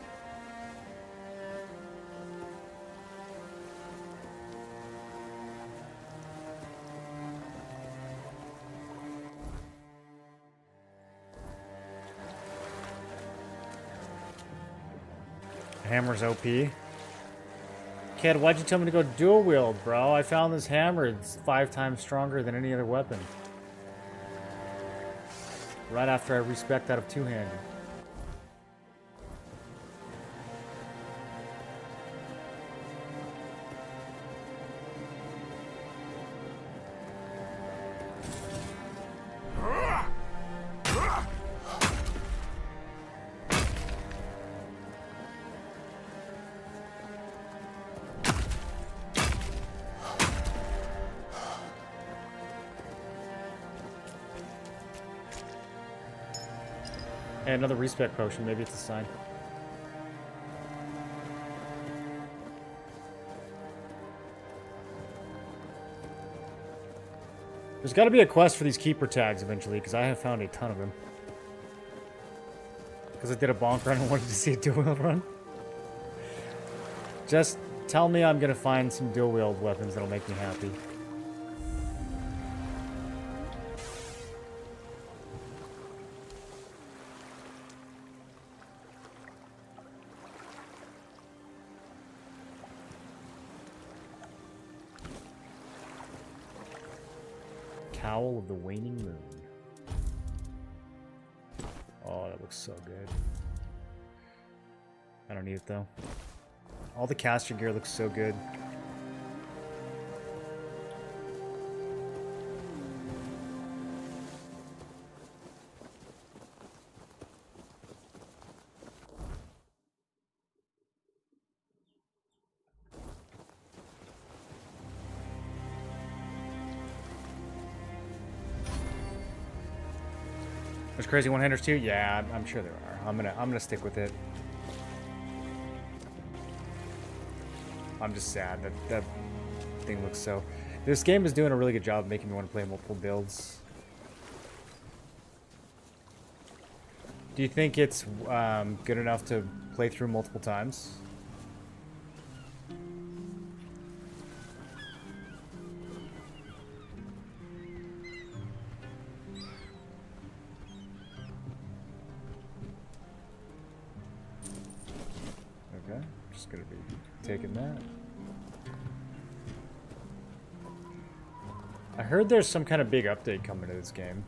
Hammer's OP. Kid, why'd you tell me to go dual wield, bro? I found this hammer. It's 5 times stronger than any other weapon. Right after I respec that of two-handed. Hey, another respec potion. Maybe it's a sign. There's got to be a quest for these keeper tags eventually, because I have found a ton of them. Because I did a bonk run and wanted to see a dual wield run. Just tell me I'm going to find some dual wield weapons that'll make me happy. Cowl of the Waning Moon. Oh, that looks so good. I don't need it though. All the caster gear looks so good. There's crazy one-handers too? Yeah, I'm sure there are. I'm gonna stick with it. I'm just sad that that thing looks so... This game is doing a really good job of making me want to play multiple builds. Do you think it's good enough to play through multiple times? Okay, just gonna be taking that. I heard there's some kind of big update coming to this game.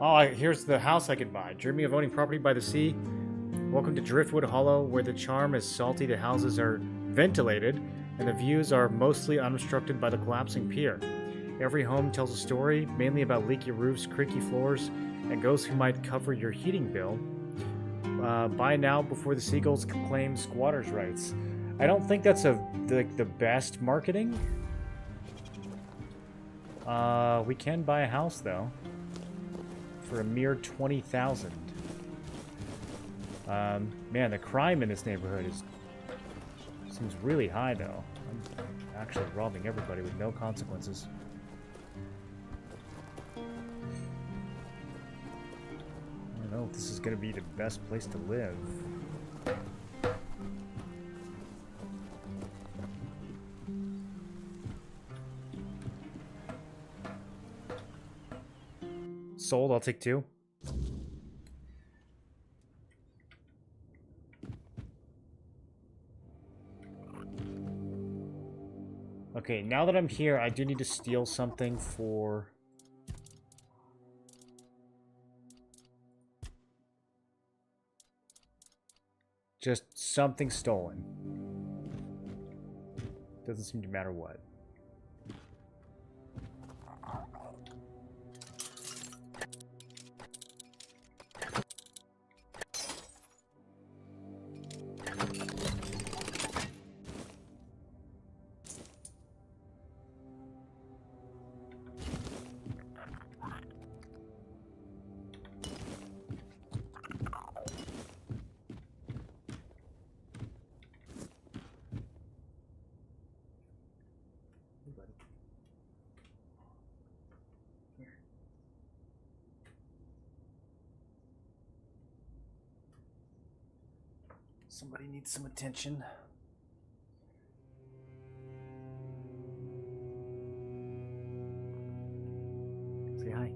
Oh, here's the house I could buy. Dreaming of owning property by the sea? Welcome to Driftwood Hollow, where the charm is salty, the houses are ventilated, and the views are mostly unobstructed by the collapsing pier. Every home tells a story, mainly about leaky roofs, creaky floors, and ghosts who might cover your heating bill. Buy now before the seagulls claim squatters' rights. I don't think that's the best marketing. We can buy a house though, for a mere 20,000. Man, the crime in this neighborhood seems really high, though. I'm actually robbing everybody with no consequences. I don't know if this is going to be the best place to live. Sold, I'll take 2. Okay, now that I'm here, I do need to steal something for... Just something stolen. Doesn't seem to matter what. Somebody needs some attention. Say hi.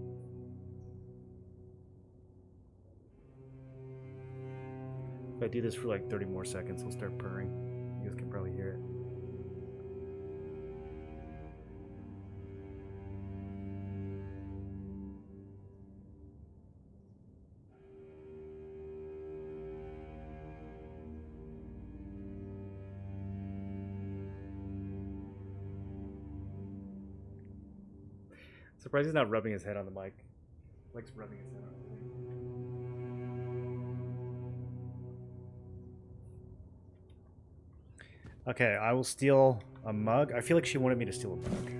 If I do this for like 30 more seconds, he'll start purring. You guys can probably hear it. Surprised he's not rubbing his head on the mic. Likes rubbing his head on the mic. Okay, I will steal a mug. I feel like she wanted me to steal a mug.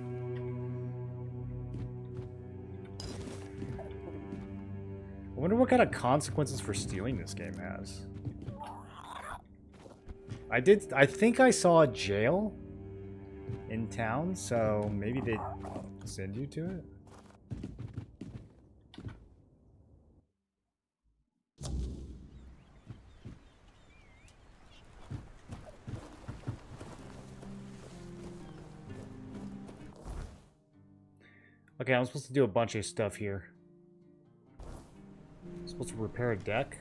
I wonder what kind of consequences for stealing this game has. I think I saw a jail in town, so maybe they'd send you to it? Okay, I'm supposed to do a bunch of stuff here. I'm supposed to repair a deck.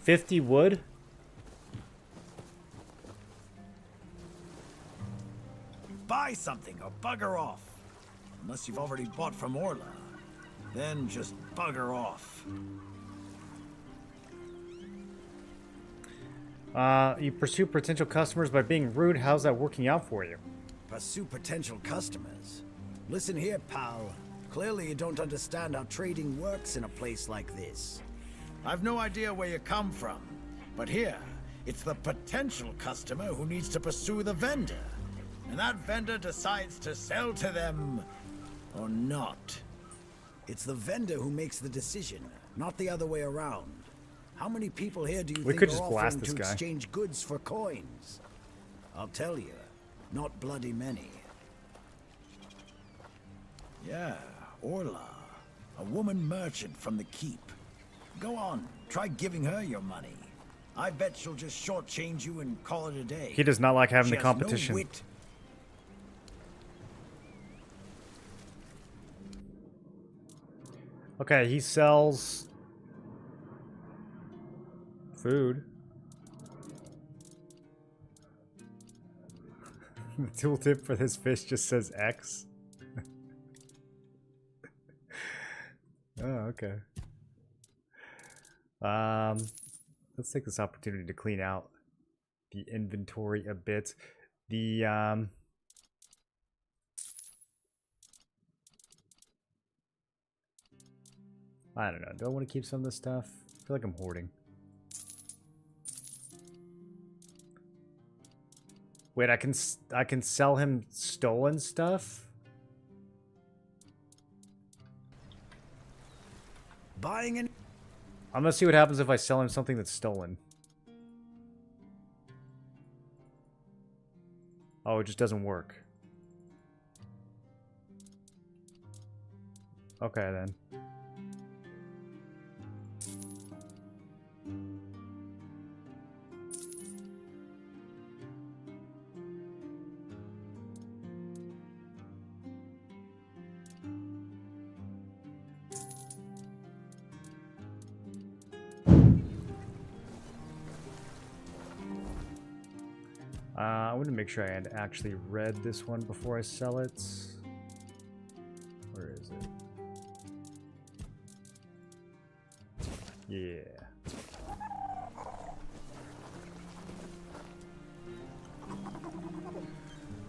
$50 wood? Buy something or bugger off. Unless you've already bought from Orla. Then just bugger off. You pursue potential customers by being rude. How's that working out for you? Pursue potential customers? Listen here, pal. Clearly you don't understand how trading works in a place like this. I've no idea where you come from, but here, it's the potential customer who needs to pursue the vendor. And that vendor decides to sell to them, or not. It's the vendor who makes the decision, not the other way around. How many people here do you think are offering to exchange goods for coins? I'll tell you, not bloody many. Yeah, Orla, a woman merchant from the keep. Go on, try giving her your money. I bet she'll just shortchange you and call it a day. He does not like having the She has competition. no wit. Okay, he sells food. The tooltip for this fish just says X. Oh, okay. Let's take this opportunity to clean out the inventory a bit. The I don't know. Do I want to keep some of this stuff? I feel like I'm hoarding. Wait, I can sell him stolen stuff? Buying an... I'm gonna see what happens if I sell him something that's stolen. Oh, it just doesn't work. Okay, then. I want to make sure I had actually read this one before I sell it. Where is it? Yeah.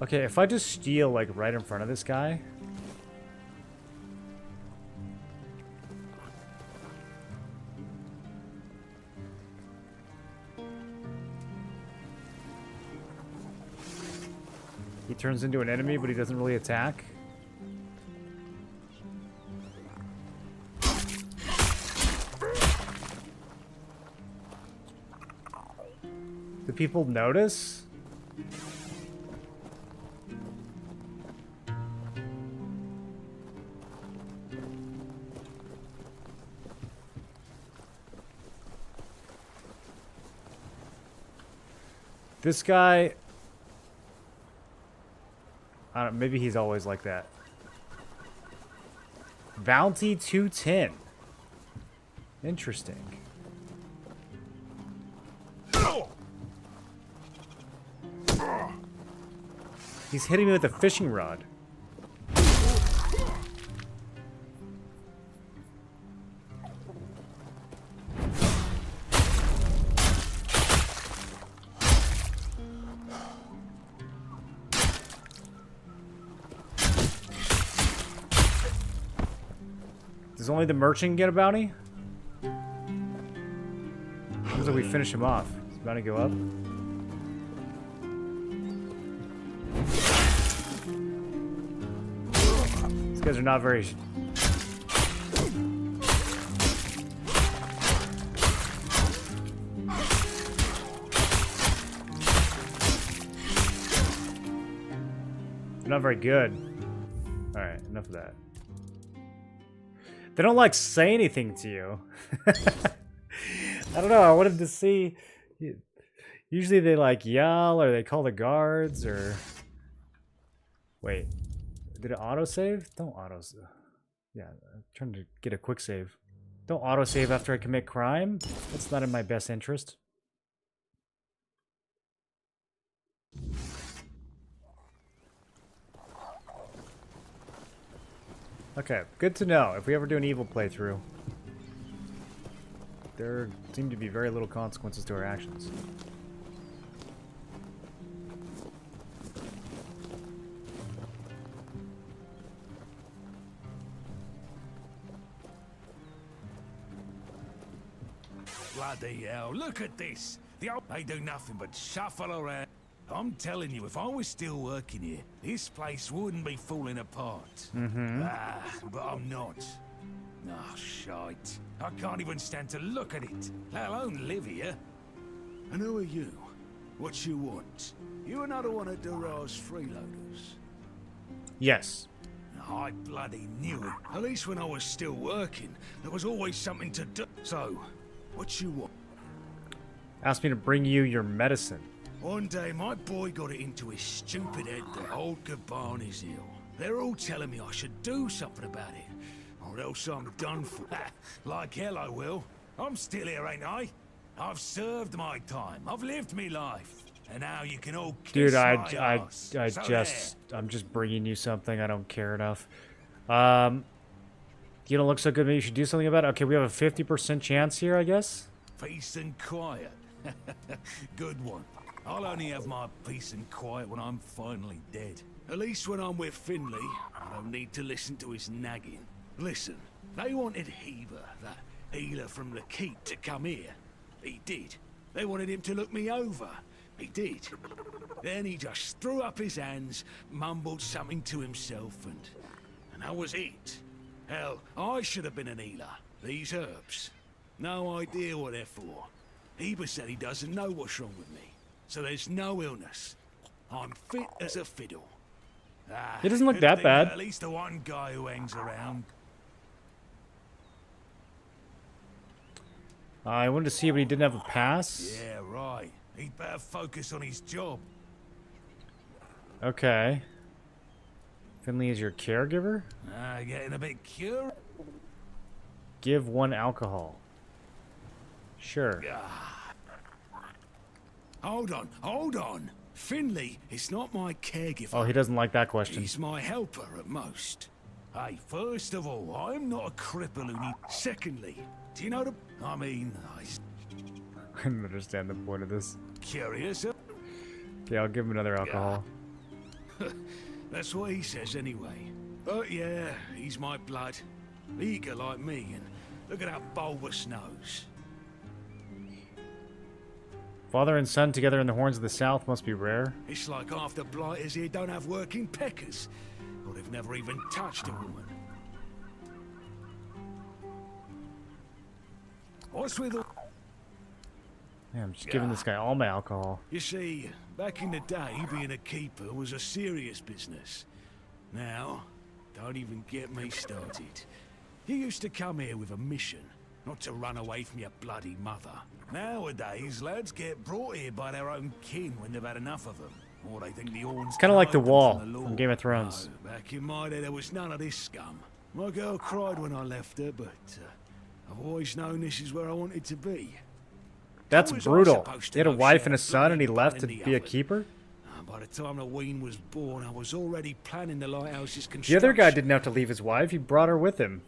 Okay, if I just steal, like, right in front of this guy... He turns into an enemy, but he doesn't really attack. Do people notice? This guy... I don't, maybe he's always like that. Bounty 210. Interesting. He's hitting me with a fishing rod. Does only the merchant get a bounty? Looks like we finish him off. Is the bounty go up? These guys are not very... They're not very good. Alright, enough of that. They don't like say anything to you. I don't know, I wanted to see... Usually they like yell or they call the guards or... Wait. Did it autosave? Don't autosave. Yeah, I'm trying to get a quick save. Don't autosave after I commit crime. That's not in my best interest. Okay, good to know. If we ever do an evil playthrough, there seem to be very little consequences to our actions. Bloody hell, look at this! They do nothing but shuffle around. I'm telling you, if I was still working here, this place wouldn't be falling apart. But I'm not. Oh, shite. I can't even stand to look at it, let alone live here. And who are you? What you want? You another one of Durar's freeloaders? Yes. I bloody knew it. At least when I was still working, there was always something to do. So, what you want? Asked me to bring you your medicine. One day, my boy got it into his stupid head that old Gaban is ill. They're all telling me I should do something about it, or else I'm done for. Like hell I will. I'm still here, ain't I? I've served my time. I've lived me life. And now you can all kiss Dude, my ass. I'm just bringing you something. I don't care enough. You don't look so good. Maybe you should do something about it. Okay, we have a 50% chance here, I guess. Peace and quiet. Good one. I'll only have my peace and quiet when I'm finally dead. At least when I'm with Finley, I don't need to listen to his nagging. Listen, they wanted Heber, that healer from the keep, to come here. He did. They wanted him to look me over. He did. Then he just threw up his hands, mumbled something to himself, and that was it. Hell, I should have been an healer. These herbs. No idea what they're for. Heber said he doesn't know what's wrong with me. So there's no illness. I'm fit as a fiddle. It doesn't look good that thing bad. At least the one guy who hangs around. I wanted to see, but he didn't have a pass. Yeah, right. He'd better focus on his job. Okay. Finley is your caregiver? Getting a bit curious. Give 1 alcohol. Sure. Hold on. Finley is not my caregiver. Oh, he doesn't like that question. He's my helper at most. Hey, first of all, I'm not a cripple who needs... Secondly, do you know the... I mean, I don't understand the point of this. Curious? Okay, I'll give him another alcohol. That's what he says anyway. But yeah, he's my blood. Eager like me, and look at that bulbous nose. Father and son together in the Horns of the South must be rare. It's like half the blighters here don't have working peckers. Or they've never even touched a woman. What's with all... Yeah, I'm just giving this guy all my alcohol. You see, back in the day, being a keeper was a serious business. Now, don't even get me started. You used to come here with a mission, not to run away from your bloody mother. Nowadays, lads get brought here by their own kin when they've had enough of them. Or they think the horns... It's kind of like the Wall from Game of Thrones. No, back in my day, there was none of this scum. My girl cried when I left her, but I've always known this is where I wanted to be. That's How was I brutal. supposed to He had a know wife she and a had son, and he bloody left to bun in be the a oven? keeper? By the time the Ween was born, I was already planning the lighthouse's The construction. other guy didn't have to leave his wife. He brought her with him.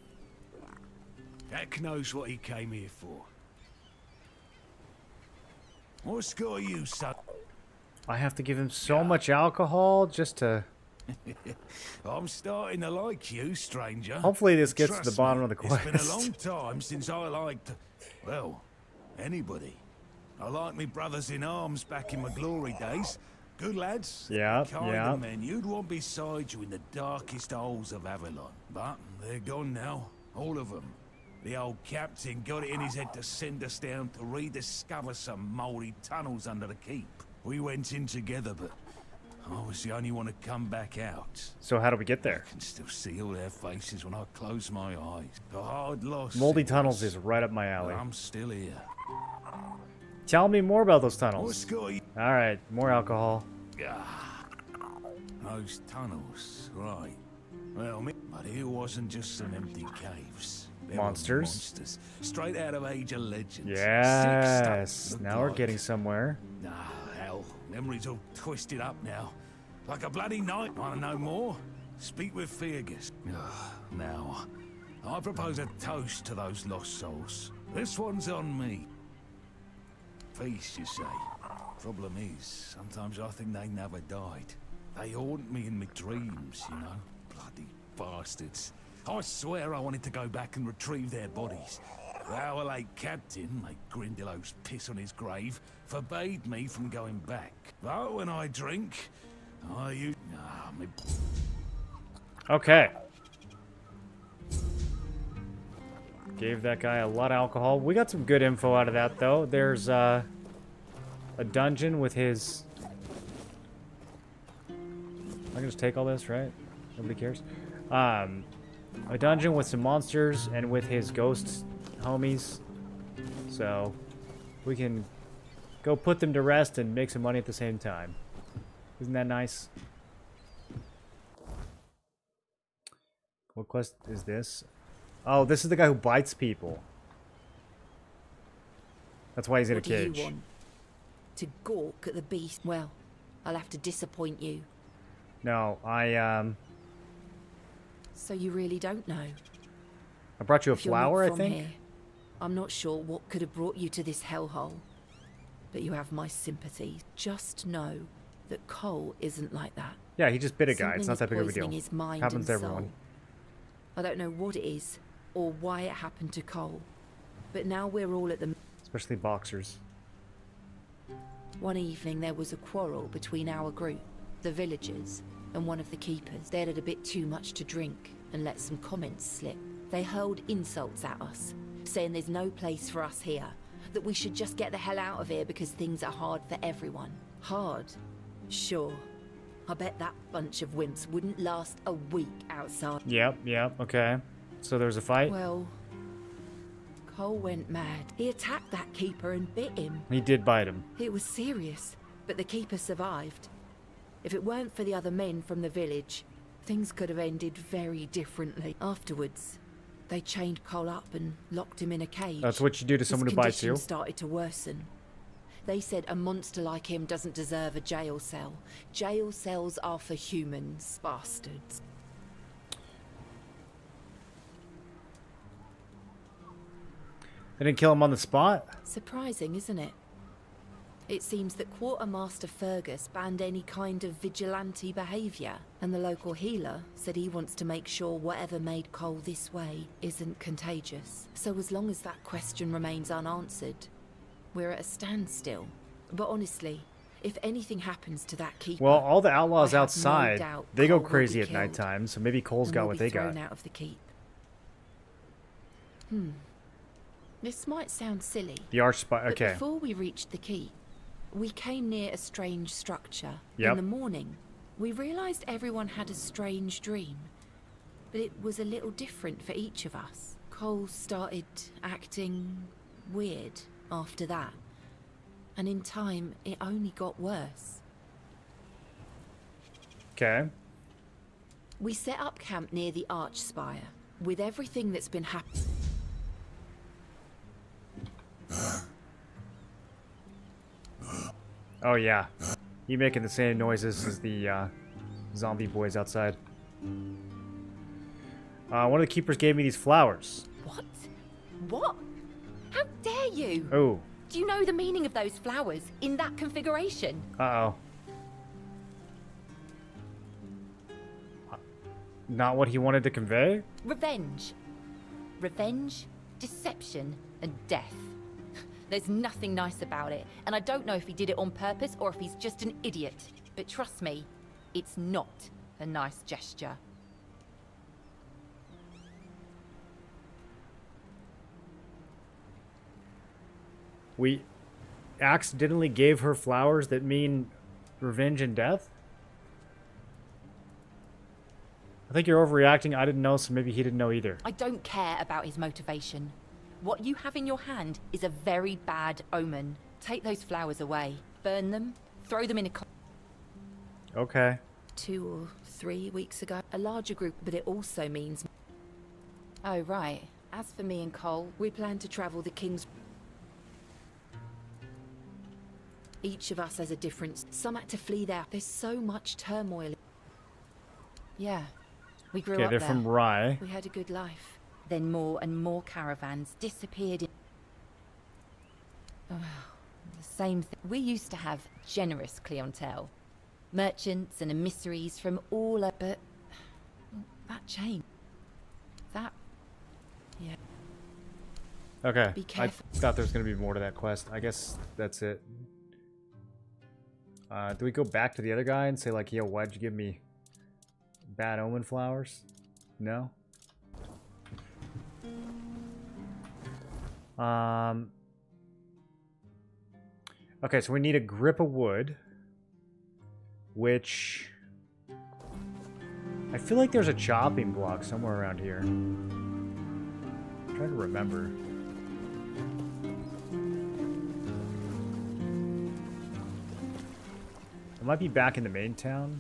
Heck knows what he came here for. What's got you, son? I have to give him so much alcohol just to... I'm starting to like you, stranger. Hopefully this gets to Trust the bottom me, of the It's been a quest. long time since I liked, well, anybody. I liked me brothers in arms back in my glory days. Good lads. Yeah, kind yeah. of men you'd want beside you in the darkest holes of Avalon. But they're gone now, all of them. The old captain got it in his head to send us down to rediscover some mouldy tunnels under the keep. We went in together, but I was the only one to come back out. So how do we get there? I can still see all their faces when I close my eyes. A hard loss. Moldy it Tunnels was, is right up my but alley. I'm still here. Tell me more about those What's tunnels. got you? Alright, more alcohol. Those tunnels, right. Well, but here wasn't just some empty caves. There were Monsters. Monsters. Straight out of Age of Legends. Yes, Six now we're getting somewhere. Hell, memory's all twisted up now. Like a bloody night. Wanna know more? Speak with Fergus. Now, I propose a toast to those lost souls. This one's on me. Feast, you say. Problem is, sometimes I think they never died. They haunt me in my dreams, you know? Bloody bastards. I swear I wanted to go back and retrieve their bodies. Our late captain, like Grindelows piss on his grave, forbade me from going back. But when I drink, I use... Okay. Gave that guy a lot of alcohol. We got some good info out of that, though. There's a dungeon with his... I can just take all this, right? Nobody cares. A dungeon with some monsters and with his ghost homies. So we can go put them to rest and make some money at the same time. Isn't that nice? What quest is this? Oh, this is the guy who bites people. That's why he's in a What do you cage. want? To gawk at the beast? Well, I'll have to disappoint you. No, So you really don't know? I brought you a If you're not flower, I from think. here, I'm not sure what could have brought you to this hellhole. But you have my sympathy. Just know that Cole isn't like that. Yeah, he just bit a guy. Something It's not is that big of a poisoning deal. his mind Happens and to everyone. soul. I don't know what it is or why it happened to Cole. But now we're all at the... Especially boxers. One evening there was a quarrel between our group, the villagers, and one of the keepers. They'd had a bit too much to drink and let some comments slip. They hurled insults at us, saying there's no place for us here, that we should just get the hell out of here because things are hard for everyone. Hard? Sure. I bet that bunch of wimps wouldn't last a week outside. Yep, okay. So there was a fight? Well, Cole went mad. He attacked that keeper and bit him. He did bite him. It was serious, but the keeper survived. If it weren't for the other men from the village, things could have ended very differently. Afterwards, they chained Cole up and locked him in a cage. That's what you do to someone who bites you. His condition started to worsen. They said a monster like him doesn't deserve a jail cell. Jail cells are for humans, bastards. They didn't kill him on the spot? Surprising, isn't it? It seems that Quartermaster Fergus banned any kind of vigilante behaviour, and the local healer said he wants to make sure whatever made Cole this way isn't contagious. So as long as that question remains unanswered, we're at a standstill. But honestly, if anything happens to that keeper, well, all the outlaws I have outside, no doubt they go Cole will be crazy at killed, nighttime, so maybe Cole's and got will what be they thrown got. out of the keep. This might sound silly. The Archspire, okay. But before we reached the keep, we came near a strange structure. Yep. In the morning, we realised everyone had a strange dream, but it was a little different for each of us. Cole started acting weird after that, and in time, it only got worse. Okay. We set up camp near the Archspire, with everything that's been happening. Oh yeah, you making the same noises as the zombie boys outside. One of the keepers gave me these flowers. What? What? How dare you? Oh. Do you know the meaning of those flowers in that configuration? Uh-oh. Not what he wanted to convey? Revenge. Revenge, deception, and death. There's nothing nice about it, and I don't know if he did it on purpose or if he's just an idiot. But trust me, it's not a nice gesture. We accidentally gave her flowers that mean revenge and death? I think you're overreacting. I didn't know, so maybe he didn't know either. I don't care about his motivation. What you have in your hand is a very bad omen. Take those flowers away. Burn them. Throw them in a... Okay. 2 or 3 weeks ago. A larger group, but it also means... Oh, right. As for me and Cole... We plan to travel the King's... Each of us has a difference. Some had to flee there. There's so much turmoil. Yeah. We grew Okay, up they're there. from Rye. We had a good life. Then more and more caravans disappeared in... Oh, the same thing. We used to have generous clientele. Merchants and emissaries from all over... But that changed. That... Yeah. Okay. Be I careful. thought there was going to be more to that quest. I guess that's it. Do we go back to the other guy and say, like, yo, why'd you give me bad omen flowers? No? Okay, so we need a grip of wood, which I feel like there's a chopping block somewhere around here. I'm trying to remember. It might be back in the main town.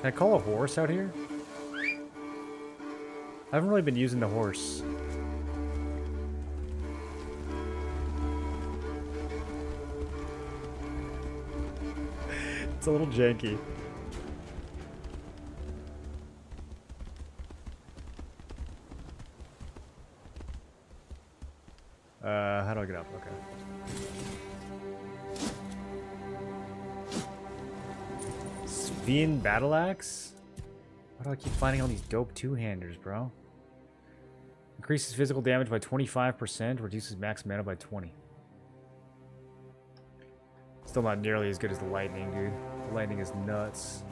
Can I call a horse out here? I haven't really been using the horse. It's a little janky. How do I get up? Okay. Svian battle axe? Why do I keep finding all these dope two-handers, bro? Increases physical damage by 25%, reduces max mana by 20. Still not nearly as good as the lightning, dude. The lightning is nuts.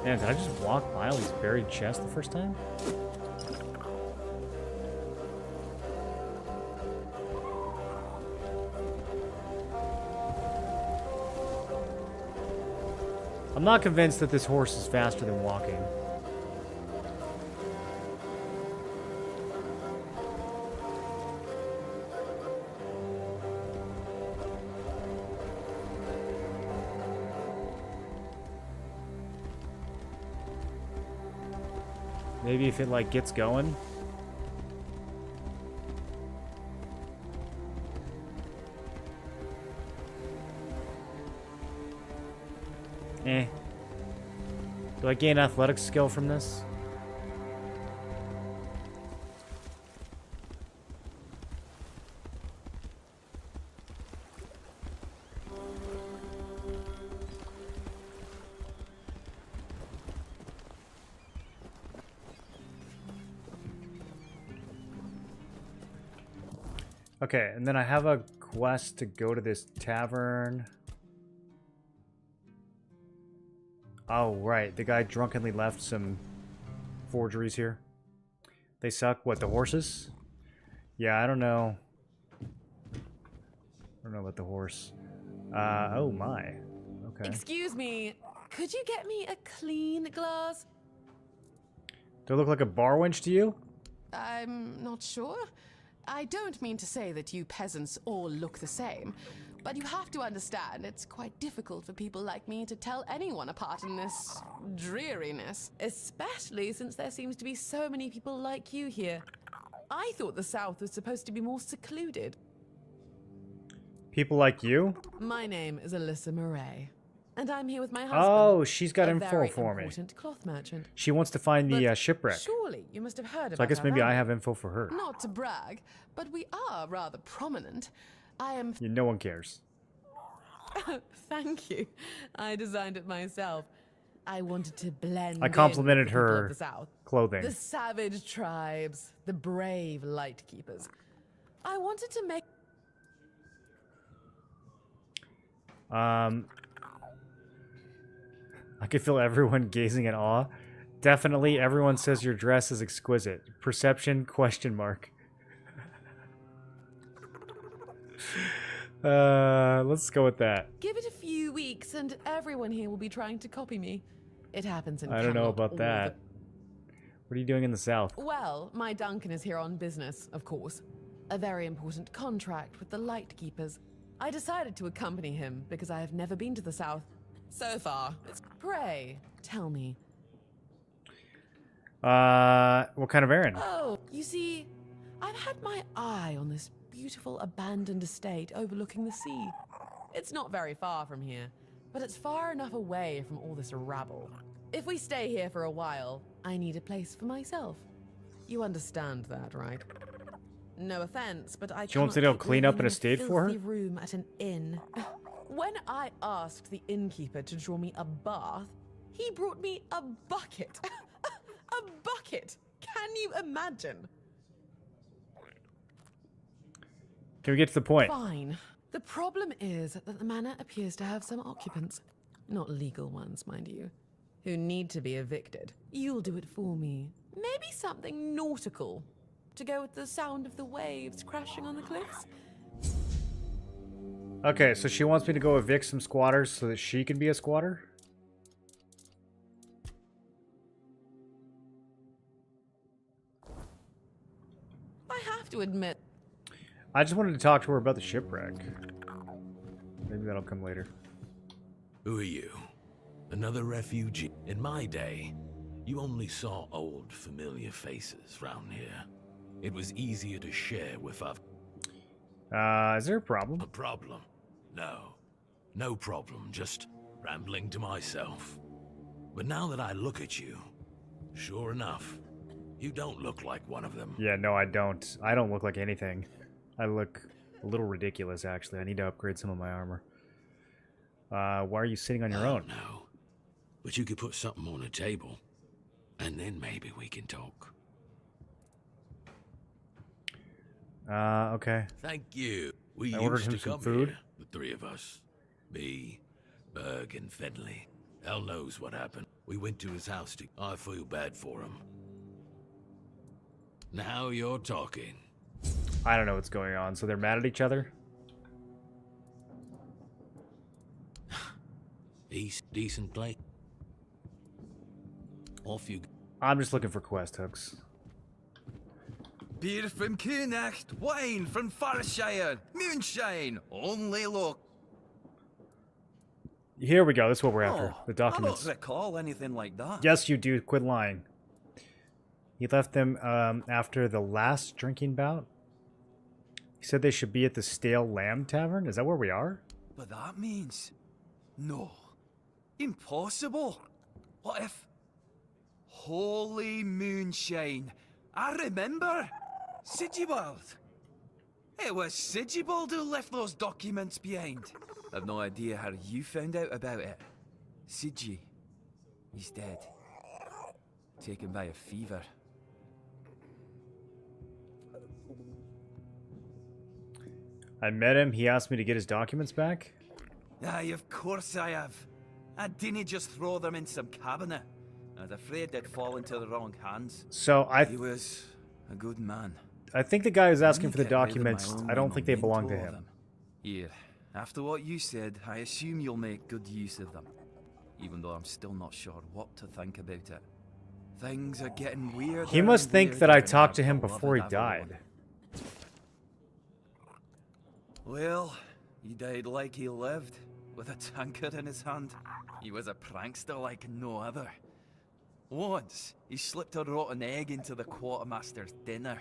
Man, did I just walk by all these buried chests the first time? I'm not convinced that this horse is faster than walking. Maybe if it like gets going. Eh. Do I gain athletic skill from this? Okay, and then I have a quest to go to this tavern. Oh, right. The guy drunkenly left some forgeries here. They suck. What, the horses? Yeah, I don't know. I don't know about the horse. Oh my. Okay. Excuse me, could you get me a clean glass? Do I look like a bar wench to you? I'm not sure. I don't mean to say that you peasants all look the same, but you have to understand it's quite difficult for people like me to tell anyone apart in this dreariness, especially since there seems to be so many people like you here. I thought the South was supposed to be more secluded. People like you? My name is Alyssa Murray, and I'm here with my husband. Oh, she's got a info very for me. important cloth merchant. She wants to find the But shipwreck. Surely you must have heard about So I guess maybe I Avalon. have info for her. Not to brag, but we are rather prominent. I am. Yeah, no one cares. Thank you. I designed it myself. I wanted to blend. I complimented in with the people her of the South. clothing. The savage tribes, the brave light keepers. I wanted to make. I could feel everyone gazing in awe. Definitely, everyone says your dress is exquisite. Perception? Question mark. Let's go with that. Give it a few weeks, and everyone here will be trying to copy me. It happens in. I don't know Camelot about all that. What are you doing in the South? Well, my Duncan is here on business, of course. A very important contract with the Light Keepers. I decided to accompany him because I have never been to the South. So far, pray, tell me. What kind of errand? Oh, you see, I've had my eye on this beautiful abandoned estate overlooking the sea. It's not very far from here, but it's far enough away from all this rabble. If we stay here for a while, I need a place for myself. You understand that, right? No offense, but I She wants cannot to go keep clean up living an in a estate for her? filthy room at an inn. When I asked the innkeeper to draw me a bath, he brought me a bucket. A bucket! Can you imagine? Can we get to the point? Fine. The problem is that the manor appears to have some occupants. Not legal ones, mind you, who need to be evicted. You'll do it for me. Maybe something nautical, to go with the sound of the waves crashing on the cliffs. Okay, so she wants me to go evict some squatters so that she can be a squatter? I have to admit. I just wanted to talk to her about the shipwreck. Maybe that'll come later. Who are you? Another refugee? In my day, you only saw old, familiar faces round here. It was easier to share with us. Is there a problem? A problem? No. No problem, just rambling to myself. But now that I look at you, sure enough, you don't look like one of them. Yeah, no, I don't. I don't look like anything. I look a little ridiculous, actually. I need to upgrade some of my armor. Why are you sitting on your own? No. But you could put something on the table, and then maybe we can talk. Okay. Thank you. We I ordered used him to some come food. here, the three of us. Me, Berg, and Fenley. Hell knows what happened. We went to his house to... I feel bad for him. Now you're talking. I don't know what's going on. So they're mad at each other? East, decent play. Off you go. I'm just looking for quest hooks. Beer from Kunacht, wine from Farshire, moonshine, only look. Here we go. That's what we're after. The I documents. don't recall anything like that. Yes, you do. Quit lying. He left them after the last drinking bout. He said they should be at the Stale Lamb Tavern. Is that where we are? But that means... No. Impossible. What if... Holy moonshine. I remember. Sigibald. It was Sigibald who left those documents behind. I've no idea how you found out about it. Sigi. He's dead. Taken by a fever. I met him. He asked me to get his documents back. Aye, of course I have. I didn't just throw them in some cabinet. I was afraid they'd fall into the wrong hands. So He was a good man. I think the guy who's asking Let for me the get rid of my documents, own I don't think they belong to memento of him. them. Here, after what you said, I assume you'll make good use of them. Even though I'm still not sure what to think about it. Things are getting weirder. He must and think that I weirder talked to in our him before he beloved Avalon. died. Well, he died like he lived, with a tankard in his hand. He was a prankster like no other. Once, he slipped a rotten egg into the quartermaster's dinner.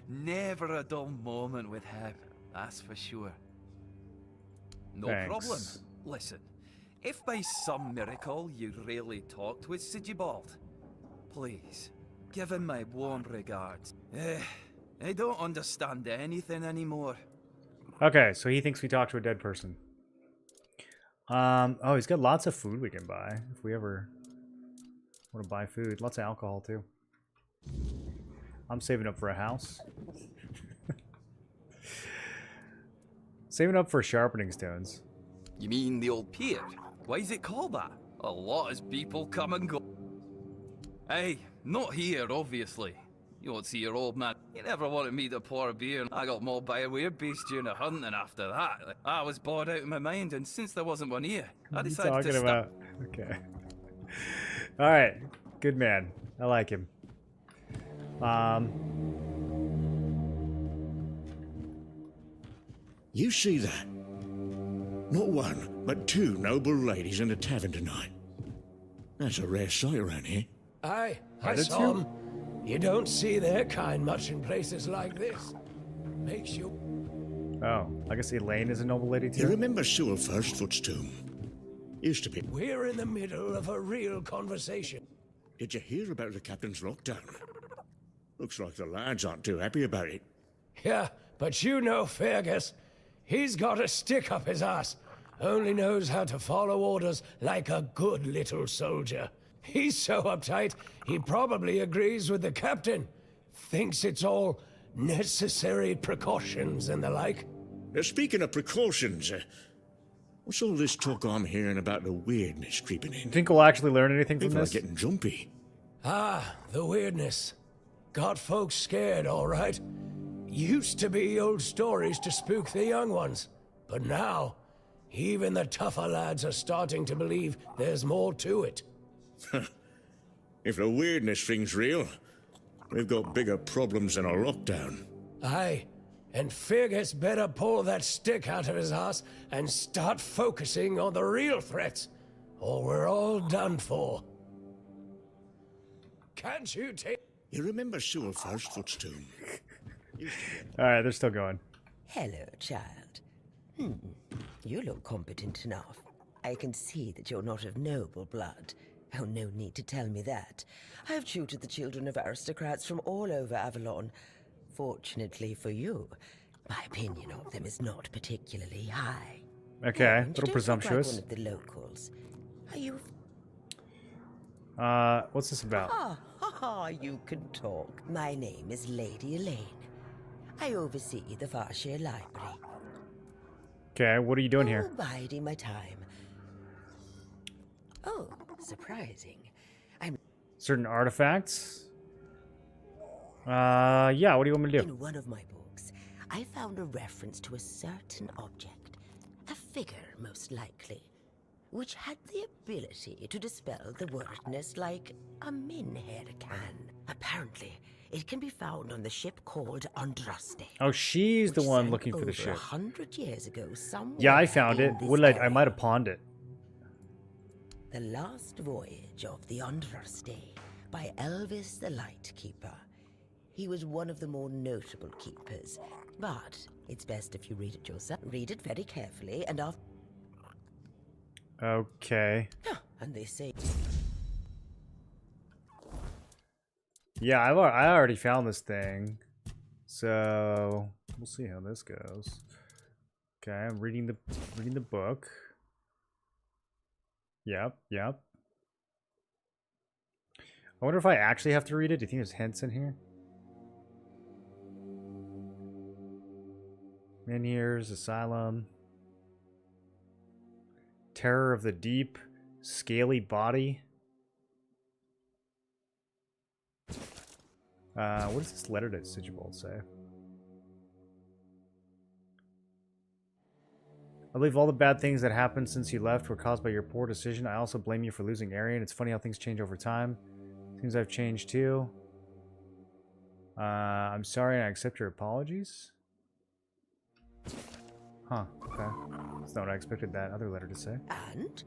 Never a dull moment with him, that's for sure. No Thanks. problem. Listen, if by some miracle you really talked with Sigibald, please, give him my warm regards. I don't understand anything anymore. Okay, so he thinks we talked to a dead person. Oh, he's got lots of food we can buy if we ever want to buy food. Lots of alcohol too. I'm saving up for a house. Saving up for sharpening stones. You mean the old pier? Why is it called that? A lot of people come and go. Hey, not here, obviously. You won't see your old man. He never wanted me to pour a beer, and I got mauled by a werebeast during a hunt, and after that, I was bored out of my mind, and since there wasn't one here, I What are you decided to talking stop. about? Okay. Alright. Good man. I like him. You see that? Not one, but two noble ladies in the tavern tonight. That's a rare sight around here. Aye, Are I there saw two? 'em. You don't see their kind much in places like this. Makes you... Oh, I guess Elaine is a noble lady too? You remember Sewell Firstfoot's tomb? Used to be. We're in the middle of a real conversation. Did you hear about the captain's lockdown? Looks like the lads aren't too happy about it. Yeah, but you know Fergus. He's got a stick up his ass. Only knows how to follow orders like a good little soldier. He's so uptight, he probably agrees with the captain. Thinks it's all necessary precautions and the like. Speaking of precautions, what's all this talk I'm hearing about the weirdness creeping in? You think we'll actually learn anything from People this? are getting jumpy. Ah, the weirdness. Got folks scared, all right. Used to be old stories to spook the young ones. But now, even the tougher lads are starting to believe there's more to it. If the weirdness thing's real, we've got bigger problems than a lockdown. Aye, and Fergus better pull that stick out of his ass and start focusing on the real threats, or we're all done for. Can't you take... You remember Sewell Firstfoot's tomb? Alright, they're still going. Hello, child. You look competent enough. I can see that you're not of noble blood. Oh, no need to tell me that. I've tutored the children of aristocrats from all over Avalon Fortunately for you, my opinion of them is not particularly high. Okay, Now, a you little don't look presumptuous. Like one of the locals. Are you? What's this about? You can talk. My name is Lady Elaine. I oversee the Farshire Library. Okay, what are you doing here? Biding my time. Oh, surprising. I'm Certain artifacts? Yeah, what do you want me to do? in one of my books. I found a reference to a certain object, a figure most likely, which had the ability to dispel the wordness like a minhair can. Apparently, it can be found on the ship called Andraste. Oh, she's the which one sank looking for the over ship. 100 years ago somewhere. Yeah, I found it. in this What did I area. might have pawned it. The Last Voyage of the Andraste by Elvis the Lightkeeper. He was one of the more notable keepers, but it's best if you read it yourself. Read it very carefully, and after. Okay. And they say. Yeah, I already found this thing. So we'll see how this goes. Okay, I'm reading the book. Yep. I wonder if I actually have to read it. Do you think there's hints in here? Menhirs, Asylum. Terror of the Deep. Scaly Body. What does this letter to Sigibald say? I believe all the bad things that happened since you left were caused by your poor decision. I also blame you for losing Arian. It's funny how things change over time. Seems I've changed too. I'm sorry and I accept your apologies. Huh, okay. That's not what I expected that other letter to say. And?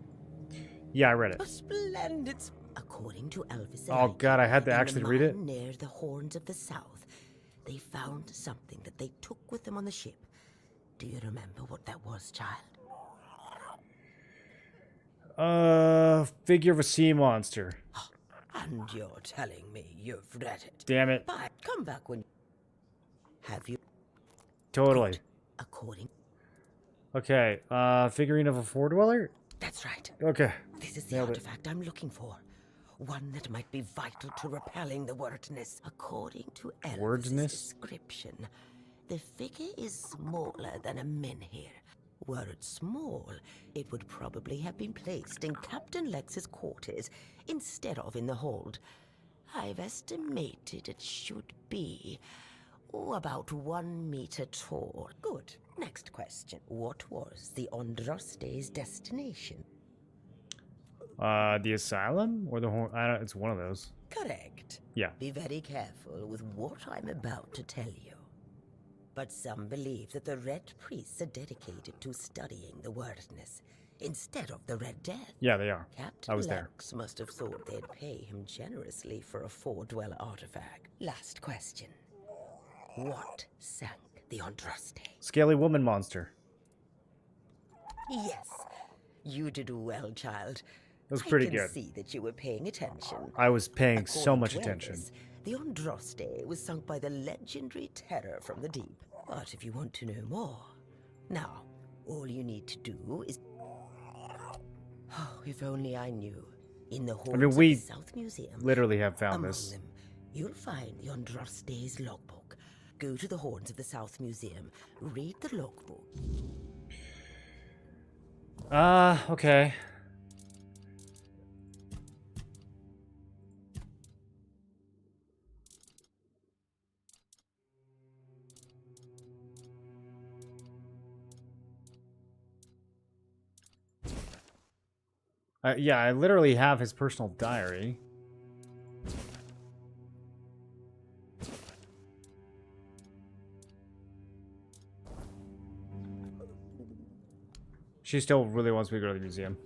Yeah, I read it. A splendid. According to Elvis. Oh god, I had to in the actually read it? mine near the Horns of the South, they found something that they took with them on the ship. Do you remember what that was, child? Figure of a sea monster. And you're telling me you've read it. Damn it. But come back when. Have you? Totally. According. Okay, figurine of a four dweller? That's right. Okay. This is the artifact I'm looking for. One that might be vital to repelling the wordness. According to Elvis's description, the figure is smaller than a menhir. Were it small, it would probably have been placed in Captain Lex's quarters instead of in the hold. I've estimated it should be about 1 meter tall. Good. Next question. What was the Andraste's destination? The asylum or the horn? I don't. It's one of those. Correct. Yeah. Be very careful with what I'm about to tell you. But some believe that the Red Priests are dedicated to studying the wordness instead of the Red Death. Yeah, they are. Captain I was there. Lex must have thought they'd pay him generously for a four-dweller artifact. Last question. What sank the Andraste? Scaly woman monster. Yes. You did well, child. That was pretty I good. can see that you were paying attention. I was paying so According much to attention. Elvis, the Andraste was sunk by the legendary terror from the deep. But if you want to know more, now, all you need to do is... Oh, if only I knew. In the halls of we the South Museum, literally have found among this. them, you'll find the Andraste's logbook. Go to the Horns of the South Museum, read the logbook. Okay. Yeah, I literally have his personal diary. She still really wants me to go to the museum.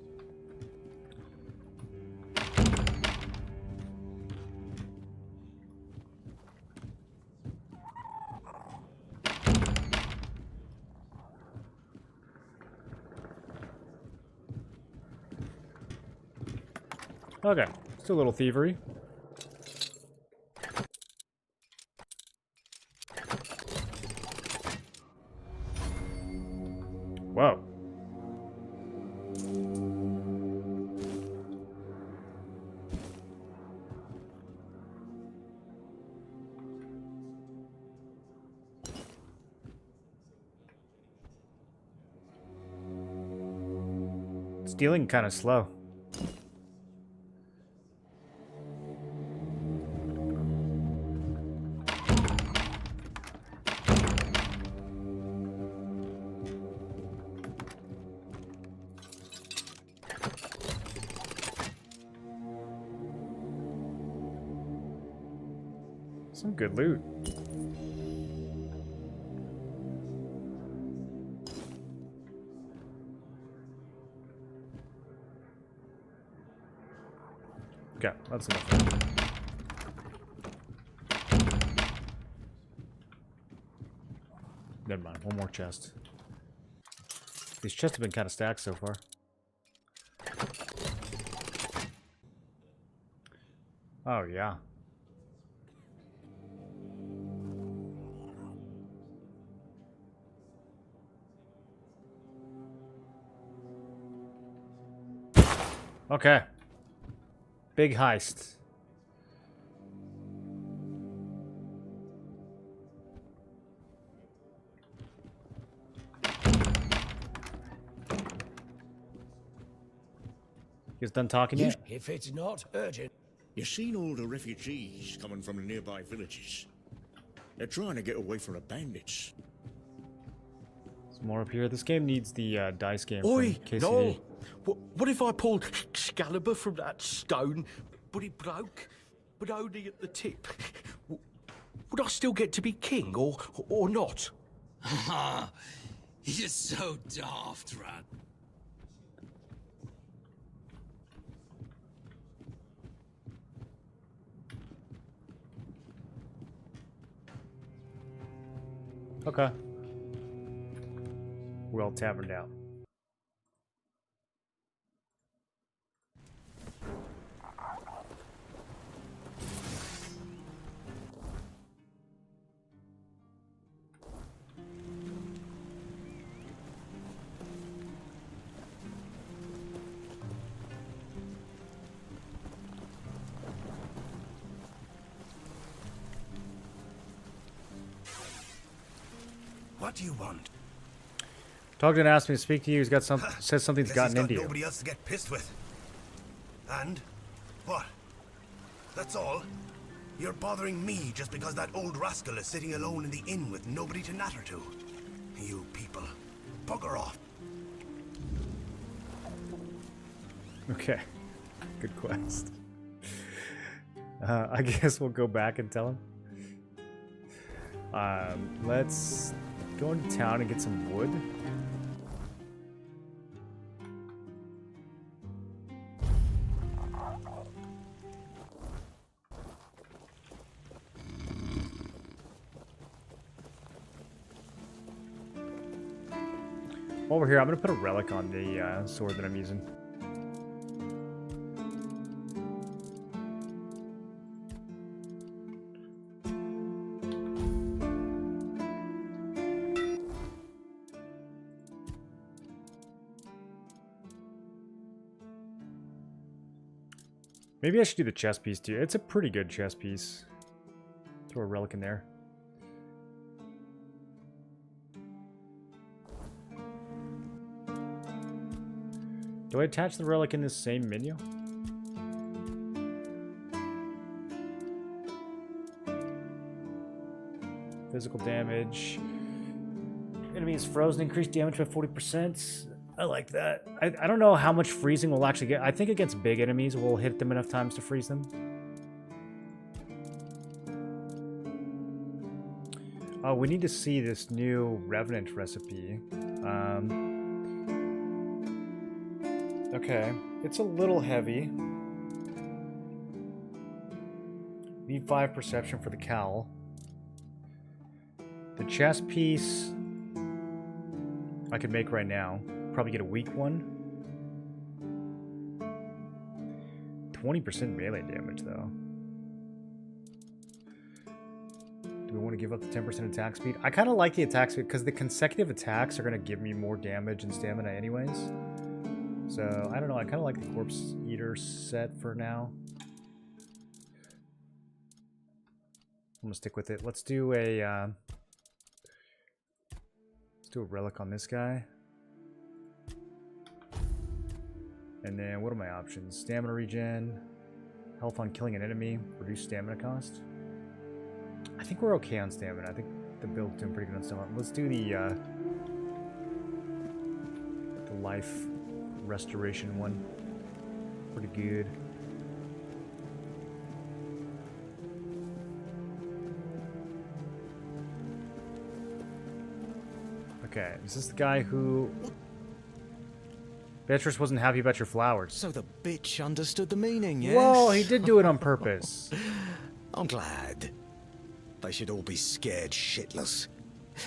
Okay, still a little thievery. Whoa. Stealing kind of slow. Some good loot. Okay, that's enough. Never mind, one more chest. These chests have been kind of stacked so far. Oh, yeah. Okay. Big heist. You guys done talking yet? If it's not urgent. You seen all the refugees coming from the nearby villages? They're trying to get away from the bandits. There's more up here. This game needs the dice game Oi, from KCD. Noel! What if I pulled Excalibur from that stone, but it broke, but only at the tip? Would I still get to be king, or not? Ah, you're so daft, Rat. Okay. Well taverned out. What do you want? Togden asked me to speak to you. He's got some. Says something's Guess gotten he's got into you. nobody else to get pissed with. And? What? That's all? You're bothering me just because that old rascal is sitting alone in the inn with nobody to natter to. You people, bugger off. Okay. Good quest. I guess we'll go back and tell him. Let's go into town and get some wood. While we're here, I'm going to put a relic on the sword that I'm using. Maybe I should do the chest piece too. It's a pretty good chest piece. Throw a relic in there. Do I attach the relic in this same menu? Physical damage. Enemy is frozen, increased damage by 40%. I like that. I don't know how much freezing we'll actually get. I think against big enemies, we'll hit them enough times to freeze them. Oh, we need to see this new Revenant recipe. Okay, it's a little heavy. Need 5 perception for the cowl. The chest piece I could make right now. Probably get a weak one. 20% melee damage though. Do Do we want to give up the 10% attack speed? I kind of like the attack speed because the consecutive attacks are going to give me more damage and stamina anyways. So, I don't know. I kind of like the Corpse Eater set for now. I'm going to stick with it. Let's do a relic on this guy. And then, what are my options? Stamina regen, health on killing an enemy, reduce stamina cost. I think we're okay on stamina. I think the build's doing pretty good on stamina. Let's do the life restoration one. Pretty good. Okay, is this the guy who... Beatrice wasn't happy about your flowers. So the bitch understood the meaning, yes? Whoa, he did do it on purpose. I'm glad. They should all be scared shitless.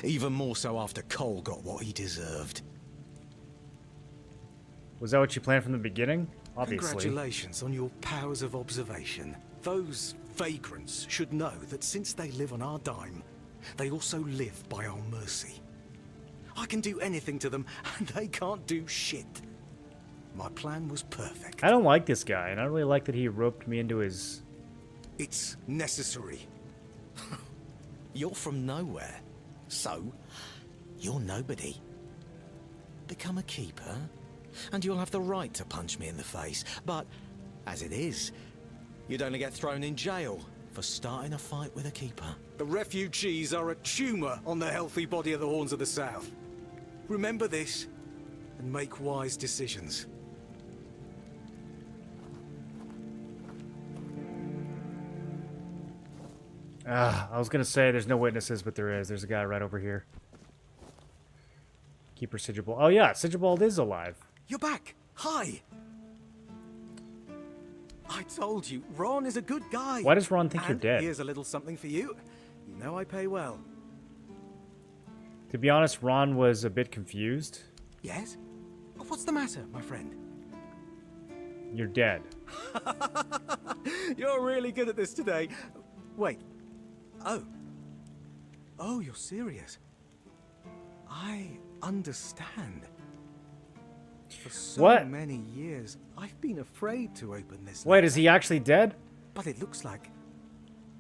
Even more so after Cole got what he deserved. Was that what you planned from the beginning? Obviously. Congratulations on your powers of observation. Those vagrants should know that since they live on our dime, they also live by our mercy. I can do anything to them, and they can't do shit. My plan was perfect. I don't like this guy, and I don't really like that he roped me into his... It's necessary. You're from nowhere, so you're nobody. Become a keeper, and you'll have the right to punch me in the face. But, as it is, you'd only get thrown in jail for starting a fight with a keeper. The refugees are a tumour on the healthy body of the Horns of the South. Remember this, and make wise decisions. I was gonna say there's no witnesses, but there is. There's a guy right over here. Keeper Sigibald. Oh yeah, Sigibald is alive. You're back. Hi. I told you, Ron is a good guy. Why does Ron think and you're dead? Here's a little something for you. You know I pay well. To be honest, Ron was a bit confused. Yes? What's the matter, my friend? You're dead. You're really good at this today. Wait. Oh, you're serious. I understand. For so many years, I've been afraid to open this Wait, letter. is he actually dead? But it looks like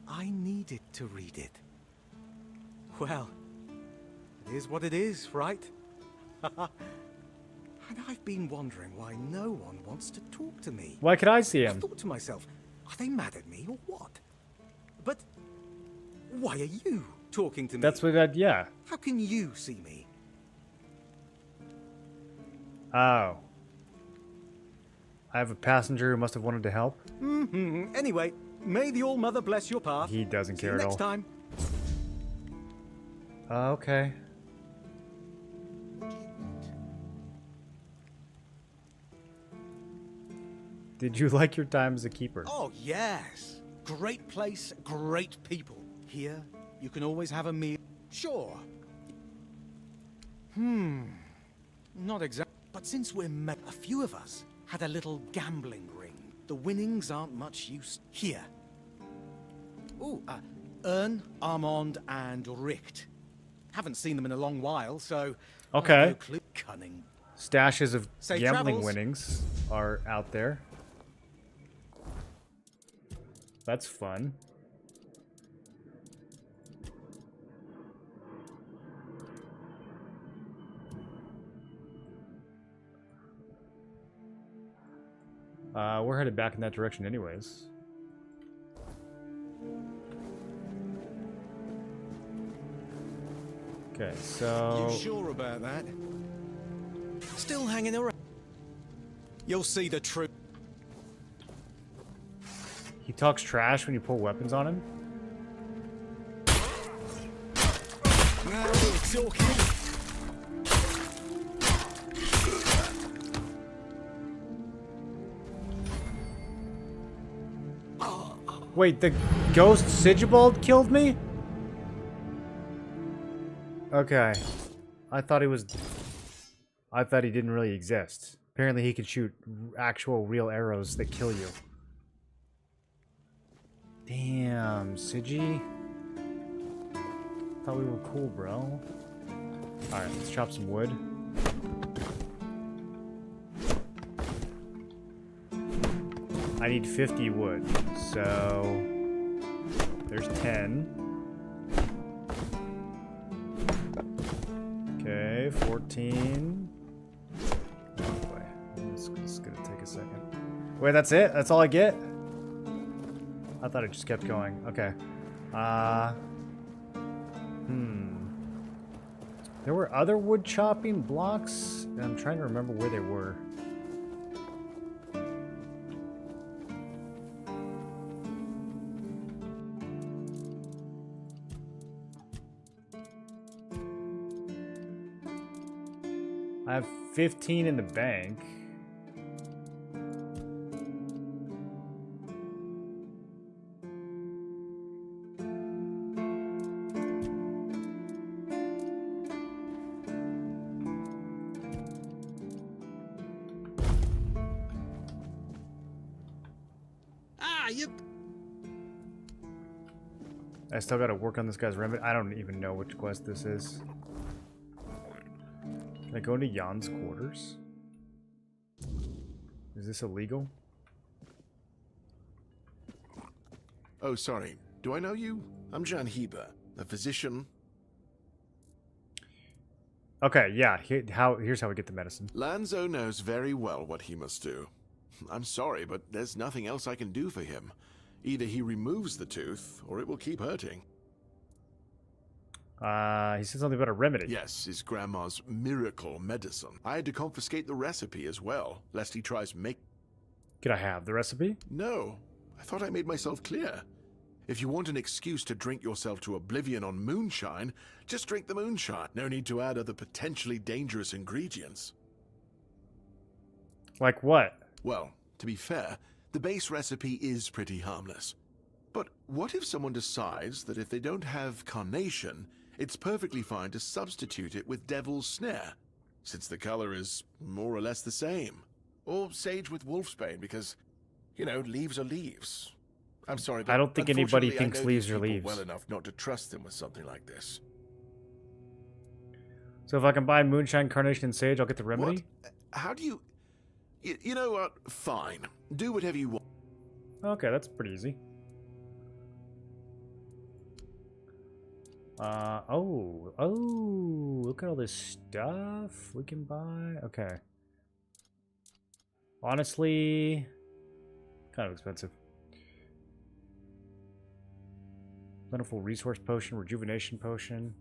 I needed to read it. Well, it is what it is, right? And I've been wondering why no one wants to talk to me. Why could I see I him? thought to myself, are they mad at me or what? But why are you talking to me? That's what yeah. How can you see me? Oh. I have a passenger who must have wanted to help. Mm-hmm. Anyway, may the All-Mother bless your path. He doesn't care See you at next all. time. Okay. Did you like your time as a keeper? Oh, yes. Great place, great people. Here, you can always have a meal. Sure. Not exactly. But since we're a few of us had a little gambling ring. The winnings aren't much use. Here. Ooh, Ern, Armand, and Richt. Haven't seen them in a long while, so... Okay. No clue. Cunning. Stashes of Safe gambling travels. winnings are out there. That's fun. We're headed back in that direction anyways. Okay, so... You sure about that? Still hanging around. You'll see the truth. He talks trash when you pull weapons on him? Now we're talking. Wait, the ghost Sigibald killed me? Okay. I thought he didn't really exist. Apparently he could shoot actual real arrows that kill you. Damn, Sigi. Thought we were cool, bro. Alright, let's chop some wood. I need 50 wood, so there's 10. Okay, 14. Oh boy, this is gonna take a second. Wait, that's it? That's all I get? I thought it just kept going. Okay. There were other wood chopping blocks, and I'm trying to remember where they were. I have 15 in the bank. I still gotta work on this guy's remedy. I don't even know which quest this is. Can I go into Jan's quarters? Is this illegal? Oh, sorry. Do I know you? I'm Jan Heber, a physician. Okay, yeah. Here's how we get the medicine. Lanzo knows very well what he must do. I'm sorry, but there's nothing else I can do for him. Either he removes the tooth, or it will keep hurting. He said something about a remedy. Yes, his grandma's miracle medicine. I had to confiscate the recipe as well, lest he tries make... Could I have the recipe? No. I thought I made myself clear. If you want an excuse to drink yourself to oblivion on moonshine, just drink the moonshine. No need to add other potentially dangerous ingredients. Like what? Well, to be fair, the base recipe is pretty harmless. But what if someone decides that if they don't have carnation, it's perfectly fine to substitute it with devil's snare, since the color is more or less the same? Or sage with wolfsbane, because, you know, leaves are leaves. I'm sorry, but I don't think anybody unfortunately, thinks I know leaves these are people leaves. well enough not to trust them with something like this. So if I combine moonshine, carnation, and sage, I'll get the remedy? What? How do you... You know what? Fine. Do whatever you want. Okay, that's pretty easy. Oh, look at all this stuff we can buy. Okay. Honestly, kind of expensive. Plentiful resource potion, rejuvenation potion.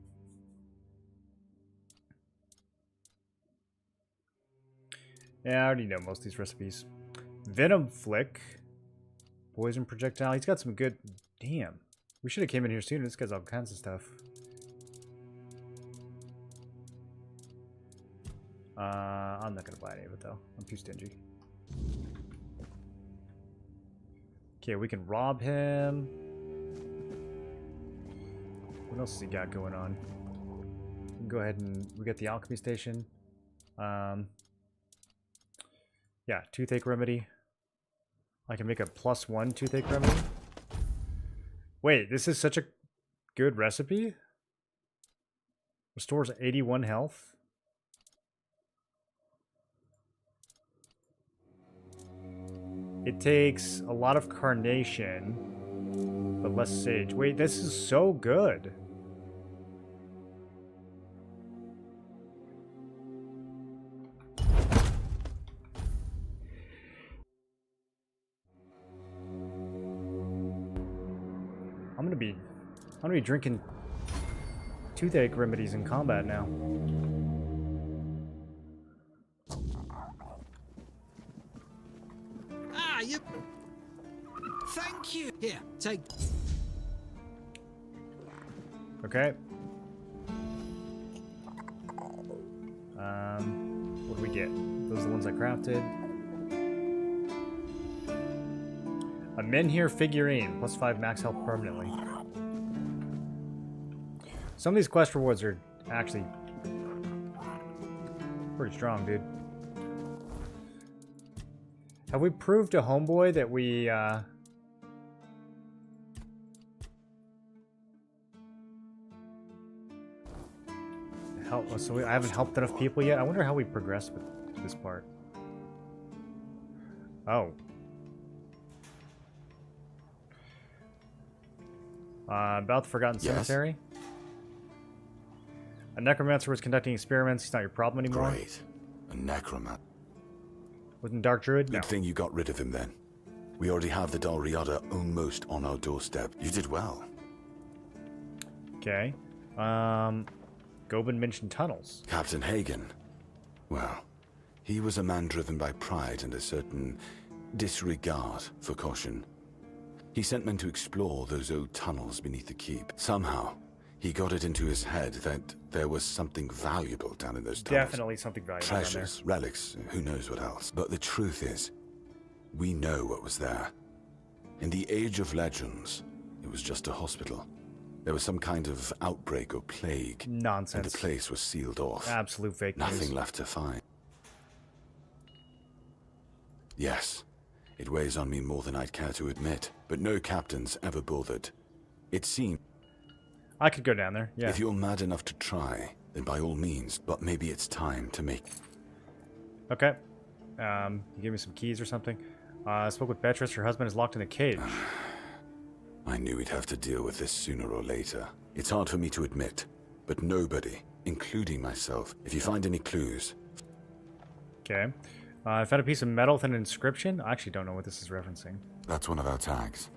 Yeah, I already know most of these recipes. Venom Flick. Poison projectile. He's got some good... Damn. We should have came in here sooner. This guy's all kinds of stuff. I'm not going to buy any of it, though. I'm too stingy. Okay, we can rob him. What else has he got going on? We can go ahead and... We got the alchemy station. Yeah, toothache remedy. I can make a +1 toothache remedy. Wait, this is such a good recipe? Restores 81 health. It takes a lot of carnation, but less sage. Wait, this is so good. I'm gonna be drinking toothache remedies in combat now. Ah, you... Thank you. Here, take... Okay. What do we get? Those are the ones I crafted. A Menhir figurine, +5 max health permanently. Some of these quest rewards are actually pretty strong, dude. Have we proved to Homeboy that we, help. So I haven't helped enough people yet. I wonder how we progressed with this part. Oh. About the Forgotten Yes? Cemetery. A necromancer was conducting experiments. He's not your problem anymore. Great. A necromancer. Wasn't Dark Druid? No. Good thing you got rid of him then. We already have the Dal Riada almost on our doorstep. You did well. Okay. Gobin mentioned tunnels. Captain Hagen. Well, he was a man driven by pride and a certain disregard for caution. He sent men to explore those old tunnels beneath the keep. Somehow, he got it into his head that there was something valuable down in those tunnels. Definitely something valuable down there. Treasures, relics, who knows what else. But the truth is, we know what was there. In the Age of Legends, it was just a hospital. There was some kind of outbreak or plague. Nonsense. And the place was sealed off. Absolute fake news. Nothing left to find. Yes, it weighs on me more than I'd care to admit, but no captain's ever bothered. It seems... I could go down there, yeah. If you're mad enough to try, then by all means, but maybe it's time to make... Okay. You give me some keys or something. I spoke with Beatrice. Her husband is locked in a cage. I knew we'd have to deal with this sooner or later. It's hard for me to admit, but nobody, including myself, if you find any clues... Okay. I found a piece of metal with an inscription. I actually don't know what this is referencing. That's one of our tags.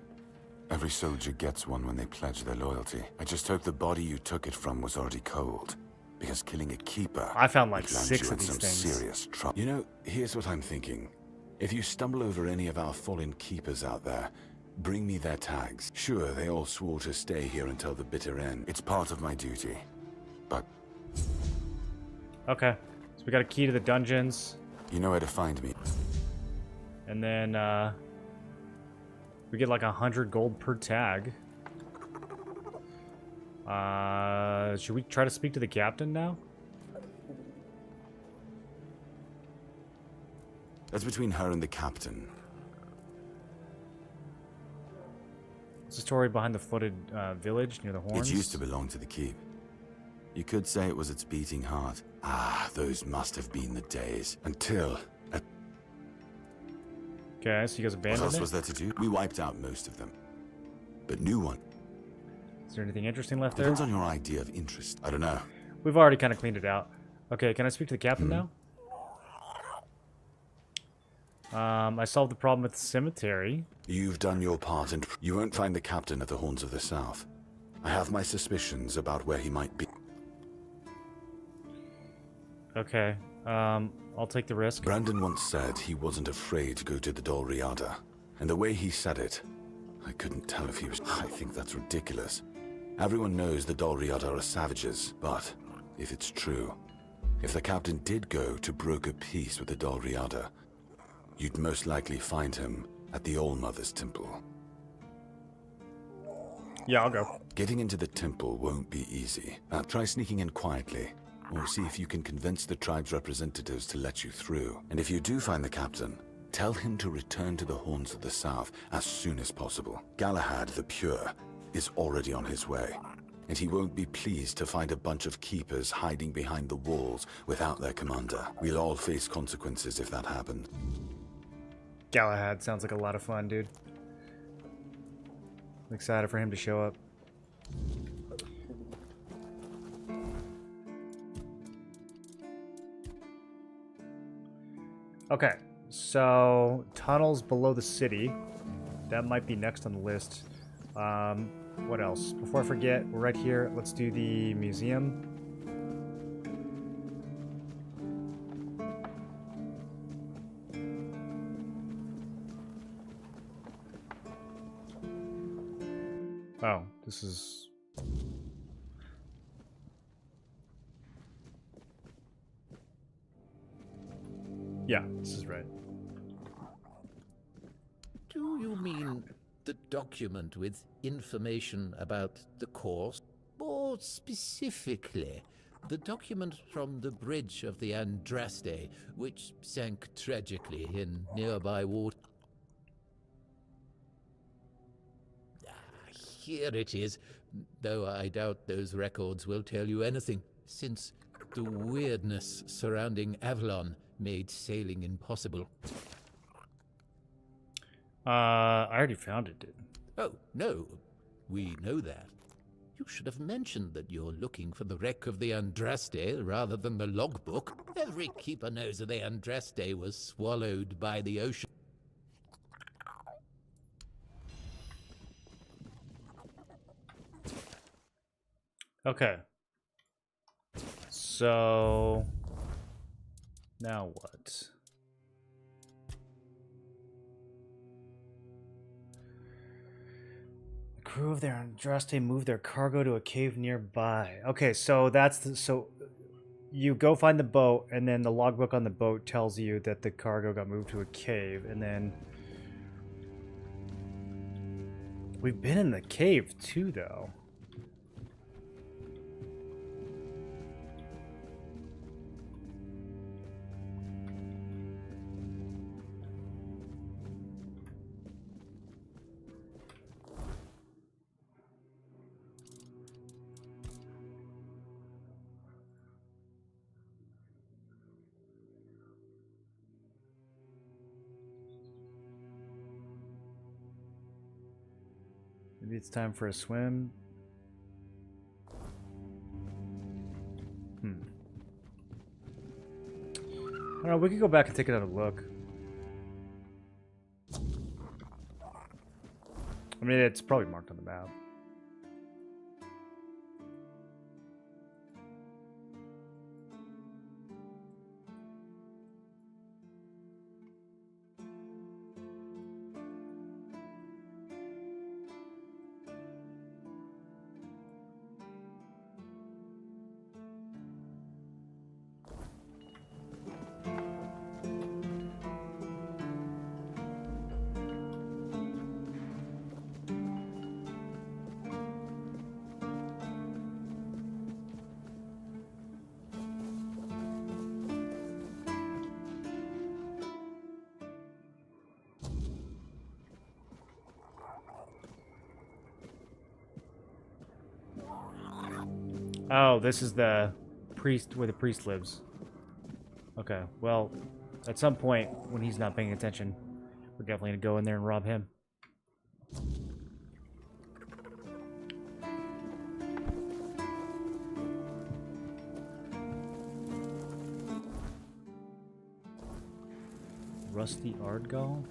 Every soldier gets one when they pledge their loyalty. I just hope the body you took it from was already cold. Because killing a keeper... I found like would land 6 you of in these some things. serious trouble. You know, here's what I'm thinking. If you stumble over any of our fallen keepers out there, bring me their tags. Sure, they all swore to stay here until the bitter end. It's part of my duty. But... Okay. So we got a key to the dungeons. You know where to find me. And then, we get like 100 gold per tag. Should we try to speak to the captain now? That's between her and the captain. It's the story behind the flooded village near the horns. It used to belong to the keep. You could say it was its beating heart. Ah, those must have been the days. Until... Okay, so you guys What abandoned else it? was there to do? We wiped out most of them. But new one. Is there anything interesting left there? Depends on your idea of interest. I don't know. We've already kind of cleaned it out. Okay, can I speak to the captain now? I solved the problem with the cemetery. You've done your part and you won't find the captain at the Horns of the South. I have my suspicions about where he might be. Okay, I'll take the risk. Brandon once said he wasn't afraid to go to the Dol Riada. And the way he said it, I couldn't tell if he was... I think that's ridiculous. Everyone knows the Dol Riada are savages, but if it's true, if the captain did go to broker peace with the Dol Riada, you'd most likely find him at the All-Mother's Temple. Yeah, I'll go. Getting into the temple won't be easy. Now try sneaking in quietly, or see if you can convince the tribe's representatives to let you through. And if you do find the captain, tell him to return to the Horns of the South as soon as possible. Galahad the Pure is already on his way, and he won't be pleased to find a bunch of keepers hiding behind the walls without their commander. We'll all face consequences if that happens. Galahad sounds like a lot of fun, dude. I'm excited for him to show up. Okay, so tunnels below the city. That might be next on the list. What else? Before I forget, we're right here. Let's do the museum. Oh, this is... Yeah, this is right. Do you mean the document with information about the course? More specifically, the document from the bridge of the Andraste, which sank tragically in nearby water? Here it is, though I doubt those records will tell you anything, since The weirdness surrounding Avalon made sailing impossible. I already found it, dude. Oh, no. We know that. You should have mentioned that you're looking for the wreck of the Andraste rather than the logbook. Every keeper knows that the Andraste was swallowed by the ocean. Okay. So now what? The crew of their Andraste moved their cargo to a cave nearby. Okay, so so you go find the boat, and then the logbook on the boat tells you that the cargo got moved to a cave, and then we've been in the cave too, though. Maybe it's time for a swim. I don't know, we could go back and take another look. I mean, it's probably marked on the map. Oh, this is the priest, where the priest lives. Okay, well, at some point, when he's not paying attention, we're definitely gonna go in there and rob him. Rusty Ardgal?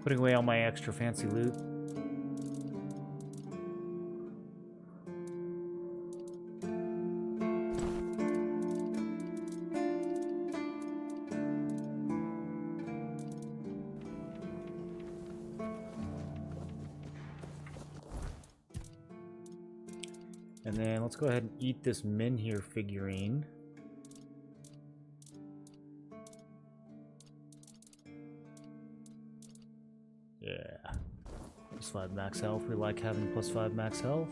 Putting away all my extra fancy loot. And then let's go ahead and eat this Menhir figurine. Yeah. +5 max health. We like having +5 max health.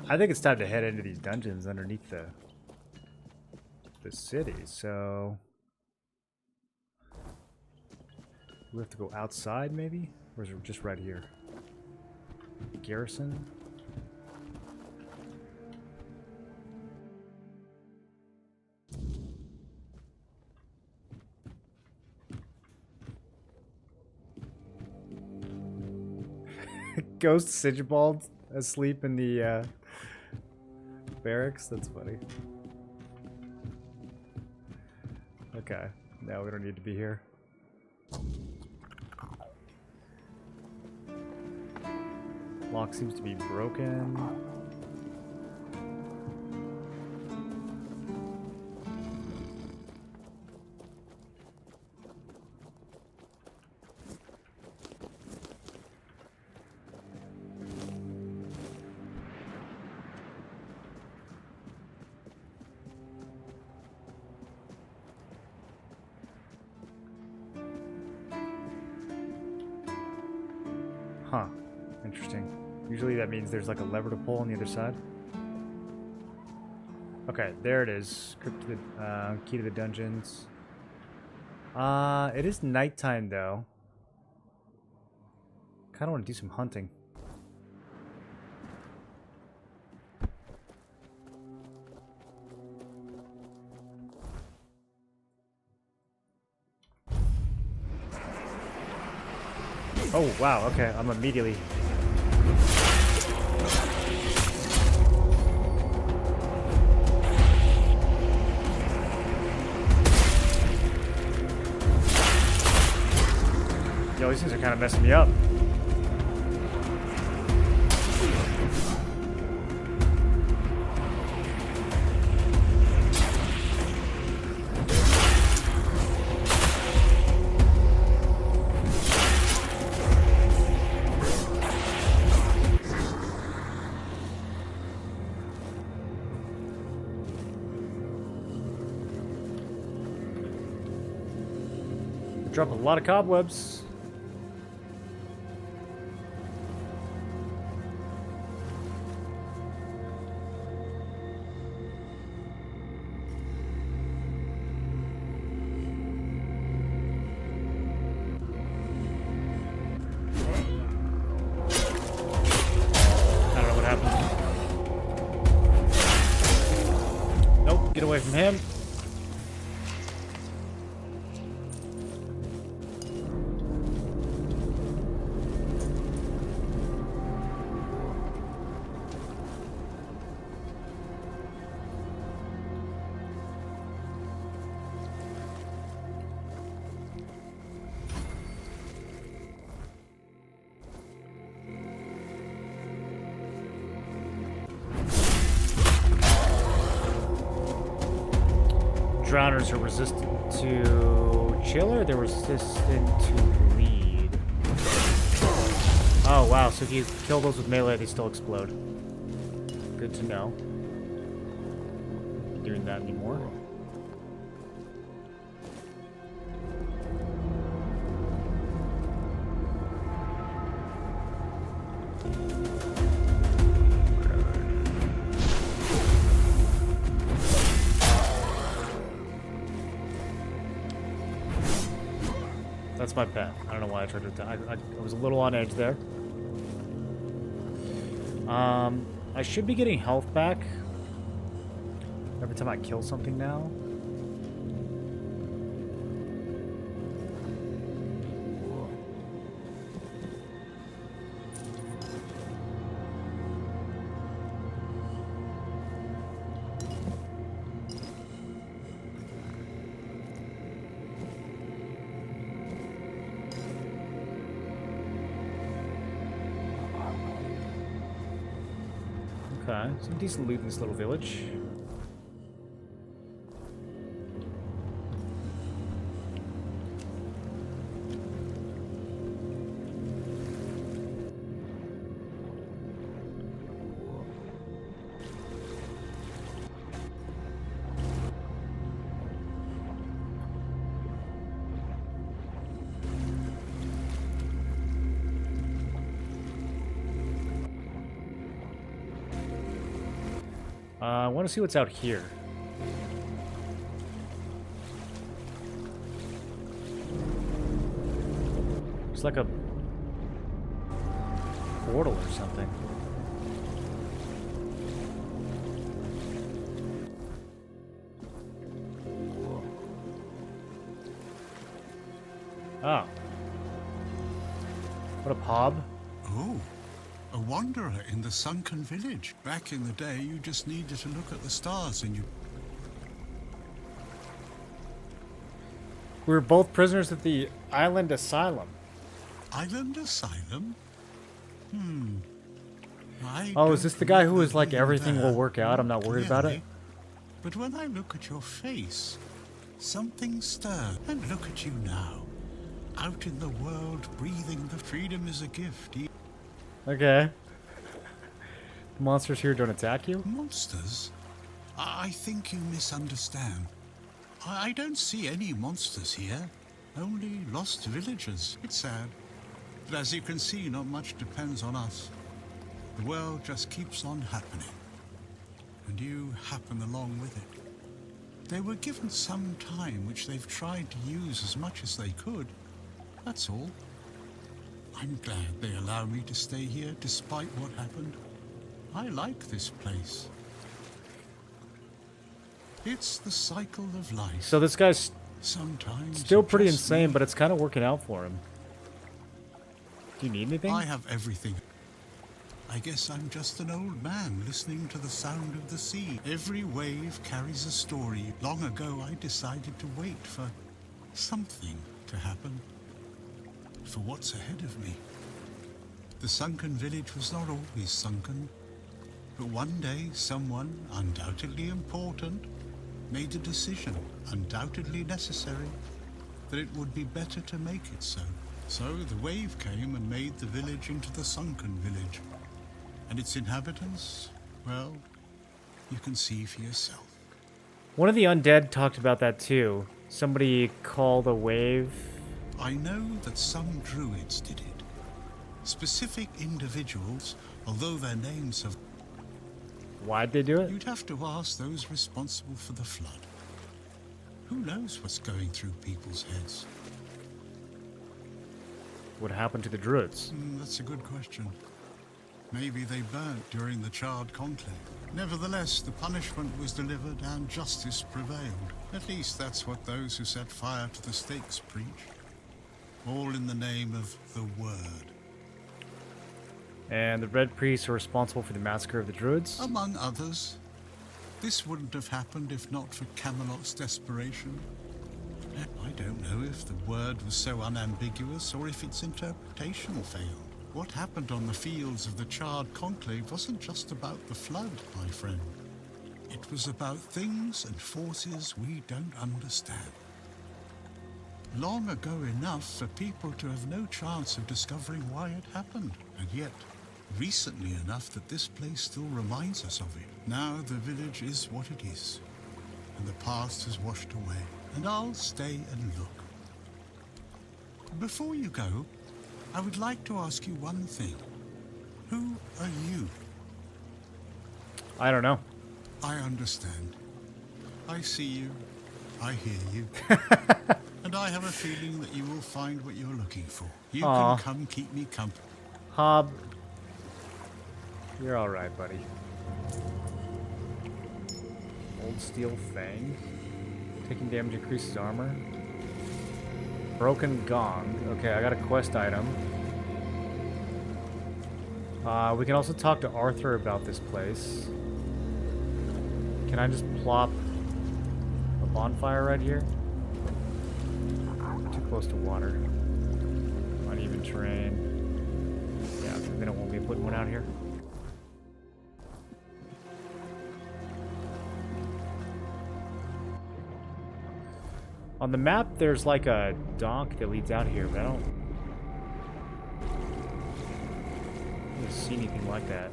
I think it's time to head into these dungeons underneath the city, so we have to go outside maybe? Or is it just right here? Garrison? Ghost Sigibald asleep in the barracks? That's funny. Okay, no, we don't need to be here. Lock seems to be broken. Huh. Interesting. Usually that means there's like a lever to pull on the other side. Okay, there it is. Key to the dungeons. It is nighttime though. Kinda wanna do some hunting. Oh, wow, okay, I'm immediately... Yo, these things are kind of messing me up. Drop a lot of cobwebs. I don't know what happened. Nope, get away from him. Drowners are resistant to chill, or they're resistant to bleed. Oh wow, so if you kill those with melee, they still explode. Good to know. Not doing that anymore. That's my pet. I don't know why I tried to. I was a little on edge there. I should be getting health back every time I kill something now. Okay, some decent loot in this little village. I want to see what's out here. It's like a portal or something. Oh. What a pob. Oh. A wanderer in the sunken village. Back in the day, you just needed to look at the stars and you... We were both prisoners at the island asylum. Island asylum? Oh, is this the guy who was like, everything will work out, I'm not worried about it? Clearly. But when I look at your face, something stirs. And look at you now, out in the world, breathing the freedom is a gift. Okay. The monsters here don't attack you? Monsters? I think you misunderstand. I don't see any monsters here, only lost villagers. It's sad. But as you can see, not much depends on us. The world just keeps on happening. And you happen along with it. They were given some time which they've tried to use as much as they could. That's all. I'm glad they allow me to stay here despite what happened. I like this place. It's the cycle of life. So this guy's Sometimes still you pretty just insane, need- but it's kind of working out for him. Do you need anything? I have everything. I guess I'm just an old man listening to the sound of the sea. Every wave carries a story. Long ago, I decided to wait for something to happen. For what's ahead of me. The sunken village was not always sunken. But one day, someone, undoubtedly important, made a decision, undoubtedly necessary, that it would be better to make it so. So the wave came and made the village into the sunken village. And its inhabitants, well, you can see for yourself. One of the undead talked about that too. Somebody called a wave. I know that some druids did it. Specific individuals, although their names have... Why'd they do it? You'd have to ask those responsible for the flood. Who knows what's going through people's heads? What happened to the druids? That's a good question. Maybe they burnt during the charred conclave. Nevertheless, the punishment was delivered and justice prevailed. At least that's what those who set fire to the stakes preach. All in the name of the Word. And the Red Priests are responsible for the massacre of the druids? Among others. This wouldn't have happened if not for Camelot's desperation. I don't know if the word was so unambiguous or if its interpretation failed. What happened on the fields of the charred conclave wasn't just about the flood, my friend. It was about things and forces we don't understand. Long ago enough for people to have no chance of discovering why it happened, and yet recently enough that this place still reminds us of it. Now the village is what it is, and the past has washed away, and I'll stay and look. Before you go, I would like to ask you one thing. Who are you? I don't know. I understand. I see you. I hear you. And I have a feeling that you will find what you're looking for. You Aw. can come keep me company. Hob, you're alright, buddy. Old Steel Fang. Taking damage increases armor. Broken Gong. Okay, I got a quest item. We can also talk to Arthur about this place. Can I just plop a bonfire right here? Too close to water. Uneven terrain. Yeah, they don't want me putting one out here. On the map, there's like a dock that leads out here, but I don't see anything like that.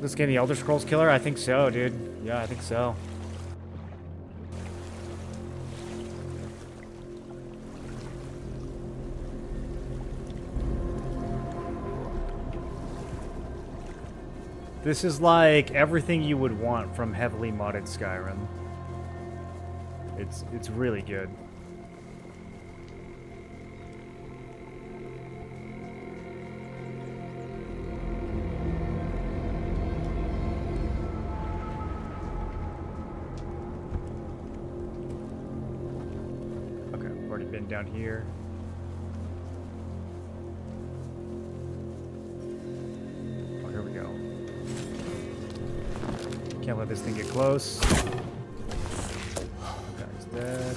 This game, the Elder Scrolls Killer? I think so, dude. Yeah, I think so. This is like everything you would want from heavily modded Skyrim. It's really good. Okay, I've already been down here. Oh, here we go. Can't let this thing get close. Guy's dead.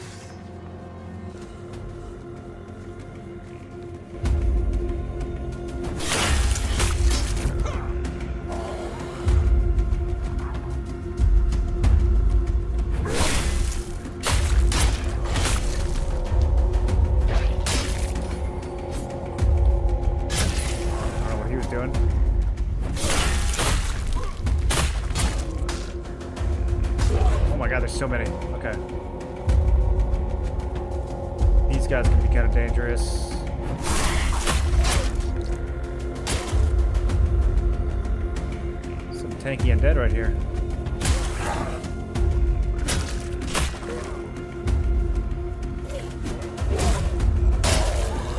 so many. Okay. These guys can be kind of dangerous. Some tanky undead right here.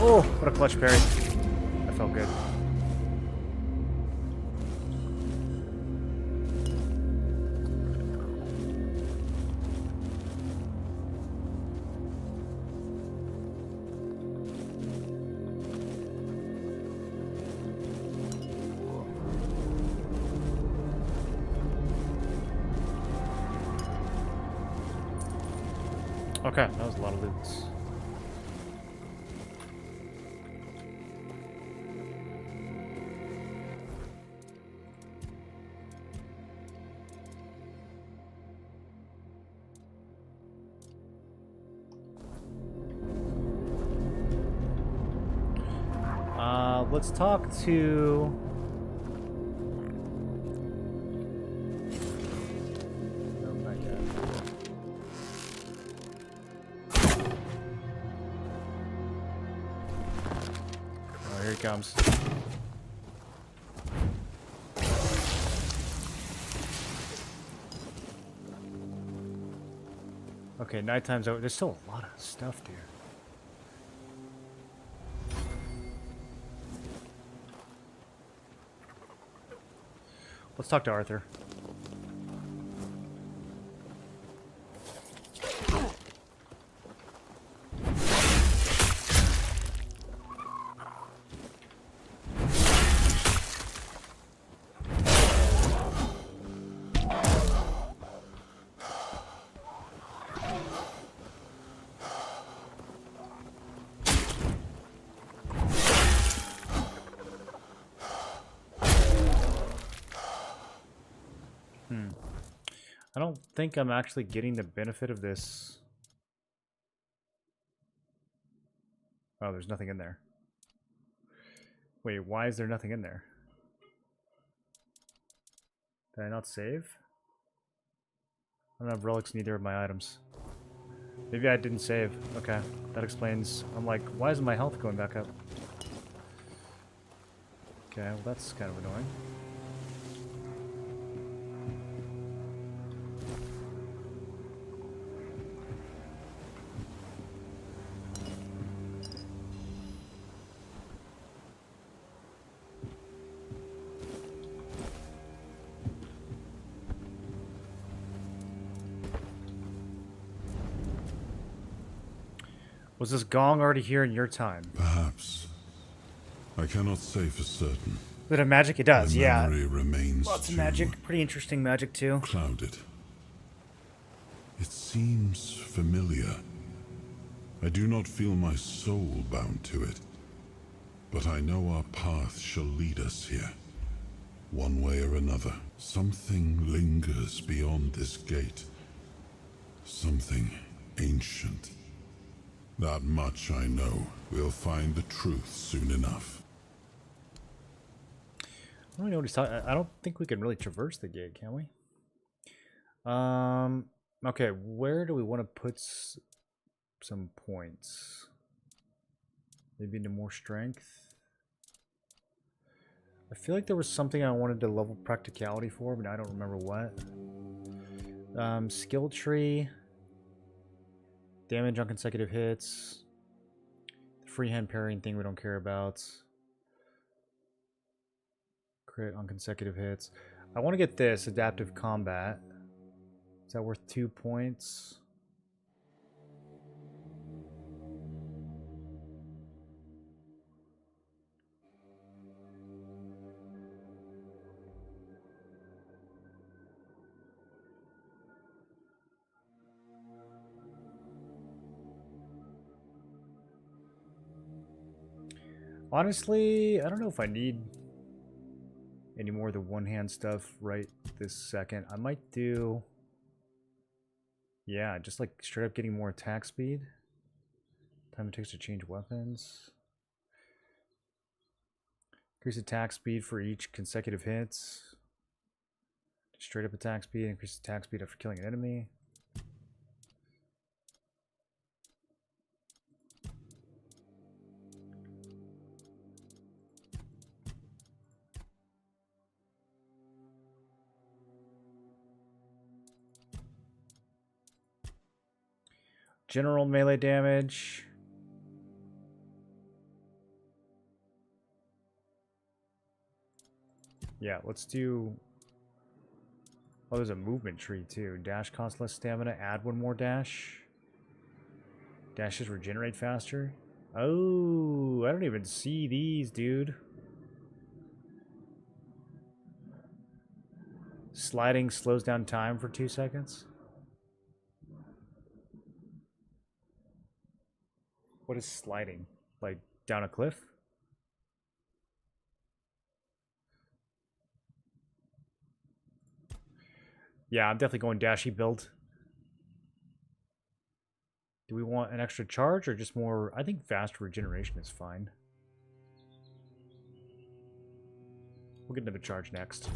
Oh, what a clutch parry. That felt good. Okay, that was a lot of loot. Let's talk to... No, not yet. Oh, here he comes. Okay, nighttime's over. There's still a lot of stuff, dude. Let's talk to Arthur. I don't think I'm actually getting the benefit of this. Oh, there's nothing in there. Wait, why is there nothing in there? Did I not save? I don't have relics in either of my items. Maybe I didn't save. Okay, that explains. I'm like, why isn't my health going back up? Okay, well that's kind of annoying. Was this gong already here in your time? Perhaps. I cannot say for certain. Is it a magic? It does, My yeah. memory remains Lots of magic. Pretty interesting magic, too. Clouded. It seems familiar. I do not feel my soul bound to it. But I know our path shall lead us here. One way or another. Something lingers beyond this gate. Something ancient. That much I know. We'll find the truth soon enough. I don't know what he's talking. I don't think we can really traverse the gate, can we? Okay, where do we want to put some points? Maybe into more strength. I feel like there was something I wanted to level practicality for, but I don't remember what. Skill tree. Damage on consecutive hits. The freehand parrying thing we don't care about. Crit on consecutive hits. I want to get this, adaptive combat. Is that worth 2 points? Honestly, I don't know if I need any more of the one-hand stuff right this second. I might do... Yeah, just like straight up getting more attack speed. Time it takes to change weapons. Increase attack speed for each consecutive hits. Straight up attack speed, increase attack speed after killing an enemy. General melee damage. Yeah, let's do... Oh, there's a movement tree too. Dash costs less stamina. Add one more dash. Dashes regenerate faster. Oh, I don't even see these, dude. Sliding slows down time for 2 seconds. What is sliding? Like down a cliff? Yeah, I'm definitely going dashy build. Do we want an extra charge or just more? I think fast regeneration is fine. We'll get another charge next.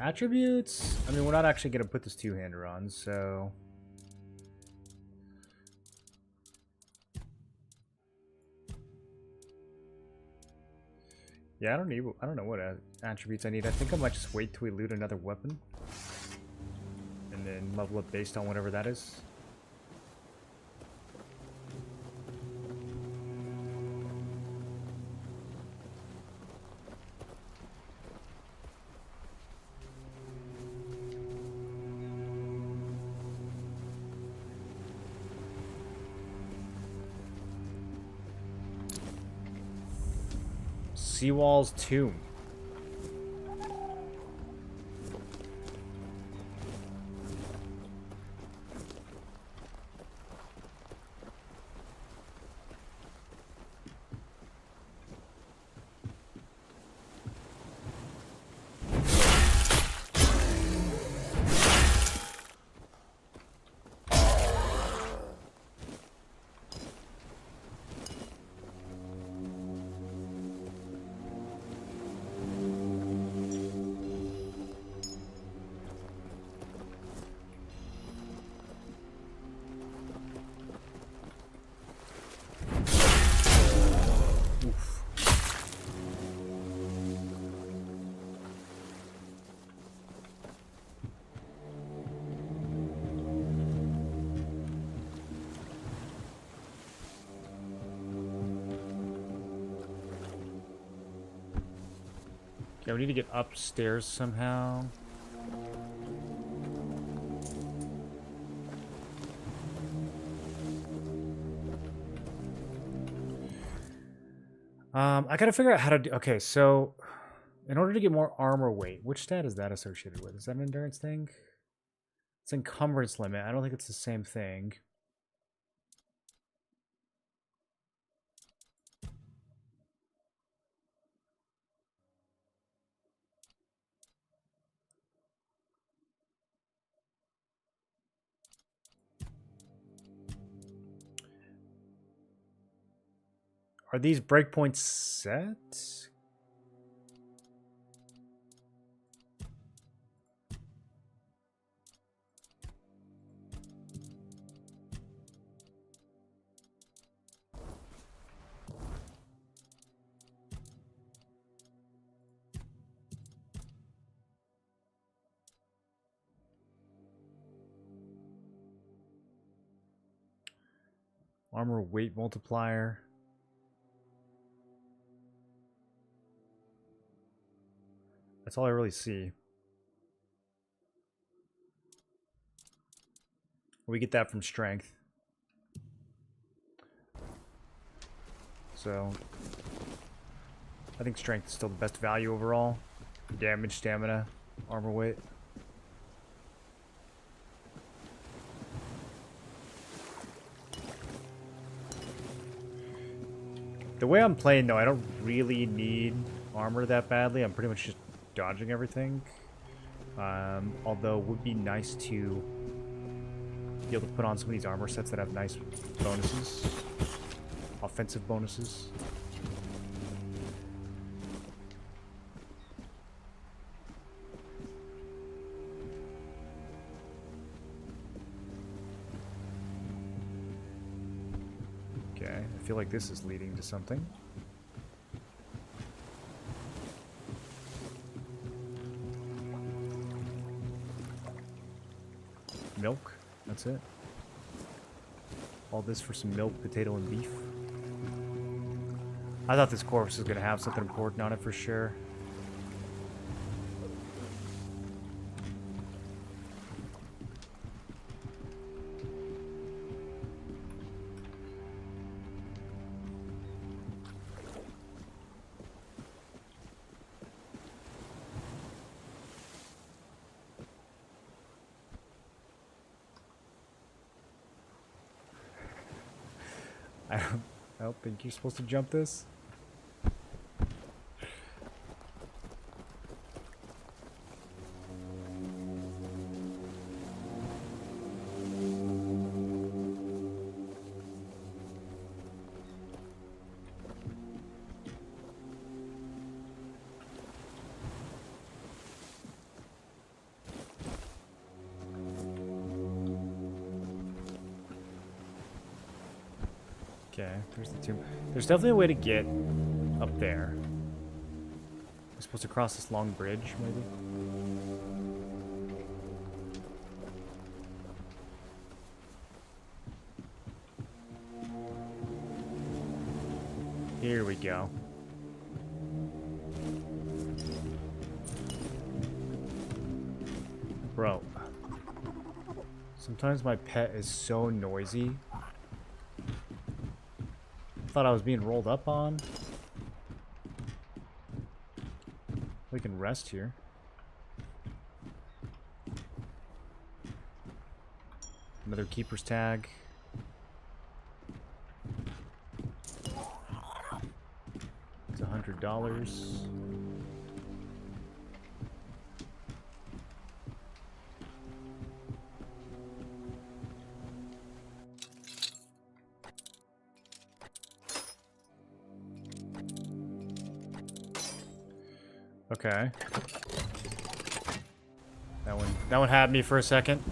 Attributes. I mean, we're not actually going to put this two-hander on, so... Yeah, I don't know what attributes I need. I think I might just wait till we loot another weapon. And then level up based on whatever that is. Seawall's Tomb. Yeah, we need to get upstairs somehow. I gotta figure out how to do... Okay, so... In order to get more armor weight, which stat is that associated with? Is that an endurance thing? It's encumbrance limit. I don't think it's the same thing. Are these breakpoints set? Armor weight multiplier. That's all I really see. We get that from strength. So, I think strength is still the best value overall. Damage, stamina, armor weight. The way I'm playing, though, I don't really need armor that badly. I'm pretty much just dodging everything. Although it would be nice to be able to put on some of these armor sets that have nice bonuses. Offensive bonuses. Okay, I feel like this is leading to something. milk. That's it. All this for some milk, potato, and beef. I thought this corpse was gonna have something important on it for sure. I don't think you're supposed to jump this. Okay, there's the tomb. There's definitely a way to get up there. We're supposed to cross this long bridge, maybe? Here we go. Bro. Sometimes my pet is so noisy. Thought I was being rolled up on. We can rest here. Another keeper's tag. It's $100. Okay. That one had me for a second.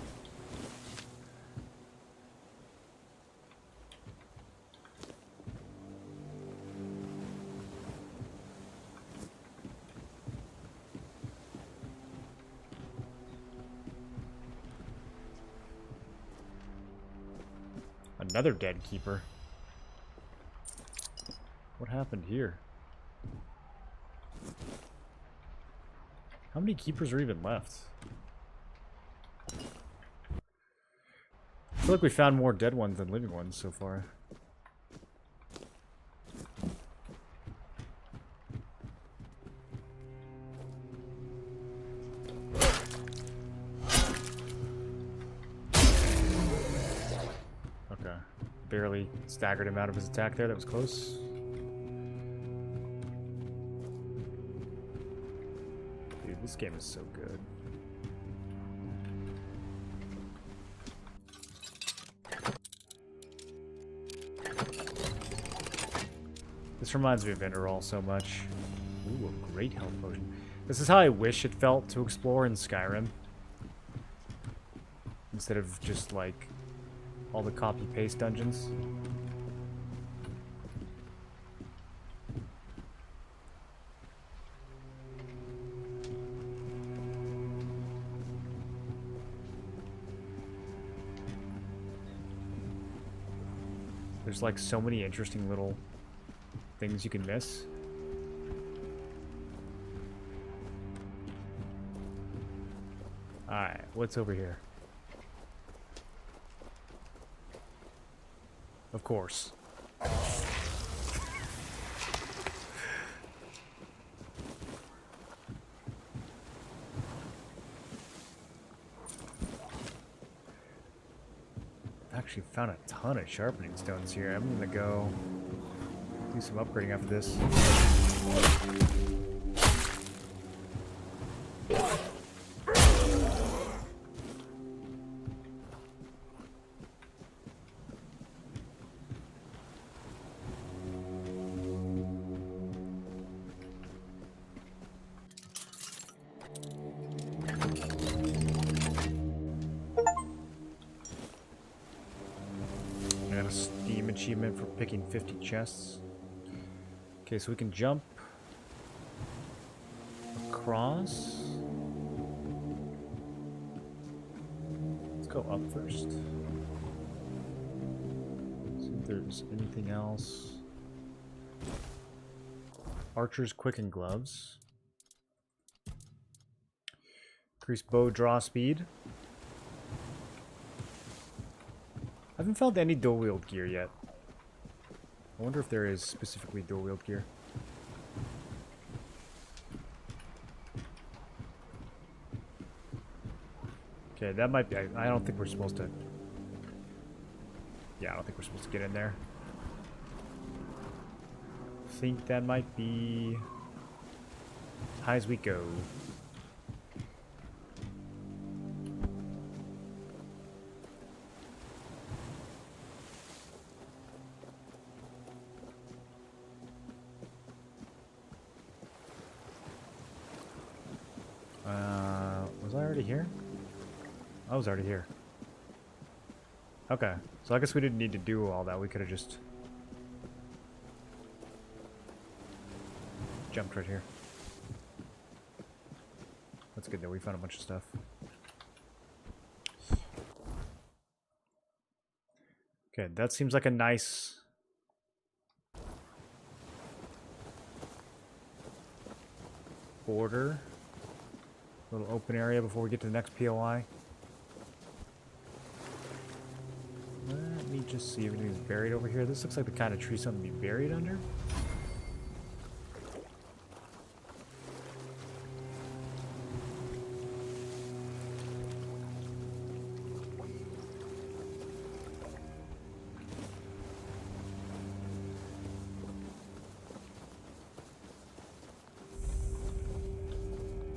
Another dead keeper. What happened here? How many keepers are even left? I feel like we found more dead ones than living ones so far. Okay. Barely staggered him out of his attack there. That was close. This game is so good. This reminds me of Interall so much. Ooh, a great health potion. This is how I wish it felt to explore in Skyrim. Instead of just like all the copy-paste dungeons. There's like so many interesting little things you can miss. Alright, what's over here? Of course. Actually found a ton of sharpening stones here. I'm gonna go do some upgrading after this. Achievement for picking 50 chests. Okay, so we can jump across. Let's go up first. See if there's anything else. Archer's Quicken Gloves. Increase bow draw speed. I haven't found any dual wield gear yet. I wonder if there is specifically dual wield gear. Okay, that might be. I don't think we're supposed to. Yeah, I don't think we're supposed to get in there. I think that might be as high as we go. Was I already here? I was already here. Okay, so I guess we didn't need to do all that. We could have just jumped right here. That's good though. We found a bunch of stuff. Okay, that seems like a nice border. Little open area before we get to the next POI. Let me just see if anything's buried over here. This looks like the kind of tree something to be buried under.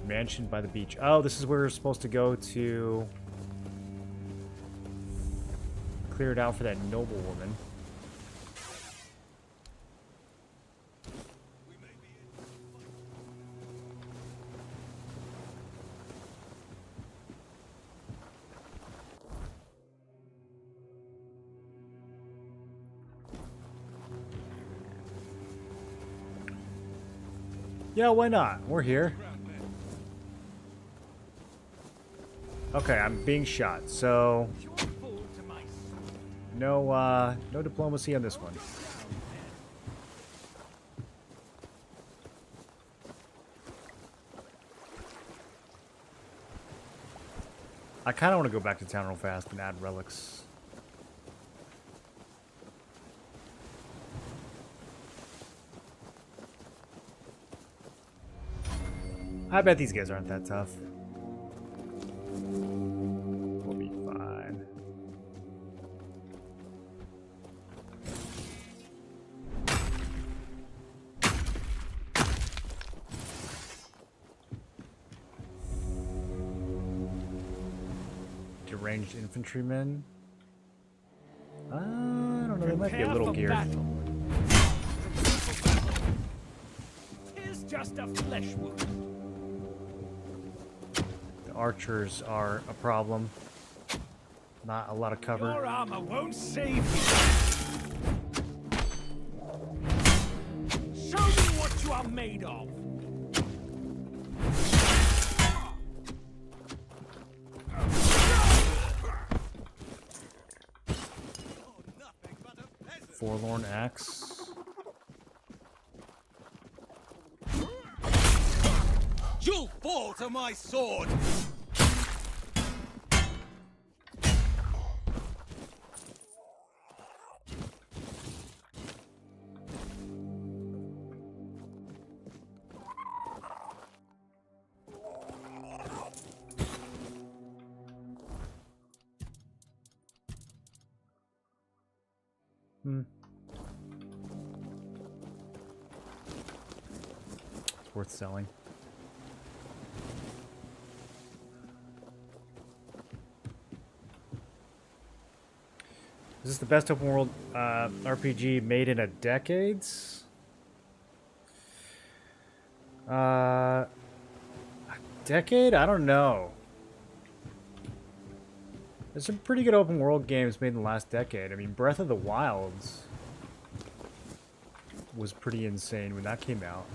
Mansion by the beach. Oh, this is where we're supposed to go to clear it out for that noble woman. Yeah, why not? We're here. Okay, I'm being shot, so no diplomacy on this one. I kind of want to go back to town real fast and add relics. I bet these guys aren't that tough. We'll be fine. Deranged infantrymen. I don't know, they might be a little geared. Tis just a flesh wound. Archers are a problem. Not a lot of cover. Your armor won't save you. Show me what you are made of. Forlorn axe. You'll fall to my sword. It's worth selling. Is this the best open world RPG made in a decades? A decade? I don't know. There's some pretty good open world games made in the last decade. I mean, Breath of the Wilds was pretty insane when that came out.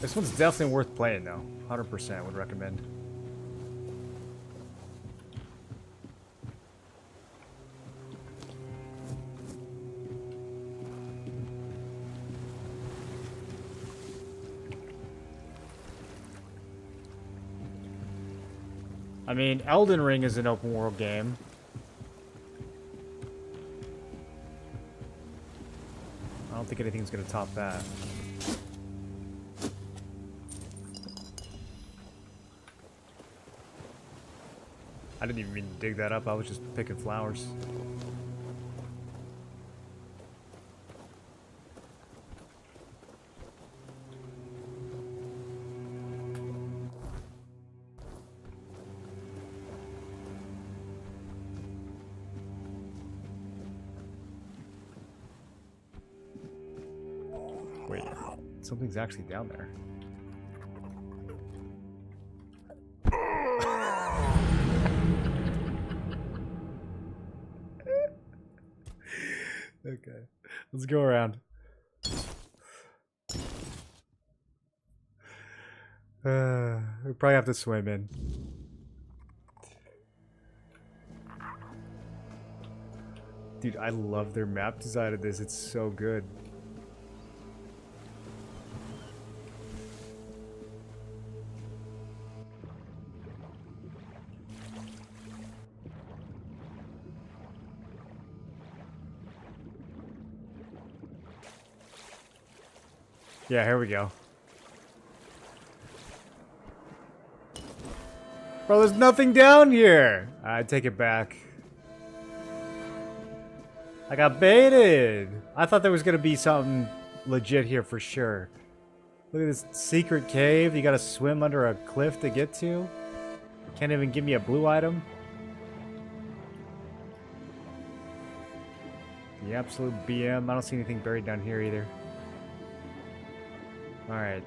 This one's definitely worth playing, though. 100% would recommend. I mean, Elden Ring is an open world game. I don't think anything's gonna top that. I didn't even mean to dig that up, I was just picking flowers. Wait, something's actually down there. Okay, let's go around. We probably have to swim in. Dude, I love their map design of this. It's so good. Yeah, here we go. Bro, there's nothing down here. I take it back. I got baited. I thought there was gonna be something legit here for sure. Look at this secret cave. You gotta swim under a cliff to get to. Can't even give me a blue item. The absolute BM. I don't see anything buried down here either. Alright.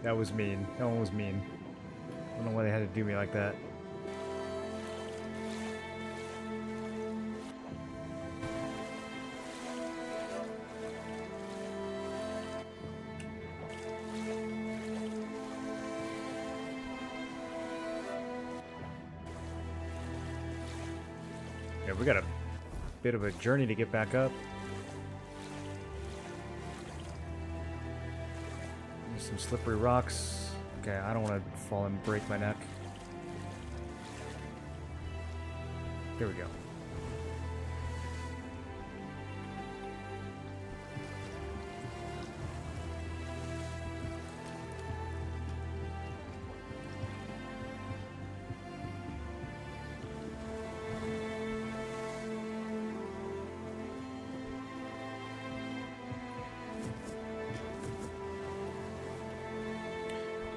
That was mean. That one was mean. I don't know why they had to do me like that. Yeah, we got a bit of a journey to get back up. Some slippery rocks. Okay, I don't want to fall and break my neck. Here we go.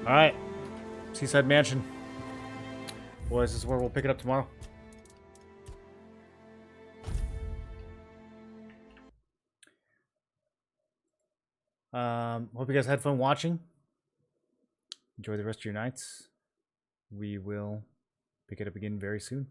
Alright. Seaside Mansion. Boys, this is where we'll pick it up tomorrow. Hope you guys had fun watching. Enjoy the rest of your nights. We will pick it up again very soon.